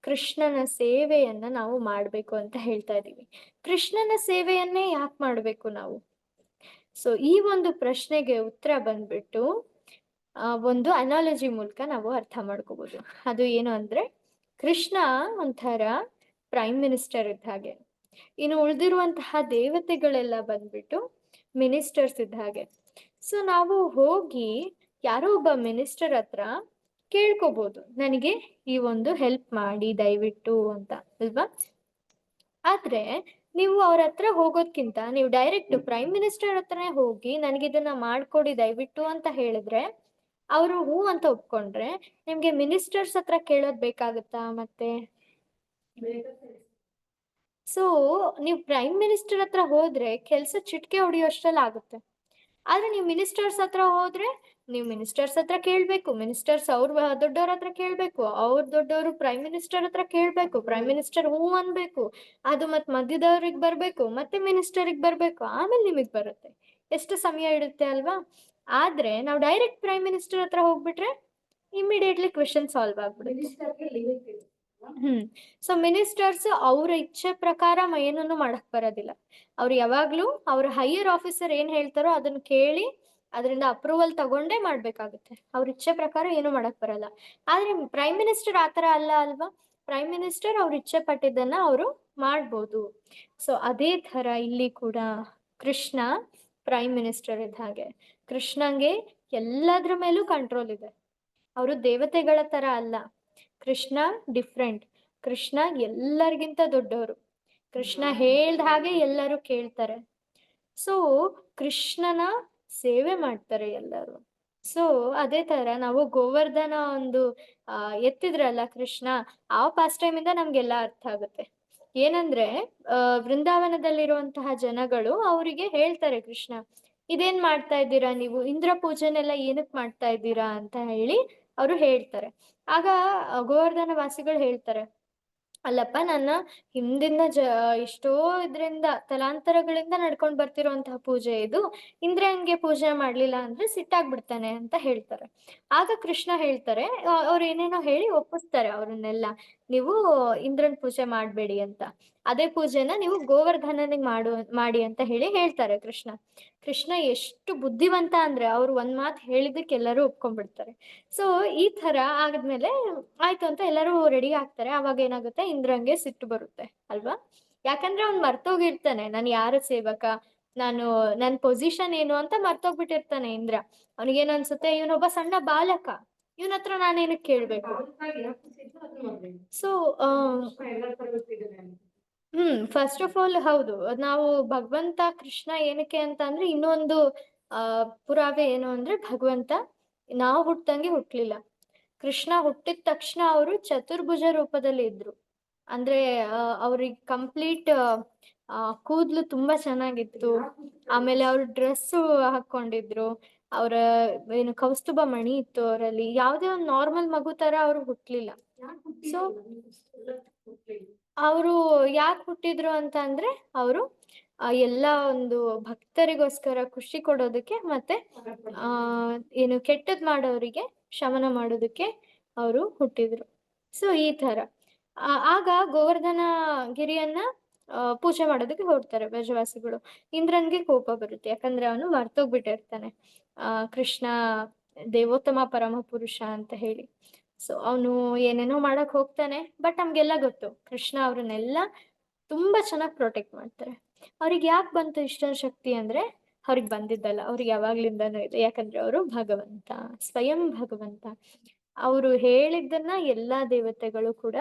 ಕೃಷ್ಣನ ಸೇವೆಯನ್ನ ನಾವು ಮಾಡ್ಬೇಕು ಅಂತ ಹೇಳ್ತಾ ಇದೀವಿ. ಕೃಷ್ಣನ ಸೇವೆಯನ್ನೇ ಯಾಕೆ ಮಾಡ್ಬೇಕು ನಾವು? ಸೊ ಈ ಒಂದು ಪ್ರಶ್ನೆಗೆ ಉತ್ತರ ಬಂದ್ಬಿಟ್ಟು ಒಂದು ಅನಾಲಜಿ ಮೂಲಕ ನಾವು ಅರ್ಥ ಮಾಡ್ಕೋಬಹುದು. ಅದು ಏನು ಅಂದ್ರೆ, ಕೃಷ್ಣ ಒಂಥರ ಪ್ರೈಮ್ ಮಿನಿಸ್ಟರ್ ಇದ್ದ ಹಾಗೆ, ಇನ್ನು ಉಳಿದಿರುವಂತಹ ದೇವತೆಗಳೆಲ್ಲ ಬಂದ್ಬಿಟ್ಟು ಮಿನಿಸ್ಟರ್ಸ್ ಇದ್ದ ಹಾಗೆ. ಸೊ ನಾವು ಹೋಗಿ ಯಾರೋ ಒಬ್ಬ ಮಿನಿಸ್ಟರ್ ಹತ್ರ ಕೇಳ್ಕೋಬಹುದು, ನನಗೆ ಈ ಒಂದು ಹೆಲ್ಪ್ ಮಾಡಿ ದಯವಿಟ್ಟು ಅಂತ, ಅಲ್ವಾ? ಆದ್ರೆ ನೀವು ಅವ್ರ ಹತ್ರ ಹೋಗೋದ್ಕಿಂತ ನೀವು ಡೈರೆಕ್ಟ್ ಪ್ರೈಮ್ ಮಿನಿಸ್ಟರ್ ಹತ್ರನೇ ಹೋಗಿ ನನಗಿದನ್ನ ಮಾಡ್ಕೊಡಿ ದಯವಿಟ್ಟು ಅಂತ ಹೇಳಿದ್ರೆ, ಅವರು ಹೂ ಅಂತ ಒಪ್ಕೊಂಡ್ರೆ ನಿಮ್ಗೆ ಮಿನಿಸ್ಟರ್ಸ್ ಹತ್ರ ಕೇಳೋದ್ ಬೇಕಾಗುತ್ತಾ ಮತ್ತೆ? ಸೊ ನೀವು ಪ್ರೈಮ್ ಮಿನಿಸ್ಟರ್ ಹತ್ರ ಹೋದ್ರೆ ಕೆಲ್ಸ ಚಿಟ್ಕೆ ಹೊಡಿಯೋಷ್ಟ್ರಲ್ಲಿ ಆಗುತ್ತೆ. ಆದ್ರೆ ನೀವು ಮಿನಿಸ್ಟರ್ಸ್ ಹತ್ರ ಹೋದ್ರೆ, ನೀವು ಮಿನಿಸ್ಟರ್ಸ್ ಹತ್ರ ಕೇಳ್ಬೇಕು, ಮಿನಿಸ್ಟರ್ಸ್ ಅವ್ರ ದೊಡ್ಡವ್ರ ಹತ್ರ ಕೇಳ್ಬೇಕು, ಅವ್ರ ದೊಡ್ಡವರು ಪ್ರೈಮ್ ಮಿನಿಸ್ಟರ್ ಹತ್ರ ಕೇಳ್ಬೇಕು, ಪ್ರೈಮ್ ಮಿನಿಸ್ಟರ್ ಹೂ ಅನ್ಬೇಕು, ಅದು ಮತ್ ಮಧ್ಯದವ್ರಿಗೆ ಬರ್ಬೇಕು, ಮತ್ತೆ ಮಿನಿಸ್ಟರ್ಗೆ ಬರ್ಬೇಕು, ಆಮೇಲೆ ನಿಮಗ್ ಬರುತ್ತೆ. ಎಷ್ಟು ಸಮಯ ಇಡುತ್ತೆ ಅಲ್ವಾ? ಆದ್ರೆ ನಾವು ಡೈರೆಕ್ಟ್ ಪ್ರೈಮ್ ಮಿನಿಸ್ಟರ್ ಹತ್ರ ಹೋಗ್ಬಿಟ್ರೆ ಇಮಿಡಿಯೇಟ್ಲಿ ಕ್ವೆಶನ್ ಸಾಲ್ವ್ ಆಗ್ಬಿಡುತ್ತೆ. ಸೊ ಮಿನಿಸ್ಟರ್ಸ್ ಅವ್ರ ಇಚ್ಛೆ ಪ್ರಕಾರ ಏನನ್ನು ಮಾಡಕ್ ಬರೋದಿಲ್ಲ. ಅವ್ರು ಯಾವಾಗ್ಲೂ ಅವ್ರ ಹೈಯರ್ ಆಫೀಸರ್ ಏನ್ ಹೇಳ್ತಾರೋ ಅದನ್ನ ಕೇಳಿ ಅದರಿಂದ ಅಪ್ರೂವಲ್ ತಗೊಂಡೇ ಮಾಡ್ಬೇಕಾಗುತ್ತೆ. ಅವ್ರ ಇಚ್ಛೆ ಪ್ರಕಾರ ಏನು ಮಾಡಕ್ ಬರಲ್ಲ. ಆದ್ರೆ ಪ್ರೈಮ್ ಮಿನಿಸ್ಟರ್ ಆತರ ಅಲ್ಲ ಅಲ್ವಾ? ಪ್ರೈಮ್ ಮಿನಿಸ್ಟರ್ ಅವ್ರ ಇಚ್ಛೆ ಪಟ್ಟಿದ್ದನ್ನ ಅವರು ಮಾಡ್ಬೋದು. ಸೊ ಅದೇ ತರ ಇಲ್ಲಿ ಕೂಡ ಕೃಷ್ಣ ಪ್ರೈಮ್ ಮಿನಿಸ್ಟರ್ ಇದ್ದ ಹಾಗೆ. ಕೃಷ್ಣಂಗೆ ಎಲ್ಲದ್ರ ಮೇಲೂ ಕಂಟ್ರೋಲ್ ಇದೆ. ಅವರು ದೇವತೆಗಳ ತರ ಅಲ್ಲ. ಕೃಷ್ಣ ಡಿಫ್ರೆಂಟ್. ಕೃಷ್ಣ ಎಲ್ಲರಿಗಿಂತ ದೊಡ್ಡವರು. ಕೃಷ್ಣ ಹೇಳ್ದ ಹಾಗೆ ಎಲ್ಲರೂ ಕೇಳ್ತಾರೆ. ಸೊ ಕೃಷ್ಣನ ಸೇವೆ ಮಾಡ್ತಾರೆ ಎಲ್ಲರೂ. ಸೊ ಅದೇ ತರ ನಾವು ಗೋವರ್ಧನ ಒಂದು ಎತ್ತಿದ್ರಲ್ಲ ಕೃಷ್ಣ, ಆ ಪಾಸ್ಟ್ ಟೈಮ್ ಇಂದ ನಮ್ಗೆಲ್ಲ ಅರ್ಥ ಆಗುತ್ತೆ. ಏನಂದ್ರೆ ವೃಂದಾವನದಲ್ಲಿರುವಂತಹ ಜನಗಳು ಅವರಿಗೆ ಹೇಳ್ತಾರೆ, ಕೃಷ್ಣ ಇದೇನ್ ಮಾಡ್ತಾ ಇದ್ದೀರಾ ನೀವು, ಇಂದ್ರ ಪೂಜೆನೆಲ್ಲ ಏನಕ್ ಮಾಡ್ತಾ ಇದ್ದೀರಾ ಅಂತ ಹೇಳಿ ಅವರು ಹೇಳ್ತಾರೆ. ಆಗ ಗೋವರ್ಧನ ವಾಸಿಗಳು ಹೇಳ್ತಾರೆ, ಅಲ್ಲಪ್ಪ ನನ್ನ ಹಿಂದಿನ ಎಷ್ಟೋ ಇದ್ರಿಂದ ತಲಾಂತರಗಳಿಂದ ನಡ್ಕೊಂಡ್ ಬರ್ತಿರೋಂತಹ ಪೂಜೆ ಇದು, ಇಂದ್ರನ್ಗೆ ಪೂಜೆ ಮಾಡ್ಲಿಲ್ಲ ಅಂದ್ರೆ ಸಿಟ್ಟಾಗ್ಬಿಡ್ತಾನೆ ಅಂತ ಹೇಳ್ತಾರೆ. ಆಗ ಕೃಷ್ಣ ಹೇಳ್ತಾರೆ, ಅವ್ರು ಏನೇನೋ ಹೇಳಿ ಒಪ್ಪಿಸ್ತಾರೆ ಅವ್ರನ್ನೆಲ್ಲ, ನೀವು ಇಂದ್ರನ್ ಪೂಜೆ ಮಾಡ್ಬೇಡಿ ಅಂತ, ಅದೇ ಪೂಜೆನ ನೀವು ಗೋವರ್ಧನನಿಗೆ ಮಾಡಿ ಅಂತ ಹೇಳಿ ಹೇಳ್ತಾರೆ ಕೃಷ್ಣ. ಕೃಷ್ಣ ಎಷ್ಟು ಬುದ್ಧಿವಂತ ಅಂದ್ರೆ ಅವ್ರು ಒಂದ್ ಮಾತು ಹೇಳಿದಕ್ಕೆ ಎಲ್ಲರೂ ಒಪ್ಕೊಂಡ್ಬಿಡ್ತಾರೆ. ಸೊ ಈ ತರ ಆದ್ಮೇಲೆ ಆಯ್ತು ಅಂತ ಎಲ್ಲರೂ ರೆಡಿ ಆಗ್ತಾರೆ. ಅವಾಗ ಏನಾಗುತ್ತೆ, ಇಂದ್ರಂಗೆ ಸಿಟ್ಟು ಬರುತ್ತೆ ಅಲ್ವಾ? ಯಾಕಂದ್ರೆ ಅವ್ನ್ ಮರ್ತೋಗಿರ್ತಾನೆ, ನಾನು ಯಾರ ಸೇವಕ, ನಾನು ನನ್ ಪೊಸಿಷನ್ ಏನು ಅಂತ ಮರ್ತೋಗ್ಬಿಟ್ಟಿರ್ತಾನೆ ಇಂದ್ರ. ಅವನಿಗೇನ್ ಅನ್ಸುತ್ತೆ, ಇವನೊಬ್ಬ ಸಣ್ಣ ಬಾಲಕ, ಇವನ ಹತ್ರ ನಾನೇನಕ್ ಕೇಳ್ಬೇಕು. ಸೊ ಫಸ್ಟ್ ಆಫ್ ಆಲ್ ಹೌದು, ನಾವು ಭಗವಂತ ಕೃಷ್ಣ ಏನಕ್ಕೆ ಅಂತ ಅಂದ್ರೆ, ಇನ್ನೊಂದು ಪುರಾವೆ ಏನು ಅಂದ್ರೆ, ಭಗವಂತ ನಾವು ಹುಟ್ಟಂಗೆ ಹುಟ್ಲಿಲ್ಲ. ಕೃಷ್ಣ ಹುಟ್ಟಿದ ತಕ್ಷಣ ಅವರು ಚತುರ್ಭುಜ ರೂಪದಲ್ಲಿ ಇದ್ರು. ಅಂದ್ರೆ ಅವ್ರಿಗೆ ಕಂಪ್ಲೀಟ್ ಕೂದ್ಲು ತುಂಬಾ ಚೆನ್ನಾಗಿತ್ತು. ಆಮೇಲೆ ಅವ್ರ ಡ್ರೆಸ್ ಹಾಕೊಂಡಿದ್ರು. ಅವ್ರ ಏನು ಕೌಸ್ತುಭ ಮಣಿ ಇತ್ತು ಅವರಲ್ಲಿ. ಯಾವುದೇ ಒಂದು ನಾರ್ಮಲ್ ಮಗು ತರ ಅವ್ರು ಹುಟ್ಲಿಲ್ಲ. ಸೊ ಅವರು ಯಾಕೆ ಹುಟ್ಟಿದ್ರು ಅಂತ ಅಂದ್ರೆ, ಅವರು ಎಲ್ಲ ಒಂದು ಭಕ್ತರಿಗೋಸ್ಕರ ಖುಷಿ ಕೊಡೋದಕ್ಕೆ, ಮತ್ತೆ ಆ ಏನು ಕೆಟ್ಟದ್ ಮಾಡೋರಿಗೆ ಶಮನ ಮಾಡೋದಕ್ಕೆ ಅವರು ಹುಟ್ಟಿದ್ರು. ಸೊ ಈ ತರ ಆಗ ಗೋವರ್ಧನ ಗಿರಿಯನ್ನ ಪೂಜೆ ಮಾಡೋದಕ್ಕೆ ಹೊರಡ್ತಾರೆ ಬ್ರಜವಾಸಿಗಳು. ಇಂದ್ರನ್ಗೆ ಕೋಪ ಬರುತ್ತೆ, ಯಾಕಂದ್ರೆ ಅವನು ಮರ್ತೋಗ್ಬಿಟ್ಟಿರ್ತಾನೆ ಕೃಷ್ಣ ದೇವೋತ್ತಮ ಪರಮ ಪುರುಷ ಅಂತ ಹೇಳಿ. ಸೊ ಅವನು ಏನೇನೋ ಮಾಡಕ್ ಹೋಗ್ತಾನೆ. ಬಟ್ ನಮ್ಗೆಲ್ಲ ಗೊತ್ತು, ಕೃಷ್ಣ ಅವ್ರನ್ನೆಲ್ಲ ತುಂಬಾ ಚೆನ್ನಾಗಿ ಪ್ರೊಟೆಕ್ಟ್ ಮಾಡ್ತಾರೆ. ಅವ್ರಿಗೆ ಯಾಕೆ ಬಂತು ಇಷ್ಟೊಂದು ಶಕ್ತಿ ಅಂದ್ರೆ, ಅವ್ರಿಗೆ ಬಂದಿದ್ದಲ್ಲ, ಅವ್ರಿಗೆ ಯಾವಾಗ್ಲಿಂದಾನೂ ಇದೆ. ಯಾಕಂದ್ರೆ ಅವರು ಭಗವಂತ, ಸ್ವಯಂ ಭಗವಂತ. ಅವರು ಹೇಳಿದ್ದನ್ನ ಎಲ್ಲಾ ದೇವತೆಗಳು ಕೂಡ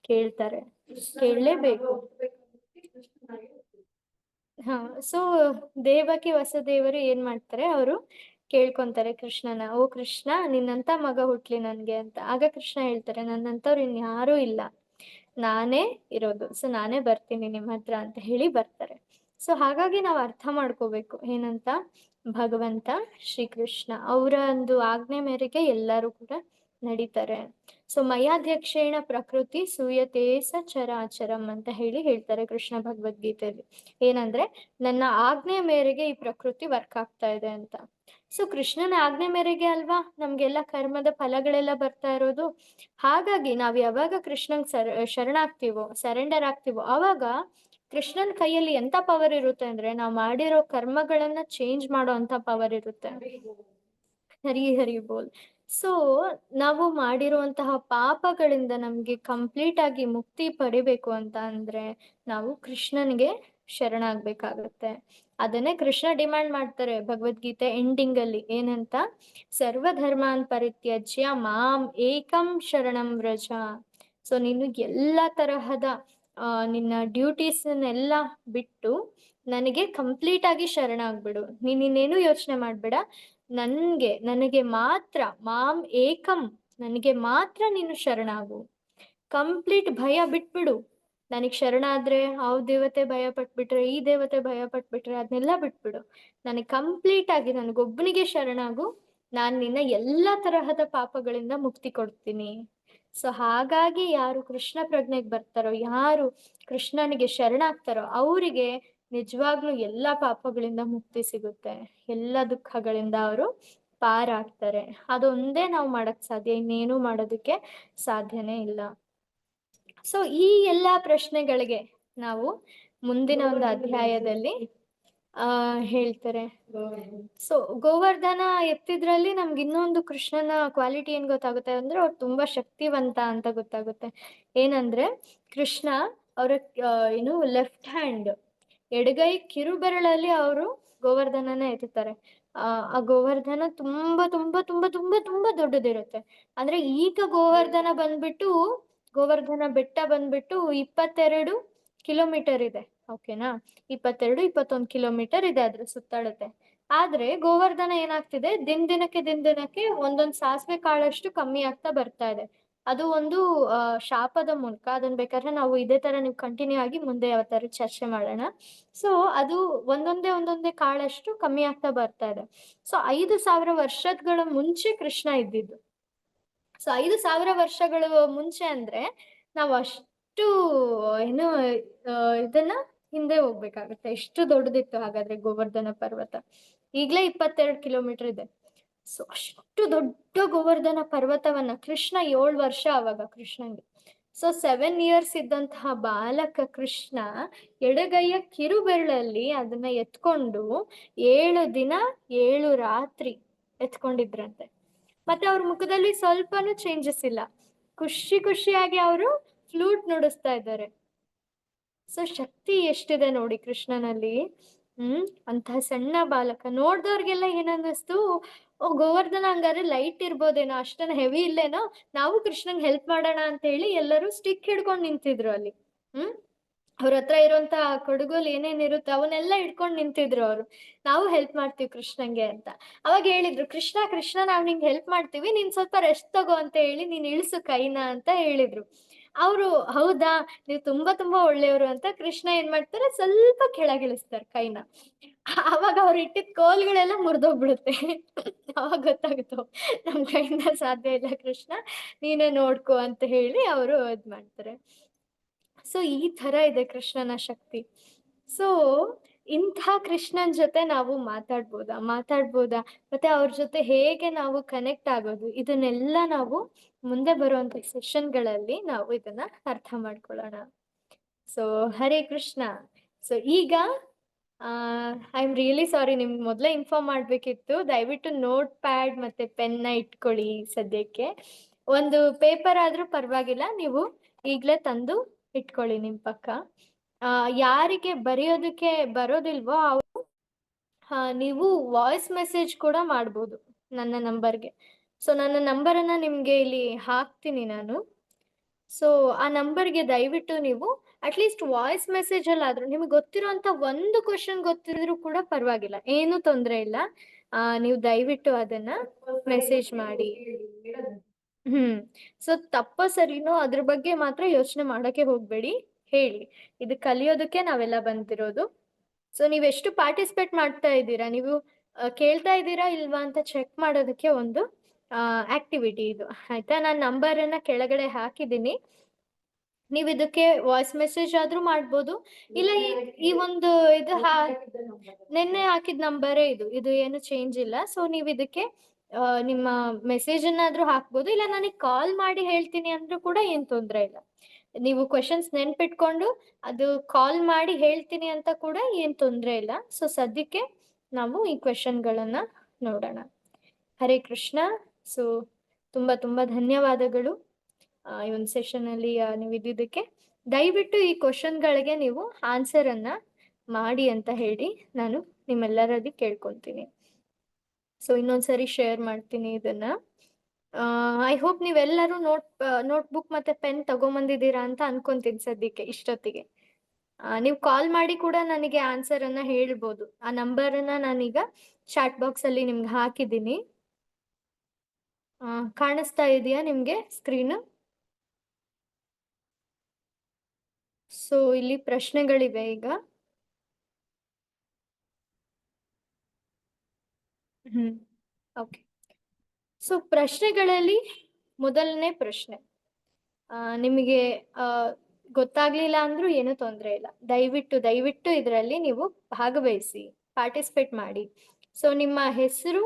ಕೇಳ್ತಾರೆ, ಕೇಳಲೇಬೇಕು. ಹಾ. ಸೊ ದೇವಕಿ ವಸುದೇವರು ಏನ್ ಮಾಡ್ತಾರೆ, ಅವರು ಕೇಳ್ಕೊಂತಾರೆ ಕೃಷ್ಣನ, ಓ ಕೃಷ್ಣ ನಿನ್ನಂತ ಮಗ ಹುಟ್ಲಿ ನನ್ಗೆ ಅಂತ. ಆಗ ಕೃಷ್ಣ ಹೇಳ್ತಾರೆ, ನನ್ನಂತವ್ರು ಇನ್ಯಾರೂ ಇಲ್ಲ, ನಾನೇ ಇರೋದು, ಸೊ ನಾನೇ ಬರ್ತೀನಿ ನಿಮ್ಮ ಹತ್ರ ಅಂತ ಹೇಳಿ ಬರ್ತಾರೆ. ಸೊ ಹಾಗಾಗಿ ನಾವು ಅರ್ಥ ಮಾಡ್ಕೋಬೇಕು ಏನಂತ, ಭಗವಂತ ಶ್ರೀಕೃಷ್ಣ ಅವರ ಒಂದು ಆಜ್ಞೆ ಮೇರೆಗೆ ಎಲ್ಲರೂ ಕೂಡ ನಡೀತಾರೆ. ಸೊ ಮಯಾಧ್ಯಕ್ಷೇಣ ಪ್ರಕೃತಿ ಸೂಯತೆ ಸ ಚರಾಚರಂ ಅಂತ ಹೇಳಿ ಹೇಳ್ತಾರೆ ಕೃಷ್ಣ ಭಗವದ್ಗೀತೆಯಲ್ಲಿ. ಏನಂದ್ರೆ ನನ್ನ ಆಜ್ಞೆ ಮೇರೆಗೆ ಈ ಪ್ರಕೃತಿ ವರ್ಕ್ ಆಗ್ತಾ ಇದೆ ಅಂತ. ಸೊ ಕೃಷ್ಣನ ಆಜ್ಞೆ ಮೇರೆಗೆ ಅಲ್ವಾ ನಮ್ಗೆಲ್ಲ ಕರ್ಮದ ಫಲಗಳೆಲ್ಲ ಬರ್ತಾ ಇರೋದು. ಹಾಗಾಗಿ ನಾವ್ ಯಾವಾಗ ಕೃಷ್ಣಂಗ್ ಶರಣಾಗ್ತೀವೋ, ಸರೆಂಡರ್ ಆಗ್ತೀವೋ, ಅವಾಗ ಕೃಷ್ಣನ್ ಕೈಯಲ್ಲಿ ಎಂತ ಪವರ್ ಇರುತ್ತೆ ಅಂದ್ರೆ ನಾವ್ ಮಾಡಿರೋ ಕರ್ಮಗಳನ್ನ ಚೇಂಜ್ ಮಾಡೋ ಅಂತ ಪವರ್ ಇರುತ್ತೆ. ಹರಿ ಹರಿ ಬೋಲ್. ಸೊ ನಾವು ಮಾಡಿರುವಂತಹ ಪಾಪಗಳಿಂದ ನಮ್ಗೆ ಕಂಪ್ಲೀಟ್ ಆಗಿ ಮುಕ್ತಿ ಪಡಿಬೇಕು ಅಂತ ಅಂದ್ರೆ ನಾವು ಕೃಷ್ಣನ್ಗೆ ಶರಣಾಗ್ಬೇಕಾಗತ್ತೆ. ಅದನ್ನೇ ಕೃಷ್ಣ ಡಿಮ್ಯಾಂಡ್ ಮಾಡ್ತಾರೆ ಭಗವದ್ಗೀತೆ ಎಂಡಿಂಗ್ ಅಲ್ಲಿ ಏನಂತ, ಸರ್ವಧರ್ಮಾನ್ ಪರಿತ್ಯಜ್ಯ ಮಾಂ ಏಕಂ ಶರಣಂ ವ್ರಜ. ಸೊ ನೀನು ಎಲ್ಲಾ ತರಹದ ನಿನ್ನ ಡ್ಯೂಟೀಸ್ನೆಲ್ಲ ಬಿಟ್ಟು ನನಗೆ ಕಂಪ್ಲೀಟ್ ಆಗಿ ಶರಣಾಗ್ಬಿಡು. ನೀನೇನು ಯೋಚನೆ ಮಾಡ್ಬೇಡ, ನನಗೆ ಮಾತ್ರ ಮಾಂ ಏಕಂ, ನನಗೆ ಮಾತ್ರ ನೀನು ಶರಣಾಗು. ಕಂಪ್ಲೀಟ್ ಭಯ ಬಿಟ್ಬಿಡು. ನನಗ್ ಶರಣಾದ್ರೆ ಆ ದೇವತೆ ಭಯ ಪಟ್ಬಿಟ್ರೆ, ಈ ದೇವತೆ ಭಯ ಪಟ್ಬಿಟ್ರೆ ಅದನ್ನೆಲ್ಲ ಬಿಟ್ಬಿಡು. ನನಗ್ ಕಂಪ್ಲೀಟ್ ಆಗಿ ನನಗೊಬ್ಬನಿಗೆ ಶರಣಾಗು, ನಾನ್ ನಿನ್ನ ಎಲ್ಲಾ ತರಹದ ಪಾಪಗಳಿಂದ ಮುಕ್ತಿ ಕೊಡ್ತೀನಿ. ಸೊ ಹಾಗಾಗಿ ಯಾರು ಕೃಷ್ಣ ಪ್ರಜ್ಞೆಗೆ ಬರ್ತಾರೋ, ಯಾರು ಕೃಷ್ಣನಿಗೆ ಶರಣಾಗ್ತಾರೋ ಅವರಿಗೆ ನಿಜವಾಗ್ಲೂ ಎಲ್ಲಾ ಪಾಪಗಳಿಂದ ಮುಕ್ತಿ ಸಿಗುತ್ತೆ, ಎಲ್ಲ ದುಃಖಗಳಿಂದ ಅವರು ಪಾರಾಗ್ತಾರೆ. ಅದೊಂದೇ ನಾವು ಮಾಡಕ್ ಸಾಧ್ಯ, ಇನ್ನೇನು ಮಾಡೋದಕ್ಕೆ ಸಾಧ್ಯನೇ ಇಲ್ಲ. ಸೊ ಈ ಎಲ್ಲಾ ಪ್ರಶ್ನೆಗಳಿಗೆ ನಾವು ಮುಂದಿನ ಒಂದು ಅಧ್ಯಾಯದಲ್ಲಿ ಹೇಳ್ತಾರೆ. ಸೊ ಗೋವರ್ಧನ ಎತ್ತಿದ್ರಲ್ಲಿ ನಮ್ಗೆ ಇನ್ನೊಂದು ಕೃಷ್ಣನ ಕ್ವಾಲಿಟಿ ಏನ್ ಗೊತ್ತಾಗುತ್ತೆ ಅಂದ್ರೆ ಅವ್ರು ತುಂಬಾ ಶಕ್ತಿವಂತ ಅಂತ ಗೊತ್ತಾಗುತ್ತೆ. ಏನಂದ್ರೆ ಕೃಷ್ಣ ಅವರ ಏನು ಲೆಫ್ಟ್ ಹ್ಯಾಂಡ್, ಎಡಗೈ ಕಿರುಬೆರಳಲ್ಲಿ ಅವರು ಗೋವರ್ಧನನ ಎತ್ತುತ್ತಾರೆ. ಆ ಗೋವರ್ಧನ ತುಂಬಾ ತುಂಬಾ ತುಂಬಾ ತುಂಬಾ ತುಂಬಾ ದೊಡ್ಡದಿರುತ್ತೆ. ಅಂದ್ರೆ ಈಗ ಗೋವರ್ಧನ ಬೆಟ್ಟ ಬಂದ್ಬಿಟ್ಟು 22 ಕಿಲೋಮೀಟರ್ ಇದೆ. ಓಕೆನಾ, 21 ಕಿಲೋಮೀಟರ್ ಇದೆ ಅದ್ರ ಸುತ್ತಾಡುತ್ತೆ. ಆದ್ರೆ ಗೋವರ್ಧನ ಏನಾಗ್ತಿದೆ, ದಿನದಿನಕ್ಕೆ ಒಂದೊಂದ್ ಸಾಸಿವೆ ಕಾಳಷ್ಟು ಕಮ್ಮಿ ಆಗ್ತಾ ಬರ್ತಾ ಇದೆ. ಅದು ಒಂದು ಶಾಪದ ಮೂಲಕ. ಅದನ್ನ ಬೇಕಾದ್ರೆ ನಾವು ಇದೇ ತರ ನೀವು ಕಂಟಿನ್ಯೂ ಆಗಿ ಮುಂದೆ ಯಾವ ತರ ಚರ್ಚೆ ಮಾಡೋಣ. ಸೊ ಅದು ಒಂದೊಂದೇ ಕಾಳಷ್ಟು ಕಮ್ಮಿ ಆಗ್ತಾ ಬರ್ತಾ ಇದೆ. ಸೊ 5,000 ವರ್ಷಗಳ ಮುಂಚೆ ಕೃಷ್ಣ ಇದ್ದಿದ್ದು. ಸೊ 5,000 ವರ್ಷಗಳ ಮುಂಚೆ ಅಂದ್ರೆ ನಾವು ಅಷ್ಟು ಏನು ಇದನ್ನ ಹಿಂದೆ ಹೋಗ್ಬೇಕಾಗತ್ತೆ. ಎಷ್ಟು ದೊಡ್ಡದಿತ್ತು ಹಾಗಾದ್ರೆ ಗೋವರ್ಧನ ಪರ್ವತ. ಈಗ್ಲೇ 22 ಕಿಲೋಮೀಟರ್ ಇದೆ. ಸೊ ಅಷ್ಟು ದೊಡ್ಡ ಗೋವರ್ಧನ ಪರ್ವತವನ್ನ ಕೃಷ್ಣ 7 ವರ್ಷ ಅವಾಗ ಕೃಷ್ಣಂಗೆ. ಸೊ 7 ಇಯರ್ಸ್ ಇದ್ದಂತಹ ಬಾಲಕ ಕೃಷ್ಣ ಎಡಗೈಯ ಕಿರುಬೆರಳಲ್ಲಿ ಅದನ್ನ ಎತ್ಕೊಂಡು 7 ದಿನ 7 ರಾತ್ರಿ ಎತ್ಕೊಂಡಿದ್ರಂತೆ. ಮತ್ತೆ ಅವ್ರ ಮುಖದಲ್ಲಿ ಸ್ವಲ್ಪನೂ ಚೇಂಜಸ್ ಇಲ್ಲ, ಖುಷಿಯಾಗಿ ಅವರು ಫ್ಲೂಟ್ ನುಡಿಸ್ತಾ ಇದ್ದಾರೆ. ಸೊ ಶಕ್ತಿ ಎಷ್ಟಿದೆ ನೋಡಿ ಕೃಷ್ಣನಲ್ಲಿ. ಅಂತಹ ಸಣ್ಣ ಬಾಲಕ ನೋಡ್ದವ್ರಿಗೆಲ್ಲ ಏನನ್ನಿಸ್ತು, ಓ ಗೋವರ್ಧನ ಹಂಗಾರೆ ಲೈಟ್ ಇರ್ಬೋದೇನೋ, ಅಷ್ಟನ್ನ ಹೆವಿ ಇಲ್ಲೇನೋ, ನಾವು ಕೃಷ್ಣಂಗ್ ಹೆಲ್ಪ್ ಮಾಡೋಣ ಅಂತ ಹೇಳಿ ಎಲ್ಲರೂ ಸ್ಟಿಕ್ ಹಿಡ್ಕೊಂಡು ನಿಂತಿದ್ರು ಅಲ್ಲಿ. ಅವ್ರ ಹತ್ರ ಇರುವಂತ ಕೊಡುಗೋಲು ಏನೇನಿರುತ್ತೆ ಅವನ್ನೆಲ್ಲ ಇಟ್ಕೊಂಡು ನಿಂತಿದ್ರು ಅವರು, ನಾವು ಹೆಲ್ಪ್ ಮಾಡ್ತೀವಿ ಕೃಷ್ಣಂಗೆ ಅಂತ. ಅವಾಗ ಹೇಳಿದ್ರು, ಕೃಷ್ಣ ನಾವ್ ನಿಂಗೆ ಹೆಲ್ಪ್ ಮಾಡ್ತೀವಿ, ನೀನ್ ಸ್ವಲ್ಪ ರೆಸ್ಟ್ ತಗೋ ಅಂತ ಹೇಳಿ ನೀನ್ ಇಳಿಸು ಕೈನ ಅಂತ ಹೇಳಿದ್ರು. ಅವರು ಹೌದಾ ನೀವು ತುಂಬಾ ತುಂಬಾ ಒಳ್ಳೆಯವರು ಅಂತ ಕೃಷ್ಣ ಏನ್ ಮಾಡ್ತಾರೆ, ಸ್ವಲ್ಪ ಕೆಳಗಿಳಿಸ್ತಾರೆ ಕೈನ. ಅವಾಗ ಅವ್ರು ಇಟ್ಟಿದ್ ಕೋಲ್ಗಳೆಲ್ಲ ಮುರಿದೋಗ್ಬಿಡುತ್ತೆ. ಅವಾಗ ಗೊತ್ತಾಗುತ್ತೋ ನಮ್ ಕೈಯಿಂದ ಸಾಧ್ಯ ಇಲ್ಲ ಕೃಷ್ಣ, ನೀನೇ ನೋಡ್ಕೋ ಅಂತ ಹೇಳಿ ಅವರು ಇದ್ ಮಾಡ್ತಾರೆ. ಸೊ ಈ ತರ ಇದೆ ಕೃಷ್ಣನ ಶಕ್ತಿ. ಸೊ ಇಂಥ ಕೃಷ್ಣನ್ ಜೊತೆ ನಾವು ಮಾತಾಡ್ಬೋದಾ ಮತ್ತೆ ಅವ್ರ ಜೊತೆ ಹೇಗೆ ನಾವು ಕನೆಕ್ಟ್ ಆಗೋದು, ಇದನ್ನೆಲ್ಲ ನಾವು ಮುಂದೆ ಬರುವಂತ ಸೆಷನ್ಗಳಲ್ಲಿ ನಾವು ಇದನ್ನ ಅರ್ಥ ಮಾಡ್ಕೊಳ್ಳೋಣ. ಸೊ ಹರೇ ಕೃಷ್ಣ. ಸೊ ಈಗ ಐ ಆಮ್ ರಿಯಲಿ ಸಾರಿ, ನಿಮ್ಗೆ ಮೊದಲೇ ಇನ್ಫಾರ್ಮ್ ಮಾಡ್ಬೇಕಿತ್ತು. ದಯವಿಟ್ಟು ನೋಟ್ ಪ್ಯಾಡ್ ಮತ್ತೆ ಪೆನ್ನ ಇಟ್ಕೊಳ್ಳಿ. ಸದ್ಯಕ್ಕೆ ಒಂದು ಪೇಪರ್ ಆದ್ರೂ ಪರವಾಗಿಲ್ಲ, ನೀವು ಈಗ್ಲೇ ತಂದು ಇಟ್ಕೊಳ್ಳಿ ನಿಮ್ ಪಕ್ಕ. ಯಾರಿಗೆ ಬರೆಯೋದಕ್ಕೆ ಬರೋದಿಲ್ವೋ ಅವರು ನೀವು ವಾಯ್ಸ್ ಮೆಸೇಜ್ ಕೂಡ ಮಾಡ್ಬೋದು ನನ್ನ ನಂಬರ್ಗೆ. ಸೊ ನನ್ನ ನಂಬರನ್ನ ನಿಮ್ಗೆ ಇಲ್ಲಿ ಹಾಕ್ತೀನಿ ನಾನು. ಸೊ ಆ ನಂಬರ್ಗೆ ದಯವಿಟ್ಟು ನೀವು ಅಟ್ಲೀಸ್ಟ್ ವಾಯ್ಸ್ ಮೆಸೇಜ್ ಅಲ್ಲಾದ್ರೂ ನಿಮ್ಗೆ ಗೊತ್ತಿರೋಂಥ ಒಂದು ಕ್ವಶನ್ ಗೊತ್ತಿದ್ರು ಕೂಡ ಪರವಾಗಿಲ್ಲ, ಏನು ತೊಂದರೆ ಇಲ್ಲ. ನೀವು ದಯವಿಟ್ಟು ಅದನ್ನ ಮೆಸೇಜ್ ಮಾಡಿ. ಸೊ ತಪ್ಪ ಸರಿನೋ ಅದ್ರ ಬಗ್ಗೆ ಮಾತ್ರ ಯೋಚನೆ ಮಾಡಕ್ಕೆ ಹೋಗ್ಬೇಡಿ, ಹೇಳಿ. ಇದು ಕಲಿಯೋದಕ್ಕೆ ನಾವೆಲ್ಲ ಬಂದಿರೋದು. ಸೊ ನೀವೆಷ್ಟು ಪಾರ್ಟಿಸಿಪೇಟ್ ಮಾಡ್ತಾ ಇದ್ದೀರಾ, ನೀವು ಕೇಳ್ತಾ ಇದ್ದೀರಾ ಇಲ್ವಾ ಅಂತ ಚೆಕ್ ಮಾಡೋದಕ್ಕೆ ಒಂದು ಆಕ್ಟಿವಿಟಿ ಇದು, ಆಯ್ತಾ? ನಾನು ನಂಬರನ್ನ ಕೆಳಗಡೆ ಹಾಕಿದ್ದೀನಿ. ನೀವ್ ಇದಕ್ಕೆ ವಾಯ್ಸ್ ಮೆಸೇಜ್ ಆದ್ರೂ ಮಾಡ್ಬೋದು, ಇಲ್ಲ ಈ ಒಂದು ಇದು ನಿನ್ನೆ ಹಾಕಿದ ನಂಬರೇ ಇದು ಏನು ಚೇಂಜ್ ಇಲ್ಲ. ಸೊ ನೀವ್ ಇದಕ್ಕೆ ನಿಮ್ಮ ಮೆಸೇಜ್ ಅನ್ನಾದ್ರೂ ಹಾಕ್ಬೋದು, ಇಲ್ಲ ನನಗೆ ಕಾಲ್ ಮಾಡಿ ಹೇಳ್ತೀನಿ ಅಂದ್ರೂ ಕೂಡ ಏನ್ ತೊಂದ್ರೆ ಇಲ್ಲ. ನೀವು ಕ್ವೆಶನ್ಸ್ ನೆನ್ಪಿಟ್ಕೊಂಡು ಅದು ಕಾಲ್ ಮಾಡಿ ಹೇಳ್ತೀನಿ ಅಂತ ಕೂಡ ಏನ್ ತೊಂದ್ರೆ ಇಲ್ಲ. ಸೊ ಸದ್ಯಕ್ಕೆ ನಾವು ಈ ಕ್ವೆಶನ್ಗಳನ್ನ ನೋಡೋಣ. ಹರೇ ಕೃಷ್ಣ. ಸೊ ತುಂಬಾ ತುಂಬಾ ಧನ್ಯವಾದಗಳು ಈ ಒಂದು ಸೆಷನ್ ಅಲ್ಲಿ ನೀವು ಇದ್ದಿದ್ದಕ್ಕೆ. ದಯವಿಟ್ಟು ಈ ಕ್ವಶನ್ಗಳಿಗೆ ನೀವು ಆನ್ಸರ್ ಅನ್ನ ಮಾಡಿ ಅಂತ ಹೇಳಿ ನಾನು ನಿಮ್ಮೆಲ್ಲರಲ್ಲಿ ಕೇಳ್ಕೊಂತೀನಿ. ಸೊ ಇನ್ನೊಂದ್ಸರಿ ಶೇರ್ ಮಾಡ್ತೀನಿ ಇದನ್ನ. ಐ ಹೋಪ್ ನೀವೆಲ್ಲರೂ ನೋಟ್ಬುಕ್ ಮತ್ತೆ ಪೆನ್ ತಗೊಂಬಂದಿದ್ದೀರಾ ಅಂತ ಅನ್ಕೊಂತೀನಿ ಸದ್ಯಕ್ಕೆ ಇಷ್ಟೊತ್ತಿಗೆ. ನೀವು ಕಾಲ್ ಮಾಡಿ ಕೂಡ ನನಗೆ ಆನ್ಸರ್ ಅನ್ನ ಹೇಳ್ಬೋದು. ಆ ನಂಬರನ್ನ ನಾನೀಗ ಚಾಟ್ ಬಾಕ್ಸ್ ಅಲ್ಲಿ ನಿಮ್ಗೆ ಹಾಕಿದ್ದೀನಿ. ಕಾಣಿಸ್ತಾ ಇದೆಯಾ ನಿಮ್ಗೆ ಸ್ಕ್ರೀನ್? ಸೊ ಇಲ್ಲಿ ಪ್ರಶ್ನೆಗಳಿವೆ ಈಗ. ಓಕೆ. ಸೊ ಪ್ರಶ್ನೆಗಳಲ್ಲಿ ಮೊದಲನೇ ಪ್ರಶ್ನೆ, ನಿಮಗೆ ಗೊತ್ತಾಗ್ಲಿಲ್ಲ ಅಂದ್ರೂ ಏನೂ ತೊಂದರೆ ಇಲ್ಲ. ದಯವಿಟ್ಟು ಇದರಲ್ಲಿ ನೀವು ಭಾಗವಹಿಸಿ, ಪಾರ್ಟಿಸಿಪೇಟ್ ಮಾಡಿ. ಸೊ ನಿಮ್ಮ ಹೆಸರು,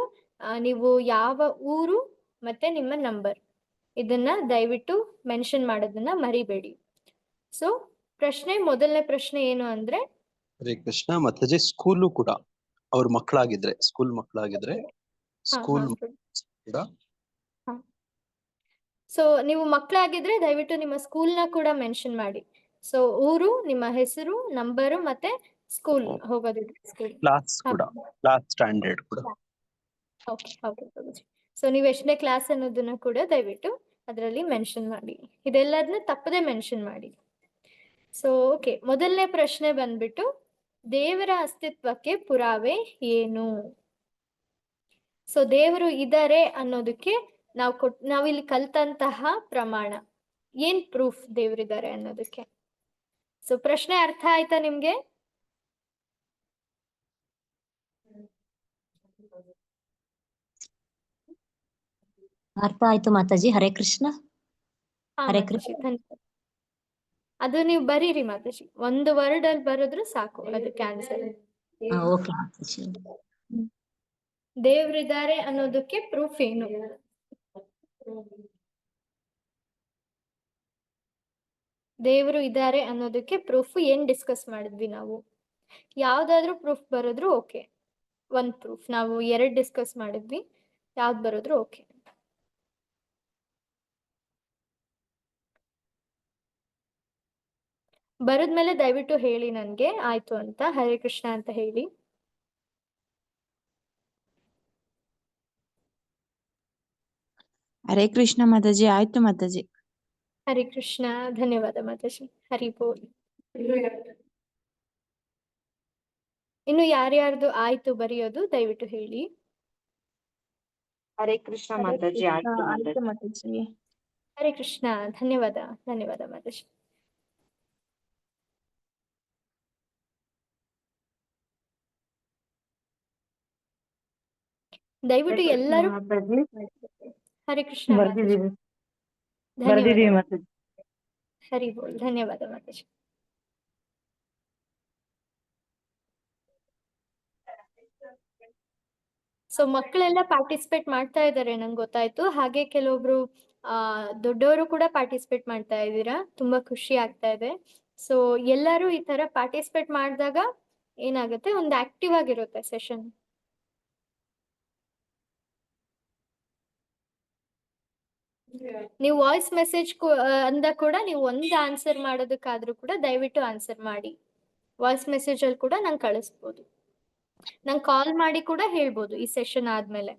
ನೀವು ಯಾವ ಊರು ಮತ್ತೆ ನಿಮ್ಮ ನಂಬರ್, ಇದನ್ನ ದಯವಿಟ್ಟು ಮೆನ್ಷನ್ ಮಾಡೋದನ್ನ ಮರಿಬೇಡಿ. ಸೊ ಮೊದಲನೇ ಪ್ರಶ್ನೆ ಏನು ಅಂದ್ರೆ, ಹರೇ ಕೃಷ್ಣ. ಮತ್ತೆ ಸ್ಕೂಲು ಕೂಡ ಅವ್ರ ಮಕ್ಕಳಾಗಿದ್ರೆ, ಸ್ಕೂಲ್ ಮಕ್ಕಳಾಗಿದ್ರೆ ಸ್ಕೂಲ್ ಕೂಡ. ಸೊ ನೀವು ಮಕ್ಕಳಾಗಿದ್ರೆ ದಯವಿಟ್ಟು ನಿಮ್ಮ ಸ್ಕೂಲ್ನ ಕೂಡ ಮೆನ್ಷನ್ ಮಾಡಿ. ಸೊ ಊರು, ನಿಮ್ಮ ಹೆಸರು, ನಂಬರು ಮತ್ತೆ ಸ್ಕೂಲ್ ಹೋಗೋದಿದ್ರೆ ಸ್ಕೂಲ್, ಕ್ಲಾಸ್ ಕೂಡ, ಕ್ಲಾಸ್ ಸ್ಟ್ಯಾಂಡರ್ಡ್ ಕೂಡ. ಓಕೆ. ಸೊ ನೀವು ಎಷ್ಟನೇ ಕ್ಲಾಸ್ ಅನ್ನೋದನ್ನ ಕೂಡ ದಯವಿಟ್ಟು ಅದರಲ್ಲಿ ಮೆನ್ಷನ್ ಮಾಡಿ. ಇದೆಲ್ಲದನ್ನ ತಪ್ಪದೆ ಮೆನ್ಷನ್ ಮಾಡಿ. ಸೊ ಓಕೆ, ಮೊದಲನೇ ಪ್ರಶ್ನೆ ಬಂದ್ಬಿಟ್ಟು, ದೇವರ ಅಸ್ತಿತ್ವಕ್ಕೆ ಪುರಾವೆ ಏನು? ಸೊ ದೇವರು ಇದ್ದಾರೆ ಅನ್ನೋದಕ್ಕೆ ನಾವಿಲ್ಲಿ ಕಲ್ತಂತಹ ಪ್ರಮಾಣ ಏನ್ ಪ್ರೂಫ್ ದೇವರಿದ್ದಾರೆ ಅನ್ನೋದಕ್ಕೆ? ಸೊ ಪ್ರಶ್ನೆ ಅರ್ಥ ಆಯ್ತಾ ನಿಮ್ಗೆ? ಅರ್ಥ ಆಯ್ತು ಮಾತಾಜಿ. ಹರೇ ಕೃಷ್ಣ. ಹರೇ ಕೃಷ್ಣ. ಅದು ನೀವು ಬರೀರಿ ಮಾತಾಜಿ, ಒಂದು ವರ್ಡ್ ಅಲ್ಲಿ ಬರೆದ್ರು ಸಾಕು ಅದಕ್ಕೆ ಆನ್ಸರ್. ಓಕೆ. ದೇವ್ರಿದ್ದಾರೆ ಅನ್ನೋದಕ್ಕೆ ಪ್ರೂಫ್ ಏನು? ದೇವರು ಇದ್ದಾರೆ ಅನ್ನೋದಕ್ಕೆ ಪ್ರೂಫ್ ಏನ್ ಡಿಸ್ಕಸ್ ಮಾಡಿದ್ವಿ ನಾವು? ಯಾವ್ದಾದ್ರು ಪ್ರೂಫ್ ಬರೋದ್ರು ಓಕೆ. ಒಂದ್ ಪ್ರೂಫ್, ನಾವು 2 ಡಿಸ್ಕಸ್ ಮಾಡಿದ್ವಿ, ಯಾವ್ದು ಬರೋದ್ರು ಓಕೆ. ಬರದ್ಮೇಲೆ ದಯವಿಟ್ಟು ಹೇಳಿ ನನ್ಗೆ ಆಯ್ತು ಅಂತ, ಹರೇ ಕೃಷ್ಣ ಅಂತ ಹೇಳಿ. ಹರೇ ಕೃಷ್ಣ ಮಾತಾಜಿ. ಆಯ್ತು ಮಾತಾಜಿ. ಹರೇ ಕೃಷ್ಣ. ಧನ್ಯವಾದ ಮಾತಾಜಿ. ಹರಿ ಬೋಲ್. ಇನ್ನು ಯಾರ್ಯಾರ್ದು ಆಯ್ತು ಬರೆಯೋದು ದಯವಿಟ್ಟು ಹೇಳಿ. ಹರೇ ಕೃಷ್ಣ ಮಾತಾಜಿ. ಆಯ್ತು ಮಾತಾಜಿ. ಹರೇ ಕೃಷ್ಣ. ಧನ್ಯವಾದ ಮಾತಾಜಿ. ದಯವಿಟ್ಟು ಎಲ್ಲರೂ ಹರೇ ಕೃಷ್ಣ ಮಾತಾಜಿ. ಹರಿ ಬೋಲ್. ಧನ್ಯವಾದ ಮಾತಾಜಿ. ಸೊ ಮಕ್ಕಳೆಲ್ಲ ಪಾರ್ಟಿಸಿಪೇಟ್ ಮಾಡ್ತಾ ಇದ್ದಾರೆ ನಂಗೆ ಗೊತ್ತಾಯ್ತು. ಹಾಗೆ ಕೆಲವೊಬ್ರು ದೊಡ್ಡವರು ಕೂಡ ಪಾರ್ಟಿಸಿಪೇಟ್ ಮಾಡ್ತಾ ಇದ್ದೀರಾ, ತುಂಬಾ ಖುಷಿ ಆಗ್ತಾ ಇದೆ. ಸೊ ಎಲ್ಲರೂ ಈ ತರ ಪಾರ್ಟಿಸಿಪೇಟ್ ಮಾಡಿದಾಗ ಏನಾಗುತ್ತೆ, ಒಂದು ಆಕ್ಟಿವ್ ಆಗಿರುತ್ತೆ ಸೆಷನ್. ನೀವು ವಾಯ್ಸ್ ಮೆಸೇಜ್ ಅಂದ ಕೂಡ ನೀವು ಒಂದು ಆನ್ಸರ್ ಮಾಡೋದಕ್ಕಾದ್ರೂ ಕೂಡ ದಯವಿಟ್ಟು ಆನ್ಸರ್ ಮಾಡಿ. ವಾಯ್ಸ್ ಮೆಸೇಜ್ ಅಲ್ಲಿ ಕೂಡ ನಂಗೆ ಕಳಿಸ್ಬೋದು, ನಂಗೆ ಕಾಲ್ ಮಾಡಿ ಕೂಡ ಹೇಳ್ಬೋದು ಈ ಸೆಷನ್ ಆದ್ಮೇಲೆ.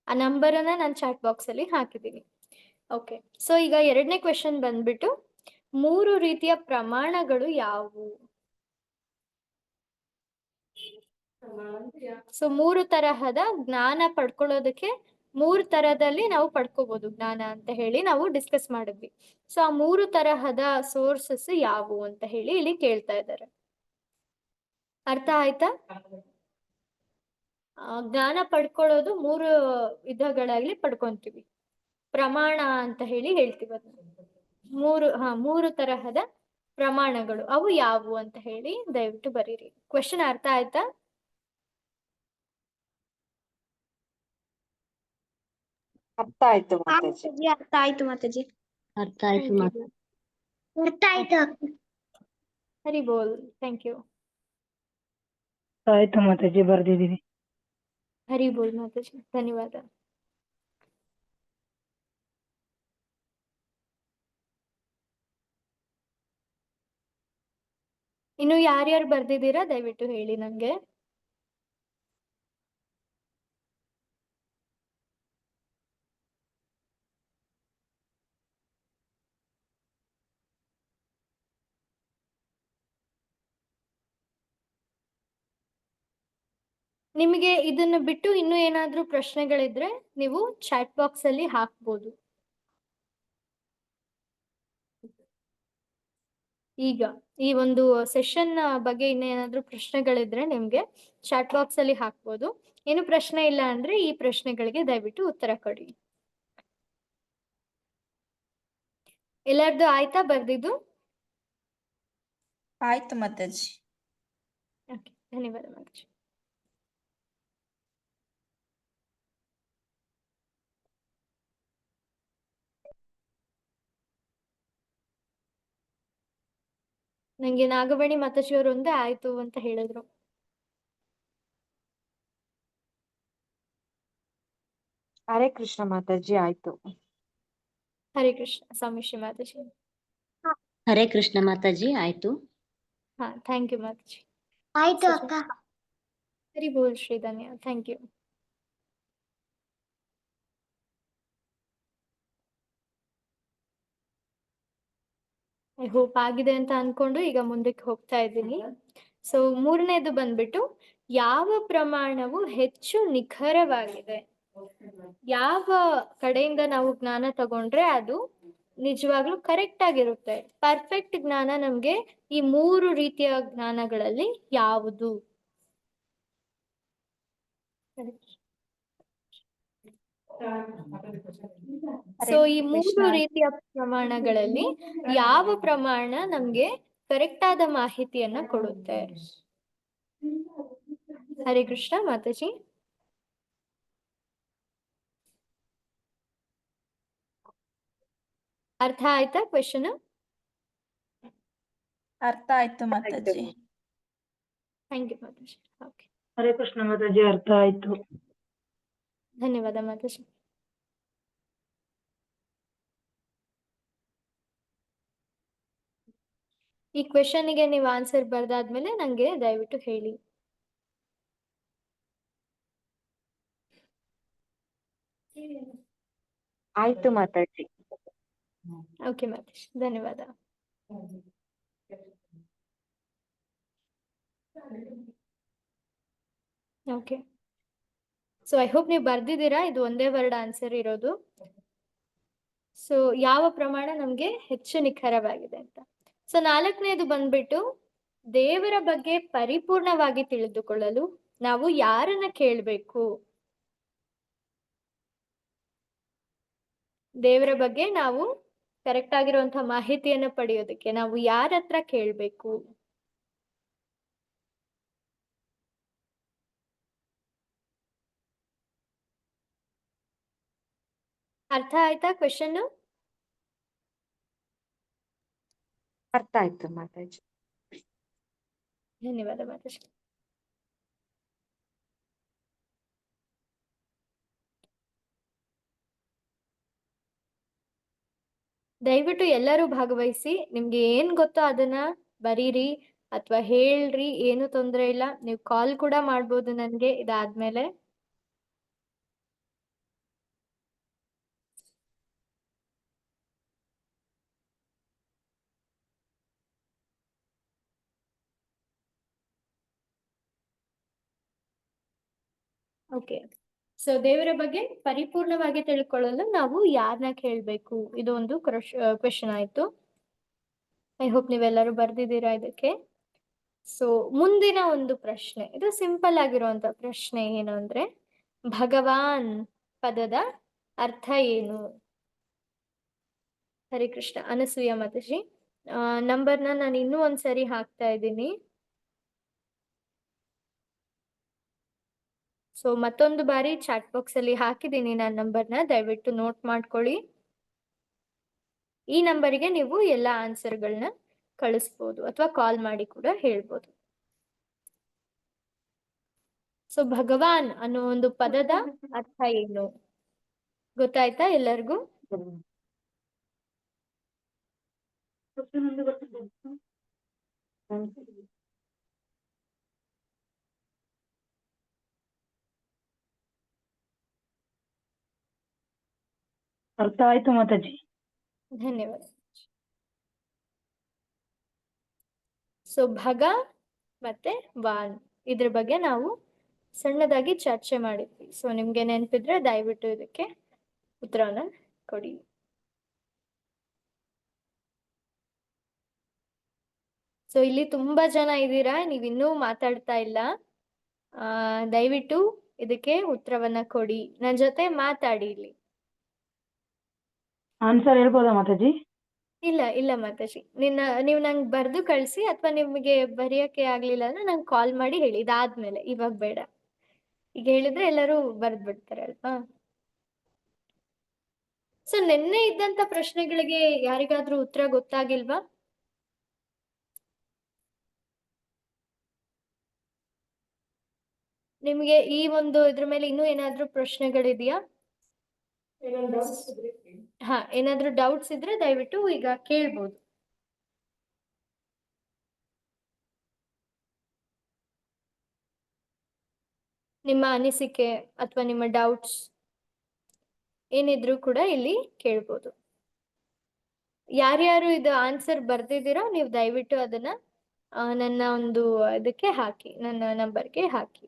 ಆ ನಂಬರ್ ಅನ್ನ ನಾನು ಚಾಟ್ ಬಾಕ್ಸ್ ಅಲ್ಲಿ ಹಾಕಿದ್ದೀನಿ. ಓಕೆ. ಸೊ ಈಗ 2ನೇ ಕ್ವೆಶನ್ ಬಂದ್ಬಿಟ್ಟು, 3 ರೀತಿಯ ಪ್ರಮಾಣಗಳು ಯಾವುವು? ಸೊ 3 ತರಹದ ಜ್ಞಾನ ಪಡ್ಕೊಳ್ಳೋದಕ್ಕೆ 3 ತರದಲ್ಲಿ ನಾವು ಪಡ್ಕೋಬಹುದು ಜ್ಞಾನ ಅಂತ ಹೇಳಿ ನಾವು ಡಿಸ್ಕಸ್ ಮಾಡಿದ್ವಿ. ಸೊ ಆ 3 ತರಹದ ಸೋರ್ಸಸ್ ಯಾವುವು ಅಂತ ಹೇಳಿ ಇಲ್ಲಿ ಕೇಳ್ತಾ ಇದ್ದಾರೆ. ಅರ್ಥ ಆಯ್ತಾ? ಜ್ಞಾನ ಪಡ್ಕೊಳ್ಳೋದು 3 ವಿಧಗಳಲ್ಲಿ ಪಡ್ಕೊಂತೀವಿ. ಪ್ರಮಾಣ ಅಂತ ಹೇಳಿ ಹೇಳ್ತೀವಿ ಅದನ್ನ. 3 ತರಹದ ಪ್ರಮಾಣಗಳು ಅವು ಯಾವುವು ಅಂತ ಹೇಳಿ ದಯವಿಟ್ಟು ಬರೀರಿ. ಕ್ವೆಶ್ಚನ್ ಅರ್ಥ ಆಯ್ತಾ? ಅರ್ಥ ಆಯ್ತು ಮಾತಾಜಿ. ಅರ್ಥ ಆಯ್ತು ಮಾತಾಜಿ. ಅರ್ಥ ಆಯ್ತು Thank you. ಅರ್ಥ ಆಯ್ತು. ಹರಿ ಬೋಲ್. Thank you. ಆಯ್ತು ಮಾತಾಜಿ, ಬರ್ದಿದೀವಿ. ಹರಿ ಬೋಲ್ ಮಾತಾಜಿ, ಧನ್ಯವಾದ. ಇನ್ನು ಯಾರ್ಯಾರು ಬರ್ದಿದ್ದೀರಾ ದಯವಿಟ್ಟು ಹೇಳಿ ನಂಗೆ. ನಿಮಗೆ ಇದನ್ನ ಬಿಟ್ಟು ಇನ್ನು ಏನಾದ್ರೂ ಪ್ರಶ್ನೆಗಳಿದ್ರೆ ನೀವು ಚಾಟ್ ಬಾಕ್ಸ್ ಅಲ್ಲಿ ಹಾಕ್ಬೋದು. ಈಗ ಈ ಒಂದು ಸೆಷನ್ ಬಗ್ಗೆ ಇನ್ನೇನಾದ್ರೂ ಪ್ರಶ್ನೆಗಳಿದ್ರೆ ನಿಮ್ಗೆ ಚಾಟ್ ಬಾಕ್ಸ್ ಅಲ್ಲಿ ಹಾಕ್ಬೋದು. ಏನು ಪ್ರಶ್ನೆ ಇಲ್ಲ ಅಂದ್ರೆ ಈ ಪ್ರಶ್ನೆಗಳಿಗೆ ದಯವಿಟ್ಟು ಉತ್ತರ ಕೊಡಿ. ಎಲ್ಲಾರ್ದು ಆಯ್ತಾ ಬರ್ದಿದ್ದು? ಆಯ್ತು ಮಾತಾಜಿ. ಓಕೆ, ಧನ್ಯವಾದ ಮಾತಾಜಿ. ನಂಗೆ ನಾಗವೇಣಿ ಮಾತಾಜಿ ಅವರು ಒಂದೇ ಆಯ್ತು ಅಂತ ಹೇಳಿದ್ರು. ಹರೇ ಕೃಷ್ಣ ಮಾತಾಜಿ ಆಯ್ತು. ಹರೇ ಕೃಷ್ಣ ಸ್ವಾಮಿ ಮಾತಾಜಿ. ಹರೇ ಕೃಷ್ಣ ಮಾತಾಜಿ ಆಯ್ತು. ಹಾ, ಥ್ಯಾಂಕ್ ಯು ಮಾತಾಜಿ. ಆಯ್ತು ಅಕ್ಕ. ಹರಿ ಬೋಲ್ Shri Dhanya. Thank you. I hope ಆಗಿದೆ ಅಂತ ಅನ್ಕೊಂಡು ಈಗ ಮುಂದಕ್ಕೆ ಹೋಗ್ತಾ ಇದ್ದೀನಿ. ಸೊ 3ನೇದು ಬಂದ್ಬಿಟ್ಟು ಯಾವ ಪ್ರಮಾಣವು ಹೆಚ್ಚು ನಿಖರವಾಗಿದೆ. ಯಾವ ಕಡೆಯಿಂದ ನಾವು ಜ್ಞಾನ ತಗೊಂಡ್ರೆ ಅದು ನಿಜವಾಗ್ಲೂ ಕರೆಕ್ಟ್ ಆಗಿರುತ್ತೆ. ಪರ್ಫೆಕ್ಟ್ ಜ್ಞಾನ ನಮ್ಗೆ ಈ 3 ರೀತಿಯ ಜ್ಞಾನಗಳಲ್ಲಿ ಯಾವುದು? ಸೊ ಈ 3 ರೀತಿಯ ಪ್ರಮಾಣಗಳಲ್ಲಿ ಯಾವ ಪ್ರಮಾಣ ನಮ್ಗೆ ಕರೆಕ್ಟ್ ಆದ ಮಾಹಿತಿಯನ್ನ ಕೊಡುತ್ತೆ? ಹರೇ ಕೃಷ್ಣ ಮಾತಾಜಿ. ಅರ್ಥ ಆಯ್ತಾ ಕ್ವೆಶನ್? ಅರ್ಥ ಆಯ್ತು ಮಾತಾಜಿ. ಥ್ಯಾಂಕ್ ಯು ಮಾತಾಜಿ. ಓಕೆ, ಹರೇ ಕೃಷ್ಣ ಮಾತಾಜಿ, ಅರ್ಥ ಆಯ್ತು. ಧನ್ಯವಾದ ಮಾತಾಜಿ. ಈ ಕ್ವೆಶನ್ಗೆ ನೀವು ಆನ್ಸರ್ ಬರ್ದಾದ್ಮೇಲೆ ನಂಗೆ ದಯವಿಟ್ಟು ಹೇಳಿ. ಆಯ್ತು ಮಾತಾಜಿ. ಓಕೆ ಮಾತಾಜಿ, ಧನ್ಯವಾದ. ಓಕೆ, ಸೊ ಐ ಹೋಪ್ ನೀವು ಬರ್ದಿದ್ದೀರಾ. ಇದು ಒಂದೇ ವರ್ಡ್ ಆನ್ಸರ್ ಇರೋದು. ಸೊ ಯಾವ ಪ್ರಮಾಣ ನಮ್ಗೆ ಹೆಚ್ಚು ನಿಖರವಾಗಿದೆ ಅಂತ. ಸೊ 4ನೇದು ಬಂದ್ಬಿಟ್ಟು ದೇವರ ಬಗ್ಗೆ ಪರಿಪೂರ್ಣವಾಗಿ ತಿಳಿದುಕೊಳ್ಳಲು ನಾವು ಯಾರನ್ನ ಕೇಳ್ಬೇಕು? ದೇವರ ಬಗ್ಗೆ ನಾವು ಕರೆಕ್ಟ್ ಆಗಿರುವಂತಹ ಮಾಹಿತಿಯನ್ನ ಪಡೆಯೋದಕ್ಕೆ ನಾವು ಯಾರ ಹತ್ರ ಕೇಳ್ಬೇಕು? ಅರ್ಥ ಆಯ್ತಾ ಕ್ವೆಶನ್? ಅರ್ಥ ಆಯ್ತು ಮಾತಾಜಿ. ಧನ್ಯವಾದ ಮಾತಾಜಿ. ದಯವಿಟ್ಟು ಎಲ್ಲರೂ ಭಾಗವಹಿಸಿ. ನಿಮ್ಗೆ ಏನ್ ಗೊತ್ತೋ ಅದನ್ನ ಬರೀರಿ ಅಥವಾ ಹೇಳ್ರಿ, ಏನು ತೊಂದ್ರೆ ಇಲ್ಲ. ನೀವು ಕಾಲ್ ಕೂಡ ಮಾಡ್ಬೋದು ನನ್ಗೆ ಇದಾದ್ಮೇಲೆ. ಓಕೆ. ಸೊ ದೇವರ ಬಗ್ಗೆ ಪರಿಪೂರ್ಣವಾಗಿ ತಿಳ್ಕೊಳ್ಳಲು ನಾವು ಯಾರನ್ನ ಕೇಳಬೇಕು, ಇದು ಒಂದು ಕ್ವೆಶನ್ ಆಯ್ತು. ಐ ಹೋಪ್ ನೀವೆಲ್ಲರೂ ಬರ್ದಿದ್ದೀರಾ ಇದಕ್ಕೆ. ಸೊ ಮುಂದಿನ ಒಂದು ಪ್ರಶ್ನೆ, ಇದು ಸಿಂಪಲ್ ಆಗಿರುವಂತ ಪ್ರಶ್ನೆ. ಏನು ಅಂದ್ರೆ, ಭಗವಾನ್ ಪದದ ಅರ್ಥ ಏನು? ಹರೇ ಕೃಷ್ಣ. ಅನಸೂಯ ಮಾತಾಜಿ, ನಂಬರ್ನ ನಾನು ಇನ್ನೂ ಒಂದ್ಸರಿ ಹಾಕ್ತಾ ಇದ್ದೀನಿ. ಸೊ ಮತ್ತೊಂದು ಬಾರಿ ಚಾಟ್ ಬಾಕ್ಸ್ ಅಲ್ಲಿ ಹಾಕಿದ್ದೀನಿ ನಾನು ನಂಬರ್ನ, ದಯವಿಟ್ಟು ನೋಟ್ ಮಾಡ್ಕೊಳ್ಳಿ. ಈ ನಂಬರಿಗೆ ನೀವು ಎಲ್ಲ ಆನ್ಸರ್ಗಳನ್ನ ಕಳಿಸ್ಬೋದು ಅಥವಾ ಕಾಲ್ ಮಾಡಿ ಕೂಡ ಹೇಳ್ಬೋದು. ಸೊ ಭಗವಾನ್ ಅನ್ನೋ ಒಂದು ಪದದ ಅರ್ಥ ಏನು ಗೊತ್ತಾಯ್ತಾ ಎಲ್ಲರಿಗೂ? ಅರ್ಥ ಆಯ್ತು ಮಾತಾಜಿ. ಧನ್ಯವಾದ. ಸೊ ಭಗ ಮತ್ತೆ ವಾನ್ ಇದ್ರ ಬಗ್ಗೆ ನಾವು ಸಣ್ಣದಾಗಿ ಚರ್ಚೆ ಮಾಡಿದ್ವಿ. ಸೊ ನಿಮ್ಗೆ ನೆನಪಿದ್ರೆ ದಯವಿಟ್ಟು ಇದಕ್ಕೆ ಉತ್ತರನ ಕೊಡಿ. ಸೊ ಇಲ್ಲಿ ತುಂಬಾ ಜನ ಇದ್ದೀರಾ, ನೀವ್ ಇನ್ನೂ ಮಾತಾಡ್ತಾ ಇಲ್ಲ. ದಯವಿಟ್ಟು ಇದಕ್ಕೆ ಉತ್ತರವನ್ನ ಕೊಡಿ, ನನ್ ಜೊತೆ ಮಾತಾಡಿ. ಇಲ್ಲಿ ಆನ್ಸರ್ ಹೇಳ್ಬೋದಾ ಮಾತಾಜಿ? ಇಲ್ಲ ಮಾತಾಜಿ, ನೀವು ನಂಗೆ ಬರ್ದು ಕಳ್ಸಿ, ಅಥವಾ ನಿಮಗೆ ಬರೆಯಕ್ಕೆ ಆಗ್ಲಿಲ್ಲ ಅಂದ್ರೆ ನಂಗೆ ಕಾಲ್ ಮಾಡಿ ಹೇಳಿ. ಇದಾದ್ಮೇಲೆ, ಇವಾಗ ಬೇಡ. ಈಗ ಹೇಳಿದ್ರೆ ಎಲ್ಲರೂ ಬರ್ದ್ ಬಿಡ್ತಾರೆ ಅಲ್ವಾ? ಸೊ ನಿನ್ನೆ ಇದ್ದಂತ ಪ್ರಶ್ನೆಗಳಿಗೆ ಯಾರಿಗಾದ್ರೂ ಉತ್ತರ ಗೊತ್ತಾಗಿಲ್ವಾ? ನಿಮ್ಗೆ ಈ ಒಂದು ಇದ್ರ ಮೇಲೆ ಇನ್ನೂ ಏನಾದ್ರೂ ಪ್ರಶ್ನೆಗಳಿದೆಯಾ? ಹಾ, ಏನಾದ್ರೂ ಡೌಟ್ಸ್ ಇದ್ರೆ ದಯವಿಟ್ಟು ಈಗ ಕೇಳ್ಬೋದು. ನಿಮ್ಮ ಅನಿಸಿಕೆ ಅಥವಾ ನಿಮ್ಮ ಡೌಟ್ಸ್ ಏನಿದ್ರು ಕೂಡ ಇಲ್ಲಿ ಕೇಳ್ಬೋದು. ಯಾರ್ಯಾರು ಇದು ಆನ್ಸರ್ ಬರ್ದಿದ್ದೀರೋ ನೀವು ದಯವಿಟ್ಟು ಅದನ್ನ ನನ್ನ ಒಂದು ಇದಕ್ಕೆ ಹಾಕಿ, ನನ್ನ ನಂಬರ್ಗೆ ಹಾಕಿ.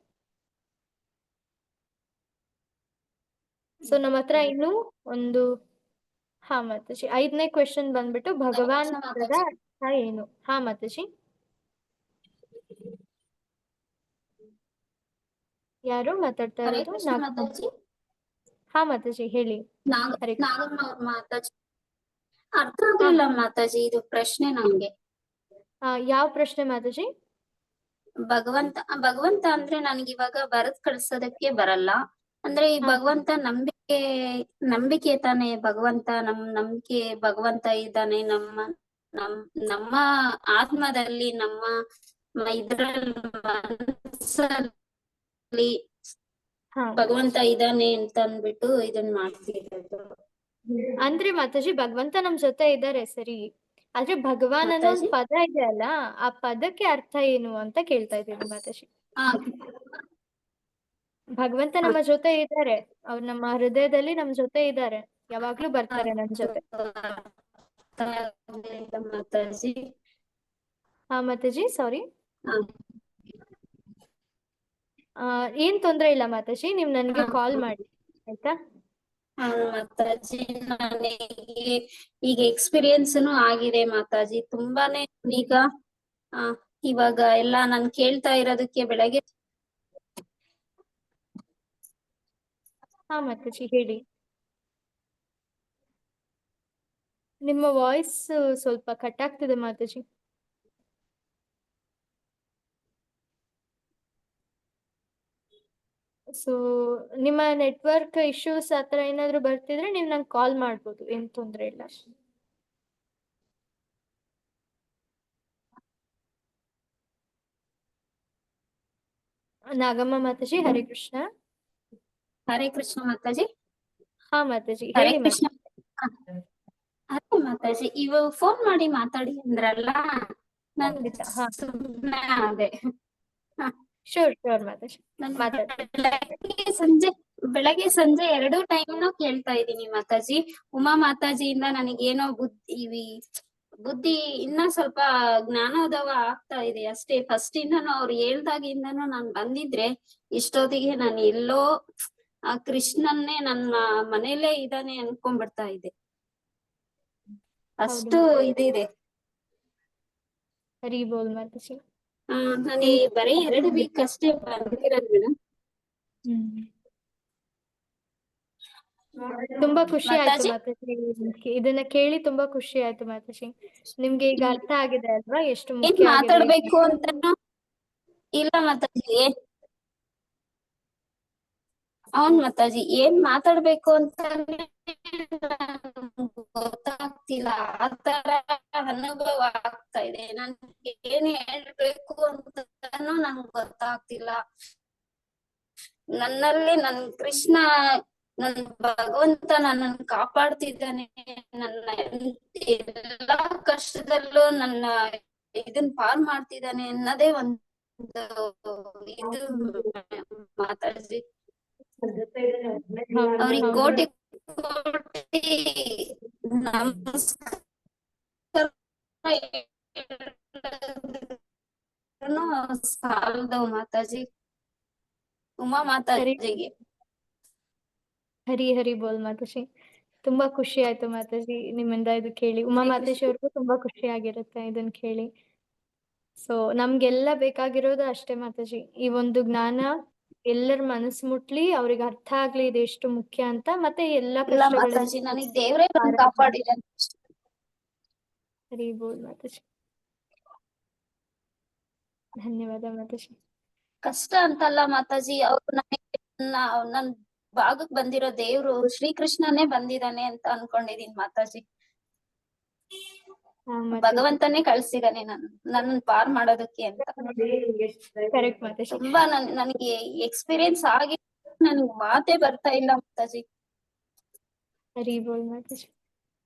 ಸೊ ನಮ್ಮ ಹತ್ರ ಇನ್ನು ಒಂದು, ಹಾ ಮಾತಾಜಿ, 5ನೇ ಕ್ವೆಶನ್ ಬಂದ್ಬಿಟ್ಟು ಭಗವಾನ್ ಪದದ ಅರ್ಥ ಏನು? ಹಾ ಮಾತಾಜಿ, ಯಾರು ಮಾತಾಡ್ತಾ ಇರೋದು? ಹಾ ಮಾತಾಜಿ ಹೇಳಿ. ಹರೇ ಕೃಷ್ಣ. ನಾಗಮ್ಮ ಅವ್ರ ಮಾತಾಜಿ ಅರ್ಥ ಆಗ್ಲಿಲ್ಲ ಮಾತಾಜಿ, ಇದು ಪ್ರಶ್ನೆ ನಂಗೆ. ಯಾವ ಪ್ರಶ್ನೆ ಮಾತಾಜಿ? ಭಗವಂತ ಅಂದ್ರೆ ನನ್ಗೆ ಇವಾಗ ಬರದ್ ಕಳ್ಸೋದಕ್ಕೆ ಬರಲ್ಲ. ಅಂದ್ರೆ ಈ ಭಗವಂತ ನಂಬಿಕೆ ತಾನೆ ಭಗವಂತ, ನಂಬಿಕೆ ಭಗವಂತ ಇದ್ದಾನೆ ನಮ್ಮ ಆತ್ಮದಲ್ಲಿ, ನಮ್ಮ ಇದ್ರಲ್ಲಿ ಮನಸ್ಸಲ್ಲಿ ಭಗವಂತ ಇದ್ದಾನೆ ಅಂತ ಅಂದ್ಬಿಟ್ಟು ಇದನ್ನ ಮಾಡ್ತಿರೋದು. ಅಂದ್ರೆ ಮಾತಾಜಿ ಭಗವಂತ ನಮ್ ಜೊತೆ ಇದ್ದಾರೆ ಸರಿ, ಆದ್ರೆ ಭಗವಾನ್ ಅನ್ನೋ ಒಂದು ಪದ ಇದೆ ಅಲ್ಲ, ಆ ಪದಕ್ಕೆ ಅರ್ಥ ಏನು ಅಂತ ಕೇಳ್ತಾ ಇದ್ದೀನಿ ಮಾತಾಜಿ. ಭಗವಂತ ನಮ್ಮ ಜೊತೆ ಇದ್ದಾರೆ, ಅವ್ರು ನಮ್ಮ ಹೃದಯದಲ್ಲಿ ನಮ್ ಜೊತೆ ಇದ್ದಾರೆ, ಯಾವಾಗ್ಲೂ ಬರ್ತಾರೆ ನಮ್ ಜೊತೆ. ಮಾತಾಜಿ. ಹಾ ಮಾತಾಜಿ, ಸಾರಿ. ಏನ್ ತೊಂದ್ರೆ ಇಲ್ಲ ಮಾತಾಜಿ, ನೀವ್ ನನ್ಗೆ ಕಾಲ್ ಮಾಡಿ ಆಯ್ತಾ? ಮಾತಾಜಿ, ನನಗೆ ಈಗ ಎಕ್ಸ್ಪೀರಿಯನ್ಸ್ನು ಆಗಿದೆ ಮಾತಾಜಿ, ತುಂಬಾನೇ. ಈಗ ಇವಾಗ ಎಲ್ಲ ನಾನ್ ಕೇಳ್ತಾ ಇರೋದಕ್ಕೆ ಬೆಳಗ್ಗೆ. ಹಾ ಮಾತಾಜಿ ಹೇಳಿ. ನಿಮ್ಮ ವಾಯ್ಸ್ ಸ್ವಲ್ಪ ಕಟ್ ಆಗ್ತಿದೆ ಮಾತಾಜಿ. ಸೊ ನಿಮ್ಮ ನೆಟ್ವರ್ಕ್ ಇಶ್ಯೂಸ್ ಆತರ ಏನಾದ್ರು ಬರ್ತಿದ್ರೆ ನೀವು ನಂಗೆ ಕಾಲ್ ಮಾಡ್ಬೋದು, ಏನ್ ತೊಂದ್ರೆ ಇಲ್ಲ. ನಾಗಮ್ಮ ಮಾತಾಜಿ, ಹರೇ ಕೃಷ್ಣ. ಹರೇ ಕೃಷ್ಣ ಮಾತಾಜಿ. ಹಾ ಮಾತಾಜಿ ಹರೇ ಹೇಳಿ. ಕೃಷ್ಣ. ಅದೇ ಮಾತಾಜಿ, ಇವಾಗ ಫೋನ್ ಮಾಡಿ ಮಾತಾಡಿ ಅಂದ್ರಲ್ಲ, ನಾನು ಸುಮ್ಮನೆ ಅದೇ. ಶೋರ್ ಮಾತಾಜಿ, ಬೆಳಗ್ಗೆ ಸಂಜೆ 2 ಟೈಮ್ನು ಕೇಳ್ತಾ ಇದ್ದೀನಿ ಮಾತಾಜಿ. ಉಮಾ ಮಾತಾಜಿಯಿಂದ ನನಗೇನೋ ಬುದ್ಧಿ ಇನ್ನ ಸ್ವಲ್ಪ ಜ್ಞಾನೋದಯ ಆಗ್ತಾ ಇದೆ ಅಷ್ಟೇ. ಫಸ್ಟ್ ಇಂದನು ಅವ್ರು ಹೇಳ್ದಾಗಿಂದನು ನಾನ್ ಬಂದಿದ್ರೆ ಇಷ್ಟೊತ್ತಿಗೆ ನಾನು ಎಲ್ಲೋ ಆ ಕೃಷ್ಣನ್ನೇ ನನ್ನ ಮನೇಲೇ ಇದಾನೆ ಅನ್ಕೊಂಡ್ಬಿಡ್ತಾ ಇದ್ದೆ. ಅಷ್ಟು ಇದಿದೆ. ಹರಿ ಬೋಲ್ ಮಾತಾಜಿ. ನಾನು ಬರೀ 2 ವೀಕ್ ಅಷ್ಟೇ ಬಂದಿರೋದು ಮೇಡಮ್. ತುಂಬಾ ಖುಷಿ ಆಯ್ತು ಮಾತಾಜಿ? ಮಾತಾಜಿ, ಇದನ್ನ ಕೇಳಿ ತುಂಬಾ ಖುಷಿ ಆಯ್ತು ಮಾತಾಜಿ. ನಿಮ್ಗೆ ಈಗ ಅರ್ಥ ಆಗಿದೆ ಅಲ್ವಾ ಎಷ್ಟು ಏನ್ ಮುಖ್ಯ ಆಗಿದೆ ಮಾತಾಡ್ಬೇಕು ಅಂತಾನು ಇಲ್ಲ ಮಾತಾಜಿ. ಅವ್ನ್ ಮಾತಾಜಿ ಏನ್ ಮಾತಾಡ್ಬೇಕು ಅಂತಾನೆ ಗೊತ್ತಾಗ್ತಿಲ್ಲ. ಆ ತರ ಅನುಭವ ಆಗ್ತಾ ಇದೆ. ನನ್ಗೆ ಏನ್ ಹೇಳ್ಬೇಕು ಅಂತಾನು ನಂಗೆ ಗೊತ್ತಾಗ್ತಿಲ್ಲ. ನನ್ನಲ್ಲಿ ನನ್ ಕೃಷ್ಣ, ನನ್ ಭಗವಂತ ನನ್ನನ್ನು ಕಾಪಾಡ್ತಿದ್ದಾನೆ. ನನ್ನ ಎಲ್ಲಾ ಕಷ್ಟದಲ್ಲೂ ನನ್ನ ಇದನ್ ಪಾರ್ ಮಾಡ್ತಿದ್ದಾನೆ ಅನ್ನೋದೇ ಒಂದು ಇದು ಮಾತಾಡ್ಸಿ. ಅವ್ರಿಗೆ ಕೋಟಿ ಕೋಟಿ ನಮಸ್ಕಾರ ಸಾಲದವು ಮಾತಾಜಿ. ಉಮಾ ಮಾತಾಜಿಗೆ ಹರಿ ಹರಿ ಬೋಲ್ ಮಾತಾಜಿ. ತುಂಬಾ ಖುಷಿ ಆಯ್ತು ಮಾತಾಜಿ ನಿಮ್ಮಿಂದ ಇದು ಕೇಳಿ. ಉಮಾ ಮಾತಾಜಿ ಅವ್ರಿಗೂ ತುಂಬಾ ಖುಷಿ ಆಗಿರುತ್ತೆ ಇದನ್ನ ಕೇಳಿ. ಸೊ ನಮ್ಗೆಲ್ಲ ಬೇಕಾಗಿರೋದು ಅಷ್ಟೇ ಮಾತಾಜಿ, ಈ ಒಂದು ಜ್ಞಾನ ಎಲ್ಲರ ಮನಸ್ಸು ಮುಟ್ಲಿ, ಅವ್ರಿಗೆ ಅರ್ಥ ಆಗ್ಲಿ ಇದು ಎಷ್ಟು ಮುಖ್ಯ ಅಂತ, ಮತ್ತೆ ಎಲ್ಲಾ ಇಲ್ಲ ಕಷ್ಟಗಳಿಂದ ಮಾತಾಜಿ, ನನಗ್ ದೇವ್ರೇ ಬಂದ್ ಕಾಪಾಡಿದಾನೆ. ಹರಿ ಬೋಲ್ ಮಾತಾಜಿ. ಧನ್ಯವಾದ ಮಾತಾಜಿ. ಕಷ್ಟ ಅಂತಲ್ಲ ಮಾತಾಜಿ, ಅವ್ರು ನನ್ ಭಾಗಕ್ ಬಂದಿರೋ ದೇವ್ರು ಶ್ರೀಕೃಷ್ಣನೇ ಬಂದಿದಾನೆ ಅಂತ ಅನ್ಕೊಂಡಿದೀನಿ ಮಾತಾಜಿ. ಭಗವಂತನೇ ಕಳ್ಸಿದಾನೆ ನನ್ನ ಪಾರ್ ಮಾಡೋದಕ್ಕೆ ಅಂತ. ಕರೆಕ್ಟ್ ಮಾತಾಜಿ. ತುಂಬಾ ನನಗೆ ಎಕ್ಸ್ಪೀರಿಯನ್ಸ್ ಆಗಿ ನನ್ಗೆ ಮಾತೇ ಬರ್ತಾ ಇಲ್ಲ ಮಾತಾಜಿ. ಹರಿ ಬೋಲ್ ಮಾತಾಜಿ.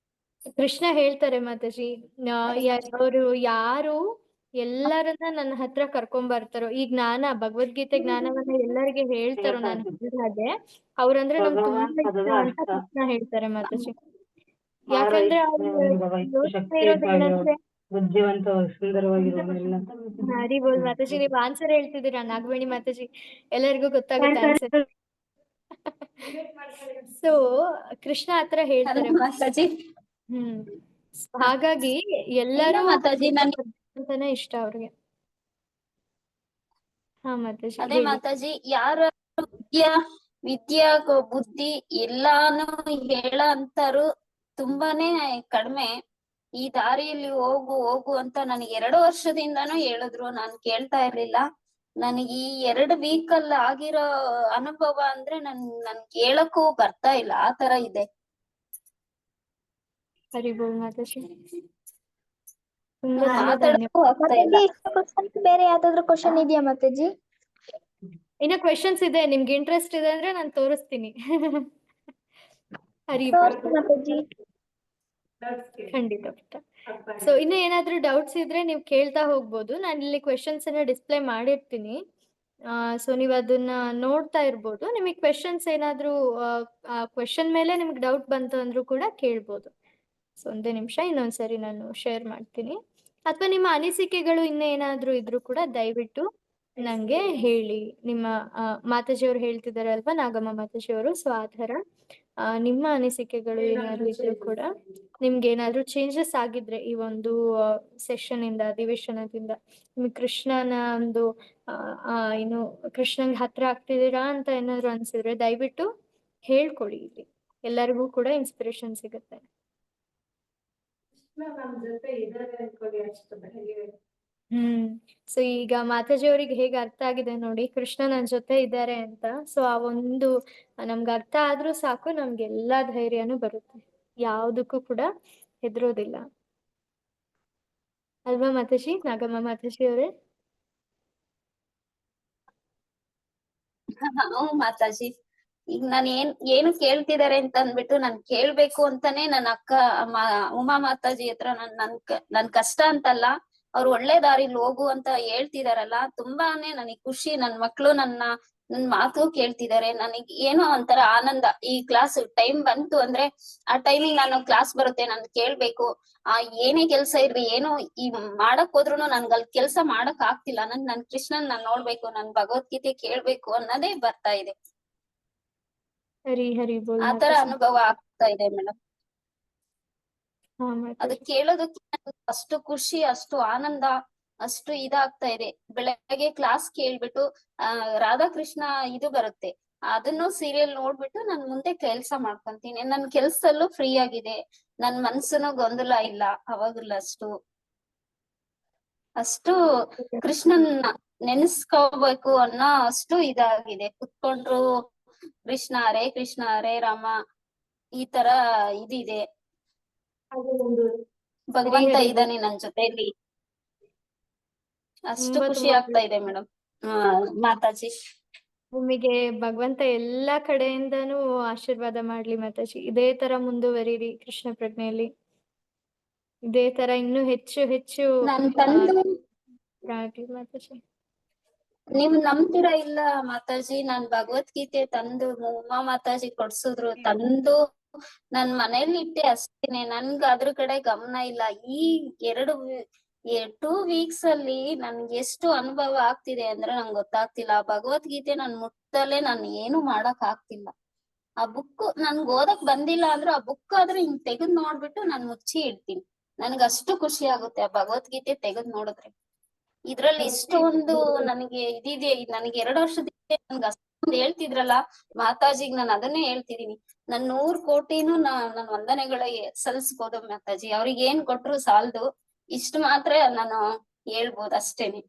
ಕೃಷ್ಣ ಹೇಳ್ತಾರೆ ಮಾತಾಜಿ, ಅವರು ಯಾರು ಎಲ್ಲರನ್ನ ನನ್ನ ಹತ್ರ ಕರ್ಕೊಂಡ್ ಬರ್ತಾರೋ, ಈ ಜ್ಞಾನ ಭಗವದ್ಗೀತೆ ಜ್ಞಾನವನ್ನ ಎಲ್ಲರಿಗೆ ಹೇಳ್ತಾರೋ ನಾನು ಹೇಳಿದಾಗೆ, ಅವ್ರಂದ್ರೆ ನಂಗೆ ತುಂಬಾ ಇಷ್ಟ ಅಂತ ಕೃಷ್ಣ ಹೇಳ್ತಾರೆ ಮಾತಾಜಿ. ಯಾಕಂದ್ರೆ ಬುದ್ಧಿವಂತ ಸುಂದರವಾಗಿರೋ ಹರಿ ಬೋಲ್ ಮಾತಾಜಿ. ನೀವ್ ಆನ್ಸರ್ ಹೇಳ್ತಿದ್ದೀರಾ ನಾಗವೇಣಿ ಮಾತಾಜಿ, ಎಲ್ಲರಿಗೂ ಗೊತ್ತಾಗುತ್ತೆ ಆನ್ಸರ್. ಸೊ ಕೃಷ್ಣ ಹತ್ರ ಹೇಳ್ತಾರೆ ಮಾತಾಜಿ. ಹಾಗಾಗಿ ಎಲ್ಲರೂ ಮಾತಾಜಿ ಅಂತಾನೆ ಇಷ್ಟ ಅವ್ರಿಗೆ. ಹಾ ಮಾತಾಜಿ. ಅದೇ ಮಾತಾಜಿ, ಯಾರ ವಿದ್ಯಾ ಬುದ್ಧಿ ಎಲ್ಲಾನು ಹೇಳ ಅಂತಾರು ತುಂಬಾನೇ ಕಡಿಮೆ. ಈ ದಾರಿಯಲ್ಲಿ ಹೋಗು ಹೋಗು ಅಂತ ನನಗೆ 2 ವರ್ಷದಿಂದಾನು ಹೇಳಿದ್ರು, ನಾನ್ ಕೇಳ್ತಾ ಇರ್ಲಿಲ್ಲ. ನನಗೆ ಈ 2 ವೀಕ್ ಅಲ್ಲಿ ಆಗಿರೋ ಅನುಭವ ಅಂದ್ರೆ ನನ್ ಕೇಳಕ್ಕೂ ಬರ್ತಾ ಇಲ್ಲ, ಆ ತರ ಇದೆ. ಹರಿ ಬೋಲ್ ಮಾತಾಜಿ. ಮಾತಾಡಕ್ಕೂ ಆಗ್ತಾ ಇಲ್ಲ. ಬೇರೆ ಯಾವ್ದಾದ್ರು ಕ್ವಶನ್ ಇದೆಯಾ ಮಾತಾಜಿ? ಇನ್ನ ಕ್ವೆಶನ್ಸ್ ಇದೆ, ನಿಮ್ಗೆ ಇಂಟ್ರೆಸ್ಟ್ ಇದೆ ಅಂದ್ರೆ ನಾನು ತೋರಿಸ್ತೀನಿ. ಹರಿ ಮಾತಾಜಿ. ಖಂಡಿತ. ಸೊ ಇನ್ನ ಏನಾದ್ರೂ ಡೌಟ್ಸ್ ಇದ್ರೆ ನೀವು ಕೇಳ್ತಾ ಹೋಗ್ಬೋದು. ನಾನು ಇಲ್ಲಿ ಕ್ವೆಶನ್ಸ್ ಅನ್ನ ಡಿಸ್ಪ್ಲೇ ಮಾಡಿರ್ತೀನಿ. ಸೊ ನೀವು ಅದನ್ನ ನೋಡ್ತಾ ಇರ್ಬೋದು. ನಿಮಗೆ ಕ್ವೆಶನ್ಸ್ ಏನಾದ್ರೂ ಕ್ವೆಶನ್ ಮೇಲೆ ನಿಮ್ಗೆ ಡೌಟ್ ಬಂತು ಅಂದ್ರೂ ಕೂಡ ಕೇಳ್ಬೋದು. ಸೊ ಒಂದೇ ನಿಮಿಷ, ಇನ್ನೊಂದ್ಸರಿ ನಾನು ಶೇರ್ ಮಾಡ್ತೀನಿ. ಅಥವಾ ನಿಮ್ಮ ಅನಿಸಿಕೆಗಳು ಇನ್ನೇನಾದ್ರೂ ಇದ್ರೂ ಕೂಡ ದಯವಿಟ್ಟು ನಂಗೆ ಹೇಳಿ. ನಿಮ್ಮ ಮಾತಾಜಿಯವರು ಹೇಳ್ತಿದ್ದಾರೆ ಅಲ್ವಾ, ನಾಗಮ್ಮ ಮಾತಾಜಿಯವರು, ಸೊ ಆ ಥರ ನಿಮ್ಮ ಅನಿಸಿಕೆಗಳು ಏನಾದ್ರು ಇದ್ರೂ ಕೂಡ, ನಿಮ್ಗೆ ಏನಾದ್ರು ಚೇಂಜಸ್ ಆಗಿದ್ರೆ ಈ ಒಂದು ಸೆಷನ್ ಇಂದ, ಅಧಿವೇಶನದಿಂದ ನಿಮ್ಗೆ ಕೃಷ್ಣನ ಒಂದು ಏನು ಕೃಷ್ಣನ್ಗೆ ಹತ್ರ ಆಗ್ತಿದ್ದೀರಾ ಅಂತ ಏನಾದ್ರು ಅನ್ಸಿದ್ರೆ ದಯವಿಟ್ಟು ಹೇಳ್ಕೊಡಿ. ಇಲ್ಲಿ ಎಲ್ಲರಿಗೂ ಕೂಡ ಇನ್ಸ್ಪಿರೇಷನ್ ಸಿಗುತ್ತೆ. ಸೊ ಈಗ ಮಾತಾಜಿಯವರಿಗೆ ಹೇಗೆ ಅರ್ಥ ಆಗಿದೆ ನೋಡಿ, ಕೃಷ್ಣ ನನ್ನ ಜೊತೆ ಇದ್ದಾರೆ ಅಂತ. ಸೊ ಆ ಒಂದು ನಮ್ಗೆ ಅರ್ಥ ಆದ್ರೂ ಸಾಕು, ನಮ್ಗೆ ಎಲ್ಲಾ ಧೈರ್ಯನೂ ಬರುತ್ತೆ, ಯಾವ್ದಕ್ಕೂ ಕೂಡ ಹೆದರೋದಿಲ್ಲ ಅಲ್ವಾ ಮಾತಾಜಿ, ನಾಗಮ್ಮ ಮಾತಾಜಿ ಅವರೇ? ಮಾತಾಜಿ, ಈಗ ನಾನು ಏನು ಕೇಳ್ತಿದಾರೆ ಅಂತ ಅಂದ್ಬಿಟ್ಟು ನಾನ್ ಕೇಳ್ಬೇಕು ಅಂತಾನೆ ನನ್ನ ಅಕ್ಕ ಉಮಾ ಮಾತಾಜಿ ಹತ್ರ ನನ್ ಕಷ್ಟ ಅಂತಲ್ಲ, ಅವ್ರು ಒಳ್ಳೆ ದಾರಿಲಿ ಹೋಗು ಅಂತ ಹೇಳ್ತಿದಾರಲ್ಲ, ತುಂಬಾನೇ ನನಗ್ ಖುಷಿ. ನನ್ ಮಕ್ಳು ನನ್ನ ನನ್ ಮಾತು ಕೇಳ್ತಿದಾರೆ. ನನಗೆ ಏನೋ ಒಂಥರ ಆನಂದ. ಈ ಕ್ಲಾಸ್ ಟೈಮ್ ಬಂತು ಅಂದ್ರೆ ಆ ಟೈಮಿಂಗ್ ನಾನು ಕ್ಲಾಸ್ ಬರುತ್ತೆ, ನಾನು ಕೇಳ್ಬೇಕು. ಏನೇ ಕೆಲ್ಸ ಇರ್ಲಿ, ಏನೋ ಈ ಮಾಡಕ್ ಹೋದ್ರುನು ನನ್ಗೆ ಅಲ್ಲಿ ಕೆಲ್ಸ ಮಾಡಕ್ ಆಗ್ತಿಲ್ಲ. ನನ್ ಕೃಷ್ಣನ್ ನಾನ್ ನೋಡ್ಬೇಕು, ನನ್ ಭಗವದ್ಗೀತೆ ಕೇಳ್ಬೇಕು ಅನ್ನೋದೇ ಬರ್ತಾ ಇದೆ. ಹರಿ ಹರಿ ಬೋಲ್ ಆತರ ಮಾತಾಜಿ. ಅನುಭವ ಆಗ್ತಾ ಇದೆ ಮೇಡಮ್. ಹಾ ಅದು ಮಾತಾಜಿ. ಕೇಳೋದಕ್ಕೆ ನನಗೆ ಅಷ್ಟು ಖುಷಿ, ಅಷ್ಟು ಆನಂದ, ಅಷ್ಟು ಇದಾಗ್ತಾ ಇದೆ. ಬೆಳಗ್ಗೆ ಕ್ಲಾಸ್ ಕೇಳ್ಬಿಟ್ಟು ರಾಧಾಕೃಷ್ಣ ಇದು ಬರುತ್ತೆ, ಅದನ್ನು ಸೀರಿಯಲ್ ನೋಡ್ಬಿಟ್ಟು ನಾನ್ ಮುಂದೆ ಕೆಲ್ಸ ಮಾಡ್ಕೊಂತೀನಿ. ನನ್ ಕೆಲ್ಸದಲ್ಲೂ ಫ್ರೀ ಆಗಿದೆ, ನನ್ ಮನ್ಸನ್ನು ಗೊಂದಲ ಇಲ್ಲ ಅವಾಗಲ್ಲ. ಅಷ್ಟು ಕೃಷ್ಣನ್ ನೆನೆಸ್ಕೋಬೇಕು ಅನ್ನೋ ಅಷ್ಟು ಇದಾಗಿದೆ. ಕುತ್ಕೊಂಡ್ರು ಕೃಷ್ಣ ಹರೇ ಕೃಷ್ಣ ಹರೇ ರಾಮ ಈ ತರ ಇದಿದೆ. ಭಗವಂತ ಹರಿ. ಇದ್ದಾನೆ ನನ್ ಜೊತೆಲಿ. ಅಷ್ಟು ತುಂಬಾ ಖುಷಿ ತುಂಬಾ ಆಗ್ತಾ ಇದೆ ಮೇಡಮ್. ಮಾತಾಜಿ ನಿಮಗೆ ಭಗವಂತ ಎಲ್ಲಾ ಕಡೆಯಿಂದಾನು ಆಶೀರ್ವಾದ ಮಾಡ್ಲಿ ಮಾತಾಜಿ. ಇದೇ ತರ ಮುಂದುವರಿರಿ ಕೃಷ್ಣ ಪ್ರಜ್ಞೆಯಲ್ಲಿ. ಇದೇ ತರ ಇನ್ನೂ ಹೆಚ್ಚು ಹೆಚ್ಚು ನನ್ ತಂದು ಆಗ್ಲಿ ಮಾತಾಜಿ. ನೀವ್ ನಂಬ್ತೀರಾ ಇಲ್ಲ ಮಾತಾಜಿ, ನಾನ್ ಭಗವದ್ಗೀತೆ ತಂದು ಉಮಾ ಮಾತಾಜಿ ಕೊಡ್ಸುದ್ರು, ತಂದು ನನ್ ಮನೇಲಿ ಇಟ್ಟೆ ಅಷ್ಟೇನೆ. ನನ್ಗ ಅದ್ರ ಕಡೆ ಗಮನ ಇಲ್ಲ. ಈ 2 ವೀಕ್ಸ್ ಅಲ್ಲಿ ನನ್ಗೆ ಎಷ್ಟು ಅನುಭವ ಆಗ್ತಿದೆ ಅಂದ್ರೆ ನಂಗೆ ಗೊತ್ತಾಗ್ತಿಲ್ಲ. ಆ ಭಗವದ್ಗೀತೆ ನಾನ್ ಮುಟ್ಟದಲ್ಲೇ ನಾನ್ ಏನು ಮಾಡಕ್ ಆಗ್ತಿಲ್ಲ. ಆ ಬುಕ್ ನನ್ಗೆ ಓದಕ್ ಬಂದಿಲ್ಲ ಅಂದ್ರೆ ಆ ಬುಕ್ ಆದ್ರೆ ಹಿಂಗ್ ತೆಗೆದ್ ನೋಡ್ಬಿಟ್ಟು ನಾನ್ ಮುಚ್ಚಿ ಇಡ್ತೀನಿ. ನನ್ಗ ಅಷ್ಟು ಖುಷಿ ಆಗುತ್ತೆ ಆ ಭಗವದ್ಗೀತೆ ತೆಗೆದ್ ನೋಡಿದ್ರೆ. ಇದ್ರಲ್ಲಿ ಇಷ್ಟೊಂದು ನನಗೆ ಇದಿದೆ. ನನಗೆ 2 ವರ್ಷದಿಂದ ನನ್ಗೆ ಅಷ್ಟೊಂದು ಹೇಳ್ತಿದ್ರಲ್ಲ ಮಾತಾಜಿಗ್, ನಾನು ಅದನ್ನೇ ಹೇಳ್ತಿದೀನಿ. ನನ್ 100 ಕೋಟಿನೂ ನನ್ ವಂದನೆಗಳ ಸಲ್ಲಿಸ್ಬೋದು ಮಾತಾಜಿ. ಅವ್ರಿಗೆ ಏನ್ ಕೊಟ್ರು ಸಾಲ್ದು. ಇಷ್ಟು ಮಾತ್ರ ನಾನು ಹೇಳ್ಬೋದು ಅಷ್ಟೇನೆ.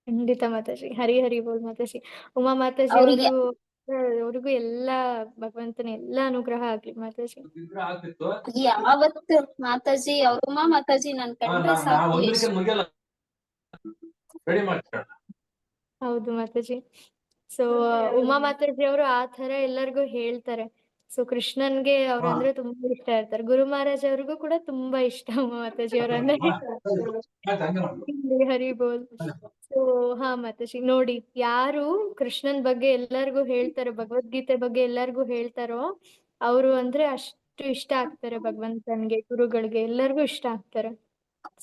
ಖಂಡಿತ ಮಾತಾಜಿ. ಹರಿ ಹರಿ ಬೋಲ್ ಮಾತಾಜಿ. ಉಮಾ ಮಾತಾಜಿ ಅವ್ರಿಗೆ ಅವ್ರಿಗೂ ಎಲ್ಲಾ ಭಗವಂತನ ಎಲ್ಲಾ ಅನುಗ್ರಹ ಆಗ್ಲಿ ಮಾತಾಜಿ. ಯಾವತ್ತು ಮಾತಾಜಿ ಅವ್ರ ಉಮಾ ಮಾತಾಜಿ ನನ್ ಕಂಡ್ರೆ ಸಾಕು. ಹೌದು ಮಾತಾಜಿ. ಸೊ ಉಮಾ ಮಾತಾಜಿ ಅವರು ಆ ತರ ಎಲ್ಲರಿಗೂ ಹೇಳ್ತಾರೆ. ಸೊ ಕೃಷ್ಣನ್ಗೆ ಅವ್ರಂದ್ರೆ ತುಂಬಾ ಇಷ್ಟ ಇರ್ತಾರೆ. ಗುರು ಮಹಾರಾಜ್ ಅವ್ರಿಗೂ ಕೂಡ ತುಂಬಾ ಇಷ್ಟ ಉಮಾ ಮಾತಾಜಿ ಅವ್ರಂದ್ರೆ. ಹರಿ ಬೋಲ್. ಸೊ ಹಾ ಮಾತಾಜಿ, ನೋಡಿ ಯಾರು ಕೃಷ್ಣನ್ ಬಗ್ಗೆ ಎಲ್ಲರಿಗೂ ಹೇಳ್ತಾರೆ, ಭಗವದ್ಗೀತೆ ಬಗ್ಗೆ ಎಲ್ಲರಿಗೂ ಹೇಳ್ತಾರೋ ಅವರು ಅಂದ್ರೆ ಅಷ್ಟು ಇಷ್ಟ ಆಗ್ತಾರೆ ಭಗವಂತನ್ಗೆ, ಗುರುಗಳಿಗೆ ಎಲ್ಲರಿಗೂ ಇಷ್ಟ ಆಗ್ತಾರೆ.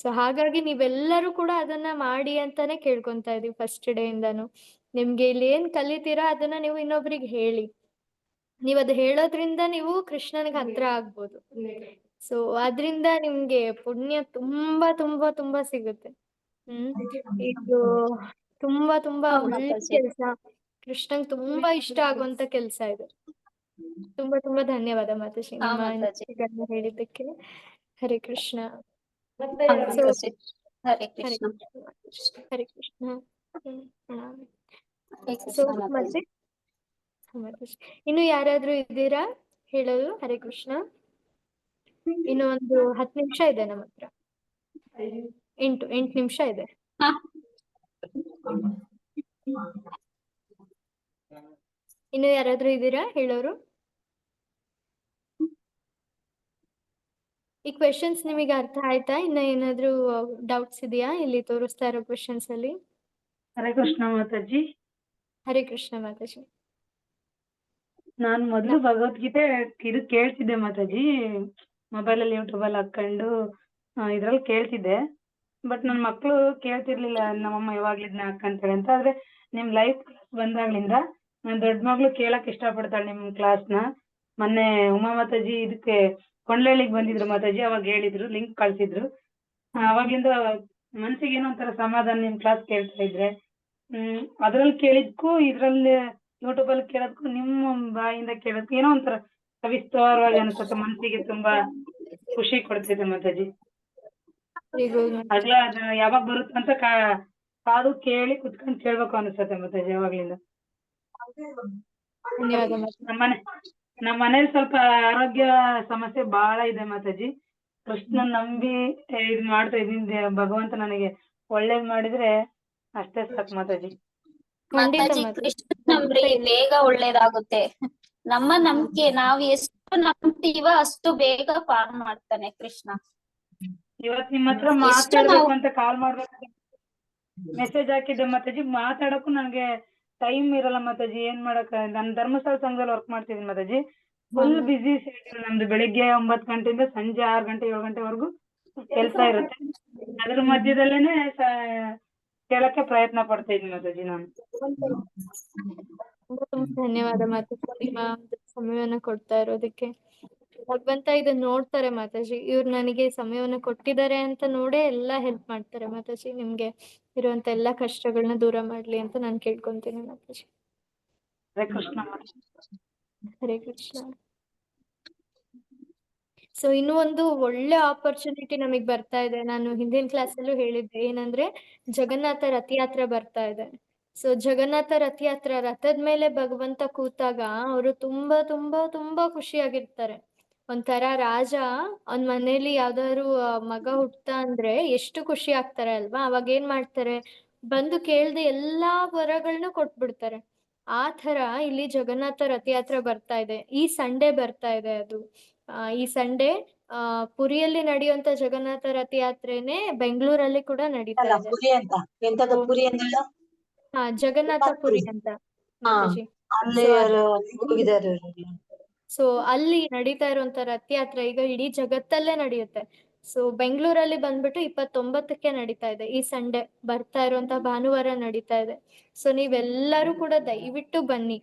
ಸೊ ಹಾಗಾಗಿ ನೀವೆಲ್ಲರೂ ಕೂಡ ಅದನ್ನ ಮಾಡಿ ಅಂತಾನೆ ಕೇಳ್ಕೊಂತಾ ಇದೀವಿ ಫಸ್ಟ್ ಡೇ ಇಂದಾನು. ನಿಮ್ಗೆ ಇಲ್ಲಿ ಏನ್ ಕಲಿತೀರಾ ಅದನ್ನ ನೀವು ಇನ್ನೊಬ್ರಿಗೆ ಹೇಳಿ. ನೀವ್ ಅದ್ ಹೇಳೋದ್ರಿಂದ ನೀವು ಕೃಷ್ಣನ್ಗೆ ಹತ್ರ ಆಗ್ಬೋದು. ಸೊ ಅದ್ರಿಂದ ನಿಮ್ಗೆ ಪುಣ್ಯ ತುಂಬಾ ತುಂಬಾ ತುಂಬಾ ಸಿಗುತ್ತೆ. ಇದು ತುಂಬಾ ತುಂಬಾ ಒಳ್ಳೆ ಮಾತಾಜಿ. ಕೆಲ್ಸ, ಕೃಷ್ಣಂಗ್ ತುಂಬಾ ಇಷ್ಟ ಆಗುವಂತ ಕೆಲ್ಸ ಇದು. ತುಂಬಾ ತುಂಬಾ ಧನ್ಯವಾದ ಮಾತಾಜಿ ನಿಮ್ಮ ಮಾತಾಜಿ. ಅನಿಸಿಕೆಗಳನ್ನ ಹೇಳಿದ್ದಕ್ಕೆ. ಹರೇ ಕೃಷ್ಣ. ಸೊ ಮಾತಾಜಿ. ಹರೇ ಹರೇ ಕೃಷ್ಣ. ಕೃಷ್ಣ. ಹರೇ ಕೃಷ್ಣ. ಪ್ರಣಾಮ. ಹರೇ ಸೊ ಕೃಷ್ಣ ಮತ್ತೆ ಮಾತಾಜಿ. ಇನ್ನು ಯಾರಾದ್ರೂ ಇದ್ದೀರಾ ಹೇಳೋದು? ಹರೇ ಕೃಷ್ಣ. ಇನ್ನು ಒಂದು 10 ನಿಮಿಷ ಇದೆ ನಮ್ಮ ಹತ್ರ. 8 ನಿಮಿಷ ಇದೆ. ಹಾ. ಇನ್ನು ಯಾರಾದ್ರೂ ಇದ್ದೀರಾ ಹೇಳೋರು? ಈ ಕ್ವೆಶನ್ಸ್ ನಿಮಗೆ ಅರ್ಥ ಆಯ್ತಾ? ಇನ್ನ ಏನಾದ್ರೂ ಡೌಟ್ಸ್ ಇದೆಯಾ ಇಲ್ಲಿ ತೋರಿಸ್ತಾ ಇರೋ ಕ್ವೆಶನ್ಸ್ ಅಲ್ಲಿ? ಹರೇ ಕೃಷ್ಣ ಮಾತಾಜಿ. ಹರೇ ಕೃಷ್ಣ ಮಾತಾಜಿ. ನಾನ್ ಮೊದ್ಲು ಭಗವದ್ಗೀತೆ ಇದು ಕೇಳ್ತಿದ್ದೆ ಮಾತಾಜಿ, ಮೊಬೈಲ್ ಅಲ್ಲಿ ಯೂಟ್ಯೂಬ್ ಅಲ್ಲಿ ಹಾಕೊಂಡು ಇದ್ರಲ್ಲಿ ಕೇಳ್ತಿದ್ದೆ. ಬಟ್ ನನ್ ಮಕ್ಳು ಕೇಳ್ತಿರ್ಲಿಲ್ಲ, ನಮ್ಮಮ್ಮ ಯಾವಾಗ್ಲೂ ಇದನ್ನ ಹಾಕಂತಾಳೆ ಅಂತ. ಆದ್ರೆ ನಿಮ್ ಲೈವ್ ಕ್ಲಾಸ್ ಬಂದಾಗ್ಲಿಂದ ನನ್ ದೊಡ್ಡ ಮಗಳು ಕೇಳಕ್ ಇಷ್ಟ ಪಡ್ತಾಳೆ ನಿಮ್ ಕ್ಲಾಸ್ನ. ಮೊನ್ನೆ ಉಮಾ ಮಾತಾಜಿ ಇದಕ್ಕೆ ಕೊಂಡ್ಲಳ್ಳಿಗ್ ಬಂದಿದ್ರು ಮಾತಾಜಿ, ಅವಾಗ ಹೇಳಿದ್ರು, ಲಿಂಕ್ ಕಳ್ಸಿದ್ರು. ಅವಾಗ್ಲಿಂದ ಮನ್ಸಿಗೆ ಏನೋ ಒಂಥರ ಸಮಾಧಾನ ನಿಮ್ ಕ್ಲಾಸ್ ಕೇಳ್ತಾ ಇದ್ರೆ. ಅದ್ರಲ್ಲಿ ಕೇಳಿದ್ಕು ಇದ್ರಲ್ಲಿ ಯೂಟ್ಯೂಬ್ ಅಲ್ಲಿ ಕೇಳೋದಕ್ಕೂ ನಿಮ್ಮ ಬಾಯಿಂದ ಕೇಳೋದಕ್ಕೂ ಏನೋ ಒಂಥರ ಸವಿಸ್ತಾರವಾಗಿ ಅನ್ಸುತ್ತೆ. ಮನ್ಸಿಗೆ ತುಂಬಾ ಖುಷಿ ಕೊಡ್ತಿದೆ ಮಾತಾಜಿ. ಅದ ಯಾವಾಗ ಬರುತ್ತೆ ಅಂತ ಕಾದು ಕೇಳಿ ಕುತ್ಕೊಂಡ್ ಕೇಳ್ಬೇಕು ಅನ್ಸುತ್ತೆ ಮಾತಾಜಿ ಯಾವಾಗ್ಲಿಂದ. ಧನ್ಯವಾದ ಮಾತಾಜಿ. ನಮ್ಮ ಮನೇಲಿ ಸ್ವಲ್ಪ ಆರೋಗ್ಯ ಸಮಸ್ಯೆ ಬಹಳ ಇದೆ ಮಾತಾಜಿ. ಕೃಷ್ಣನ್ ನಂಬಿ ಇದ್ ಮಾಡ್ತಾ ಇದೀನಿ. ಭಗವಂತ ನನಗೆ ಒಳ್ಳೇದ್ ಮಾಡಿದ್ರೆ ಅಷ್ಟೇ ಸಾಕು ಮಾತಾಜಿ. ಖಂಡಿತ ಮಾತಾಜಿ ಮಾತಾಜಿ. ಕೃಷ್ಣ ನಂಬ್ರಿ, ಬೇಗ ಒಳ್ಳೇದಾಗುತ್ತೆ. ನಮ್ಮ ನಂಬಿಕೆ, ನಾವ್ ಎಷ್ಟು ನಂಬ್ತೀವ ಅಷ್ಟು ಬೇಗ ಪಾರ್ ಮಾಡ್ತಾನೆ ಕೃಷ್ಣ. ಇವತ್ ನಿಮ್ ಹತ್ರ ಎಷ್ಟು ಮಾತಾಡ್ಬೇಕು ನಾವು ಅಂತ ಕಾಲ್ ಮಾಡ್ಬೇಕು ಮೆಸೇಜ್ ಹಾಕಿದ್ದೆ ಮಾತಾಜಿ. ಮಾತಾಡಕ್ಕೂ ನನ್ಗೆ ಟೈಮ್ ಇರಲ್ಲ ಮಾತಾಜಿ, ಏನ್ ಮಾಡಕ್. ನಾನು ಧರ್ಮಸ್ಥಳ ಸಂಘದಲ್ಲಿ ವರ್ಕ್ ಮಾಡ್ತಿದ್ದೀನಿ ಮಾತಾಜಿ. ಫುಲ್ ಬಿಸಿ ಶೆಡ್ಯೂಲ್ ನಮ್ದು. ಬೆಳಿಗ್ಗೆ 9 ಗಂಟೆಯಿಂದ ಸಂಜೆ 6 ಗಂಟೆ 7 ಗಂಟೆವರೆಗೂ ಕೆಲಸ ಇರುತ್ತೆ. ಅದ್ರ ಮಧ್ಯದಲ್ಲೇನೆ ಕೇಳಕ್ಕೆ ಪ್ರಯತ್ನ ಪಡ್ತಾ ಇದ್ದೀನಿ ಮಾತಾಜಿ ನಾನು. ತುಂಬಾ ಧನ್ಯವಾದ ಮಾತಾಜಿ, ನಿಮ್ಮ ಒಂದು ಸಮಯವನ್ನ ಕೊಡ್ತಾ ಇರೋದಕ್ಕೆ. ಭಗವಂತ ಇದನ್ನ ನೋಡ್ತಾರೆ ಮಾತಾಜಿ, ಇವ್ರು ನನಗೆ ಸಮಯವನ್ನ ಕೊಟ್ಟಿದ್ದಾರೆ ಅಂತ ನೋಡೇ ಎಲ್ಲಾ ಹೆಲ್ಪ್ ಮಾಡ್ತಾರೆ ಮಾತಾಜಿ. ನಿಮ್ಗೆ ಇರುವಂತ ಎಲ್ಲಾ ಕಷ್ಟಗಳನ್ನ ದೂರ ಮಾಡ್ಲಿ ಅಂತ ನಾನು ಕೇಳ್ಕೊಂತೀನಿ ಮಾತಾಜಿ. ಹರೇ ಕೃಷ್ಣ ಮಾತಾಜಿ. ಹರೇ ಕೃಷ್ಣ. ಸೊ ಇನ್ನೂ ಒಂದು ಒಳ್ಳೆ ಆಪರ್ಚುನಿಟಿ ನಮಗ್ ಬರ್ತಾ ಇದೆ. ನಾನು ಹಿಂದಿನ ಕ್ಲಾಸಲ್ಲೂ ಹೇಳಿದ್ದೆ, ಏನಂದ್ರೆ ಜಗನ್ನಾಥ ರಥಯಾತ್ರೆ ಬರ್ತಾ ಇದೆ. ಸೊ ಜಗನ್ನಾಥ ರಥಯಾತ್ರೆ, ರಥದ ಮೇಲೆ ಭಗವಂತ ಕೂತಾಗ ಅವರು ತುಂಬಾ ತುಂಬಾ ತುಂಬಾ ಖುಷಿಯಾಗಿರ್ತಾರೆ. ಒಂಥರ ರಾಜ ಅವ್ನ್ ಮನೇಲಿ ಯಾವ್ದಾದ್ರು ಮಗ ಹುಟ್ತಾ ಅಂದ್ರೆ ಎಷ್ಟು ಖುಷಿ ಆಗ್ತಾರೆ ಅಲ್ವಾ. ಅವಾಗ ಏನ್ ಮಾಡ್ತಾರೆ, ಬಂದು ಕೇಳ್ದೆ ಎಲ್ಲಾ ವರಗಳನ್ನ ಕೊಟ್ಬಿಡ್ತಾರೆ. ಆ ತರ ಇಲ್ಲಿ ಜಗನ್ನಾಥ ರಥಯಾತ್ರೆ ಬರ್ತಾ ಇದೆ. ಈ ಸಂಡೇ ಬರ್ತಾ ಇದೆ ಅದು. ಈ ಸಂಡೇ ಪುರಿಯಲ್ಲಿ ನಡೆಯುವಂತ ಜಗನ್ನಾಥ ರಥಯಾತ್ರೆನೆ ಬೆಂಗಳೂರಲ್ಲಿ ಕೂಡ ನಡೀತಾ ಇದೆ. ಪುರಿ ಅಂತ ಎಂತದ ಪುರಿ ಅಂತ ಹೇಳು? ಹಾ, ಜಗನ್ನಾಥ ಪುರಿ ಅಂತ ಮಾತಾಜಿ. ಅಲ್ಲಿ ಹೋಗಿದ್ದಾರೆ. ಸೊ ಅಲ್ಲಿ ನಡೀತಾ ಇರುವಂತ ರಥಯಾತ್ರೆ ಈಗ ಇಡೀ ಜಗತ್ತಲ್ಲೇ ನಡೆಯುತ್ತೆ. ಸೊ ಬೆಂಗಳೂರಲ್ಲಿ ಬಂದ್ಬಿಟ್ಟು 29ಕ್ಕೆ ನಡೀತಾ ಇದೆ. ಈ ಸಂಡೇ ಬರ್ತಾ ಇರುವಂತ ಭಾನುವಾರ ನಡೀತಾ ಇದೆ. ಸೊ ನೀವೆಲ್ಲರೂ ಕೂಡ ದಯವಿಟ್ಟು ಬನ್ನಿ.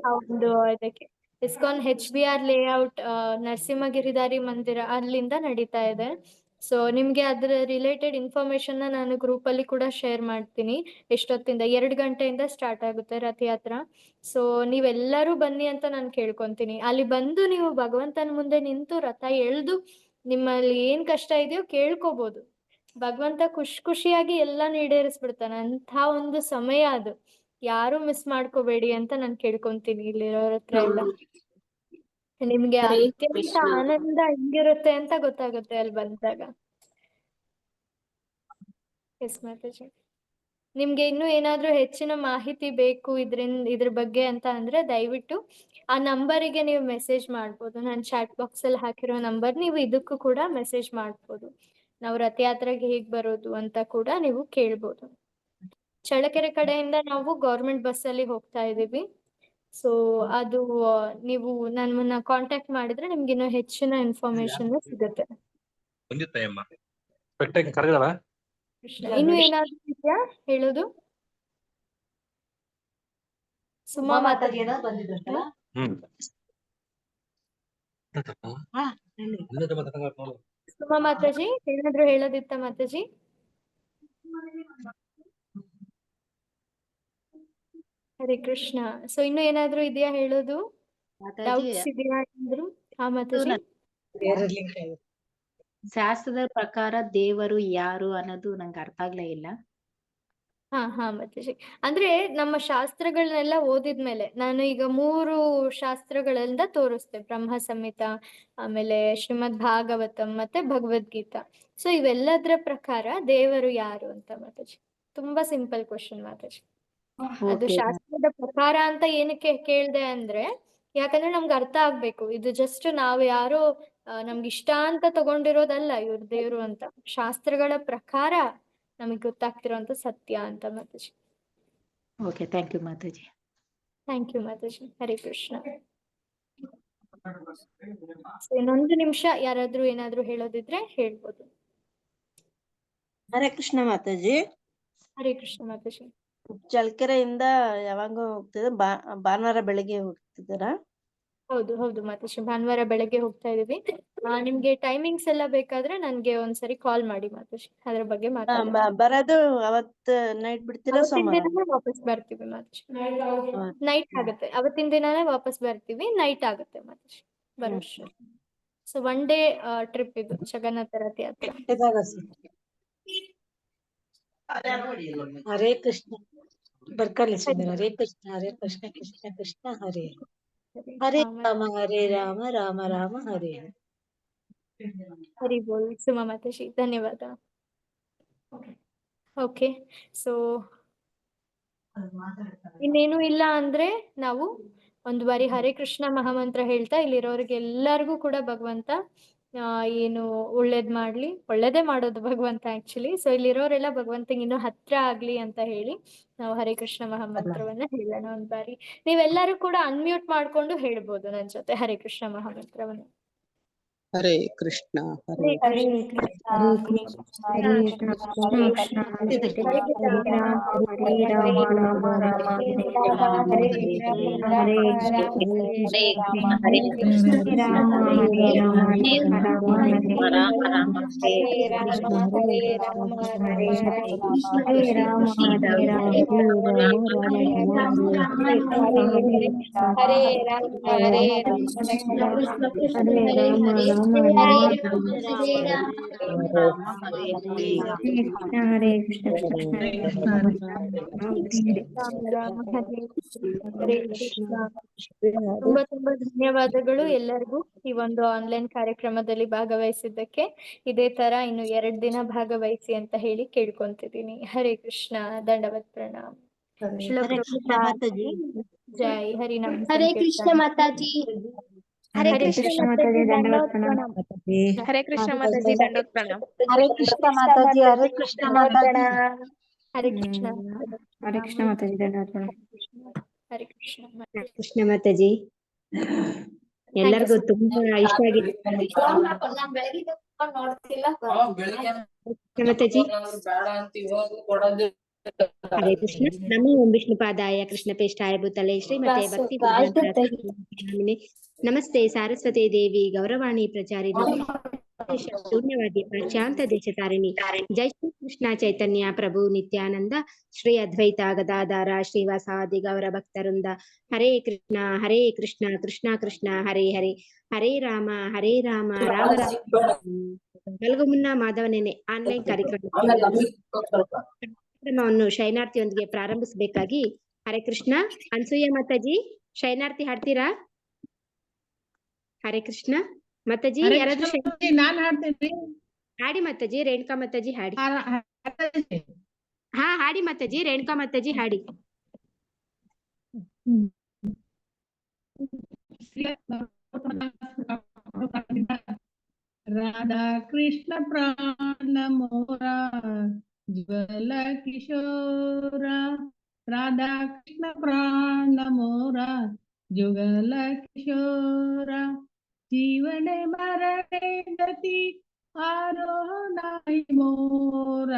ಆ ಒಂದು ಇದಕ್ಕೆ ಇಸ್ಕಾನ್ HBR ಲೇಔಟ್ ನರಸಿಂಹಗಿರಿಧಾರಿ ಮಂದಿರ ಅಲ್ಲಿಂದ ನಡೀತಾ ಇದೆ. ಸೊ ನಿಮ್ಗೆ ಅದ್ರ ರಿಲೇಟೆಡ್ ಇನ್ಫಾರ್ಮೇಶನ್ ನಾನು ಗ್ರೂಪ್ ಅಲ್ಲಿ ಕೂಡ ಶೇರ್ ಮಾಡ್ತೀನಿ. ಎಷ್ಟೊತ್ತಿಂದ 2 ಗಂಟೆಯಿಂದ ಸ್ಟಾರ್ಟ್ ಆಗುತ್ತೆ ರಥಯಾತ್ರ. ಸೊ ನೀವೆಲ್ಲರೂ ಬನ್ನಿ ಅಂತ ನಾನು ಕೇಳ್ಕೊಂತೀನಿ. ಅಲ್ಲಿ ಬಂದು ನೀವು ಭಗವಂತನ ಮುಂದೆ ನಿಂತು ರಥ ಎಳ್ದು ನಿಮ್ಮಲ್ಲಿ ಏನ್ ಕಷ್ಟ ಇದೆಯೋ ಕೇಳ್ಕೋಬಹುದು. ಭಗವಂತ ಖುಷಿಯಾಗಿ ಎಲ್ಲಾ ಈಡೇರಿಸ್ಬಿಡ್ತಾನೆ. ಅಂತ ಒಂದು ಸಮಯ ಅದು, ಯಾರು ಮಿಸ್ ಮಾಡ್ಕೋಬೇಡಿ ಅಂತ ನಾನು ಕೇಳ್ಕೊಂತೀನಿ ಇಲ್ಲಿರೋರ ಹತ್ರ ಎಲ್ಲ. ನಿಮ್ಗೆ ಅತ್ಯಂತ ಆನಂದ ಹೆಂಗಿರುತ್ತೆ ಅಂತ ಗೊತ್ತಾಗುತ್ತೆ ಅಲ್ಲಿ ಬಂದಾಗ. ಎಸ್ ಮಾತಾಜಿ. ನಿಮ್ಗೆ ಇನ್ನೂ ಏನಾದ್ರೂ ಹೆಚ್ಚಿನ ಮಾಹಿತಿ ಬೇಕು ಇದ್ರ ಬಗ್ಗೆ ಅಂತ ಅಂದ್ರೆ ದಯವಿಟ್ಟು ಆ ನಂಬರಿಗೆ ನೀವು ಮೆಸೇಜ್ ಮಾಡ್ಬೋದು. ನಾನು ಚಾಟ್ ಬಾಕ್ಸ್ ಅಲ್ಲಿ ಹಾಕಿರೋ ನಂಬರ್, ನೀವು ಇದಕ್ಕೂ ಕೂಡ ಮೆಸೇಜ್ ಮಾಡ್ಬೋದು. ನಾವು ರಥಯಾತ್ರೆಗೆ ಹೇಗ್ ಬರೋದು ಅಂತ ಕೂಡ ನೀವು ಕೇಳ್ಬೋದು. ಚಳ್ಳಕೆರೆ ಕಡೆಯಿಂದ ನಾವು ಗೌರ್ಮೆಂಟ್ ಬಸ್ ಅಲ್ಲಿ ಹೋಗ್ತಾ ಇದೀವಿ. ಸೊ ಅದು ನೀವು ನನ್ನನ್ನ ಕಾಂಟ್ಯಾಕ್ಟ್ ಮಾಡಿದ್ರೆ ನಿಮ್ಗೆ ಇನ್ನೂ ಹೆಚ್ಚಿನ ಇನ್ಫಾರ್ಮೇಶನ್ ಸಿಗುತ್ತೆ. ಇನ್ನು ಏನಾದ್ರು ಇದೆಯಾ ಹೇಳೋದು? ಸುಮಾ ಮಾತಾಜಿ ಸುಮಾ ಮಾತಾಜಿ ಏನಾದ್ರು ಹೇಳೋದಿತ್ತ ಮಾತಾಜಿ? ಹರೇ ಕೃಷ್ಣ. ಸೊ ಇನ್ನು ಏನಾದ್ರು ಇದೆಯಾ ಹೇಳೋದು? ಡೌಟ್ಸ್ ಇದೆಯಾ ಏನಾದ್ರು? ಹಾ ಮಾತಾಜಿ. ಶಾಸ್ತ್ರದ ಪ್ರಕಾರ ದೇವರು ಯಾರು ಅನ್ನೋದು ನಂಗೆ ಅರ್ಥ ಆಗ್ಲೇ ಇಲ್ಲ. ಹಾ ಮಾತಾಜಿ. ಅಂದ್ರೆ ನಮ್ಮ ಶಾಸ್ತ್ರಗಳನ್ನೆಲ್ಲ ಓದಿದ್ಮೇಲೆ ನಾನು ಈಗ 3 ಶಾಸ್ತ್ರಗಳಿಂದ ತೋರಿಸ್ತೆ, ಬ್ರಹ್ಮ ಸಂಹಿತ, ಆಮೇಲೆ ಶ್ರೀಮದ್ ಭಾಗವತಂ ಮತ್ತೆ ಭಗವದ್ಗೀತಾ. ಸೊ ಇವೆಲ್ಲದರ ಪ್ರಕಾರ ದೇವರು ಯಾರು ಅಂತ ಮಾತಾಜಿ. ತುಂಬಾ ಸಿಂಪಲ್ ಕ್ವಶನ್ ಮಾತಾಜಿ. ಅದು ಶಾಸ್ತ್ರದ ಪ್ರಕಾರ ಅಂತ ಏನಕ್ಕೆ ಕೇಳ್ದೆ ಅಂದ್ರೆ, ಯಾಕಂದ್ರೆ ನಮ್ಗೆ ಅರ್ಥ ಆಗ್ಬೇಕು. ಇದು ಜಸ್ಟ್ ನಾವ್ ಯಾರೋ ನಮ್ಗೆ ಇಷ್ಟ ಅಂತ ತಗೊಂಡಿರೋದಲ್ಲ ಇವ್ರ ದೇವ್ರು ಅಂತ. ಶಾಸ್ತ್ರಗಳ ಪ್ರಕಾರ ನಮಗ್ ಗೊತ್ತಾಗ್ತಿರೋಂತ ಸತ್ಯ ಅಂತ ಮಾತಾಜಿ. ಓಕೆ, ಥ್ಯಾಂಕ್ ಯು ಮಾತಾಜಿ. ಥ್ಯಾಂಕ್ ಯು ಮಾತಾಜಿ. ಹರೇ ಕೃಷ್ಣ. ಇನ್ನೊಂದು ನಿಮಿಷ ಯಾರಾದ್ರೂ ಏನಾದ್ರೂ ಹೇಳೋದಿದ್ರೆ ಹೇಳ್ಬೋದು. ಹರೇ ಕೃಷ್ಣ ಮಾತಾಜಿ. ಹರೇ ಕೃಷ್ಣ ಮಾತಾಜಿ. ಚಳ್ಳಕೆರೆಯಿಂದ ಯಾವಾಗ ಹೋಗ್ತಿದ? ಭಾನುವಾರ ಬೆಳಿಗ್ಗೆ ಹೋಗ್ತಿದ್ದೀರಾ? ಹೌದು ಮಾತಾಜಿ, ಭಾನುವಾರ ಬೆಳಗ್ಗೆ ಹೋಗ್ತಾ ಇದೀವಿ. ನಿಮ್ಗೆ ಟೈಮಿಂಗ್ಸ್ ಎಲ್ಲ ಬೇಕಾದ್ರೆ ನನ್ಗೆ ಒಂದ್ಸರಿ ಕಾಲ್ ಮಾಡಿ ಮಾತಾಜಿ, ಅದ್ರ ಬಗ್ಗೆ ಮಾತಾಡೋಣ. ಬರೋದು ಅವತ್ ನೈಟ್ ಬಿಡ್ತೀರಾ? ಅವತ್ತಿನ ದಿನನೇ ವಾಪಸ್ ಬರ್ತೀವಿ ಮಾತಾಜಿ. ನೈಟ್ ಆಗುತ್ತೆ, ಅವತ್ತಿನ ದಿನಾನೇ ವಾಪಸ್ ಬರ್ತೀವಿ. ನೈಟ್ ಆಗುತ್ತೆ ಮಾತಾಜಿ ಬರೋಷ್ಟು. ಸೊ 1 ಡೇ ಟ್ರಿಪ್ ಇದು ಜಗನ್ನಾಥ ರಥಯಾತ್ರೆ. ಹರೇ ಕೃಷ್ಣ. ಬರ್ಕಲ್ಲಿ ಸುಮ್ಮನೆ. ಹರೇ ಕೃಷ್ಣ ಹರೇ ಕೃಷ್ಣ ಕೃಷ್ಣ ಕೃಷ್ಣ ಹರೇ ಹರೇ ರಾಮ ಹರೇ ರಾಮ ರಾಮ ರಾಮ ಹರೇ. ಹರಿ ಬೋಲ್ ಸುಮಾ ಮಾತಾಜಿ, ಧನ್ಯವಾದ. ಓಕೆ, ಸೊ ಇನ್ನೇನು ಇಲ್ಲ ಅಂದ್ರೆ ನಾವು ಒಂದು ಬಾರಿ ಹರೇ ಕೃಷ್ಣ ಮಹಾಮಂತ್ರ ಹೇಳ್ತಾ ಇಲ್ಲಿರೋರಿಗೆ ಎಲ್ಲರಿಗೂ ಕೂಡ ಭಗವಂತ ಏನು ಒಳ್ಳೇದ್ ಮಾಡ್ಲಿ, ಒಳ್ಳೇದೇ ಮಾಡೋದು ಭಗವಂತ ಆಕ್ಚುಲಿ. ಸೊ ಇಲ್ಲಿರೋರೆಲ್ಲ ಭಗವಂತಂಗೆ ಇನ್ನೂ ಹತ್ರ ಆಗ್ಲಿ ಅಂತ ಹೇಳಿ ನಾವು ಹರೇ ಕೃಷ್ಣ ಮಹಾಮಂತ್ರವನ್ನ ಹೇಳೋಣ ಒಂದ್ ಬಾರಿ. ನೀವೆಲ್ಲರೂ ಕೂಡ ಅನ್ಮ್ಯೂಟ್ ಮಾಡ್ಕೊಂಡು ಹೇಳ್ಬೋದು ನನ್ ಜೊತೆ ಹರೇ ಕೃಷ್ಣ ಮಹಾಮಂತ್ರವನ್ನ. ಹರೇ ಕೃಷ್ಣ ಹರೇ ಹರೇ ಕೃಷ್ಣ ಕೃಷ್ಣ ಹರೇ ಕೃಷ್ಣ ಹರೇ ಕೃಷ್ಣ ಹರೇ ಹರೇ ರಾಮ ಹರೇ ರಾಮ ರಾಮ ರಾಮ ಹರೇ ಹರೇ ಹರೇ ಹರೇ ರಾಮ ಹರೇ ಕೃಷ್ಣ ರಾಮ ಹರೇ ರಾಮ ಹರೇ ರಾಮ ರಾಮ ಹರೇ ರಾಮ ರಾಮ ಹರೇ ಹರೇ ಕೃಷ್ಣ ರಾಮ ಹರೇ ರಾಮ ಹರೇ ಹರೇ ಹರೇ ರಾಮ ಹರೇ ರಾಮ ಹರೇ ಹರೇ ರಾಮ ಹರೇ ರಾಮ ಹರೇ ರಾಮ ರಾಮ ಹರೇ ಕೃಷ್ಣ ರಾಮ ಹರೇ ಹರೇ ಕೃಷ್ಣ. ತುಂಬಾ ತುಂಬಾ ಧನ್ಯವಾದಗಳು ಎಲ್ಲರಿಗೂ ಈ ಒಂದು ಆನ್ಲೈನ್ ಕಾರ್ಯಕ್ರಮದಲ್ಲಿ ಭಾಗವಹಿಸಿದ್ದಕ್ಕೆ. ಇದೇ ತರ ಇನ್ನು 2 ದಿನ ಭಾಗವಹಿಸಿ ಅಂತ ಹೇಳಿ ಕೇಳ್ಕೊಂತಿದ್ದೀನಿ. ಹರೇ ಕೃಷ್ಣ, ದಂಡವತ್ ಪ್ರಣಾಮ್. ಹರೇ ಕೃಷ್ಣ ಮಾತಾಜಿ. ಜೈ ಹರಿನಾಮ ಹರೇ ಕೃಷ್ಣ ಸಂಕೀರ್ತನ. ಮಾತಾಜಿ. ಹರೇ ಹರೇ ಕೃಷ್ಣ ಕೃಷ್ಣ ಮಾತಾಜಿ ದಂಡವತ್ ಪ್ರಣಾಮ. ಹರೇ ಕೃಷ್ಣ ಮಾತಾಜಿ ದಂಡೋತ್ ಪ್ರಣಾಮ್. ಹರೇ ಕೃಷ್ಣ ಮಾತಾಜಿ ಹರೇ ಕೃಷ್ಣ ಮಾತಾಜಿ. ಹರೇ ಕೃಷ್ಣ ಹರೇ ಕೃಷ್ಣ ಮಾತಾಜಿ ದಂಡವತ್ ಪ್ರಣಾಮ. ಹರೇ ಕೃಷ್ಣ ಕೃಷ್ಣ ಮಾತಾಜಿ ಎಲ್ಲರಿಗೂ ತುಂಬಾ ಇಷ್ಟ ಆಗಿದೆ ಮಾತಾಜಿ. ಹರೇ ಕೃಷ್ಣ. ನಮೋ ಓಂ ವಿಷ್ಣುಪಾದಾಯ ಕೃಷ್ಣಪೇಷ್ಠಾಯ ಭೂತಲೆ ಶ್ರೀಮತೆ ಭಕ್ತಿ ನಮಸ್ತೆ ಸಾರಸ್ವತಿ ದೇವಿ ಗೌರವಾಣಿ ಪ್ರಚಾರಿಣಿ ಶೂನ್ಯವಾದಿ ಪ್ರಶಾಂತ ದೇಶ ತಾರಿಣಿ. ಜೈ ಶ್ರೀ ಕೃಷ್ಣ ಚೈತನ್ಯ ಪ್ರಭು ನಿತ್ಯಾನಂದ ಶ್ರೀ ಅದ್ವೈತ ಗದಾಧಾರ ಶ್ರೀವಾಸಾದಿ ಗೌರ ಭಕ್ತವೃಂದ. ಹರೇ ಕೃಷ್ಣ ಕೃಷ್ಣ ಕೃಷ್ಣ ಹರೇ ಹರೇ ಹರೇ ರಾಮ ರಾಮ ರಾಮ. ಬೆಳಗು ಮುನ್ನ ಮಾಧವನೇನೆ ಆನ್ಲೈನ್ ಕಾರ್ಯಕ್ರಮವನ್ನು ಶೈನಾರ್ಥಿಯೊಂದಿಗೆ ಪ್ರಾರಂಭಿಸಬೇಕಾಗಿ ಹರೇ ಕೃಷ್ಣ. ಅನ್ಸೂಯ ಮಾತಾಜಿ ಶೈನಾರ್ಥಿ ಹಾಡ್ತೀರಾ? ಹರೇ ಕೃಷ್ಣ ಮಾತಾಜಿ. ಯಾರಾದ್ರೂ ನಾನ್ ಹಾಡ್ತೇನೆ. ಹಾಡಿ ಮಾತಾಜಿ. ರೇಣುಕಾ ಮಾತಾಜಿ ಹಾಡಿ. ಹಾ ಹಾಡಿ ಮಾತಾಜಿ. ರೇಣುಕಾ ಮಾತಾಜಿ ಹಾಡಿ. ರಾಧಾ ಕೃಷ್ಣ ಪ್ರಾಣ ಮೋರ ಜ್ವಲ ಕಿಶೋರ. ರಾಧಾ ಕೃಷ್ಣ ಪ್ರಾಣ ಮೋರ ಜುಗಲ ಕಿಶೋರ. ಜೀವನೆ ಮರಣೆ ಗತಿ ಆರೋ ನಾಯಿ ಮೋರ.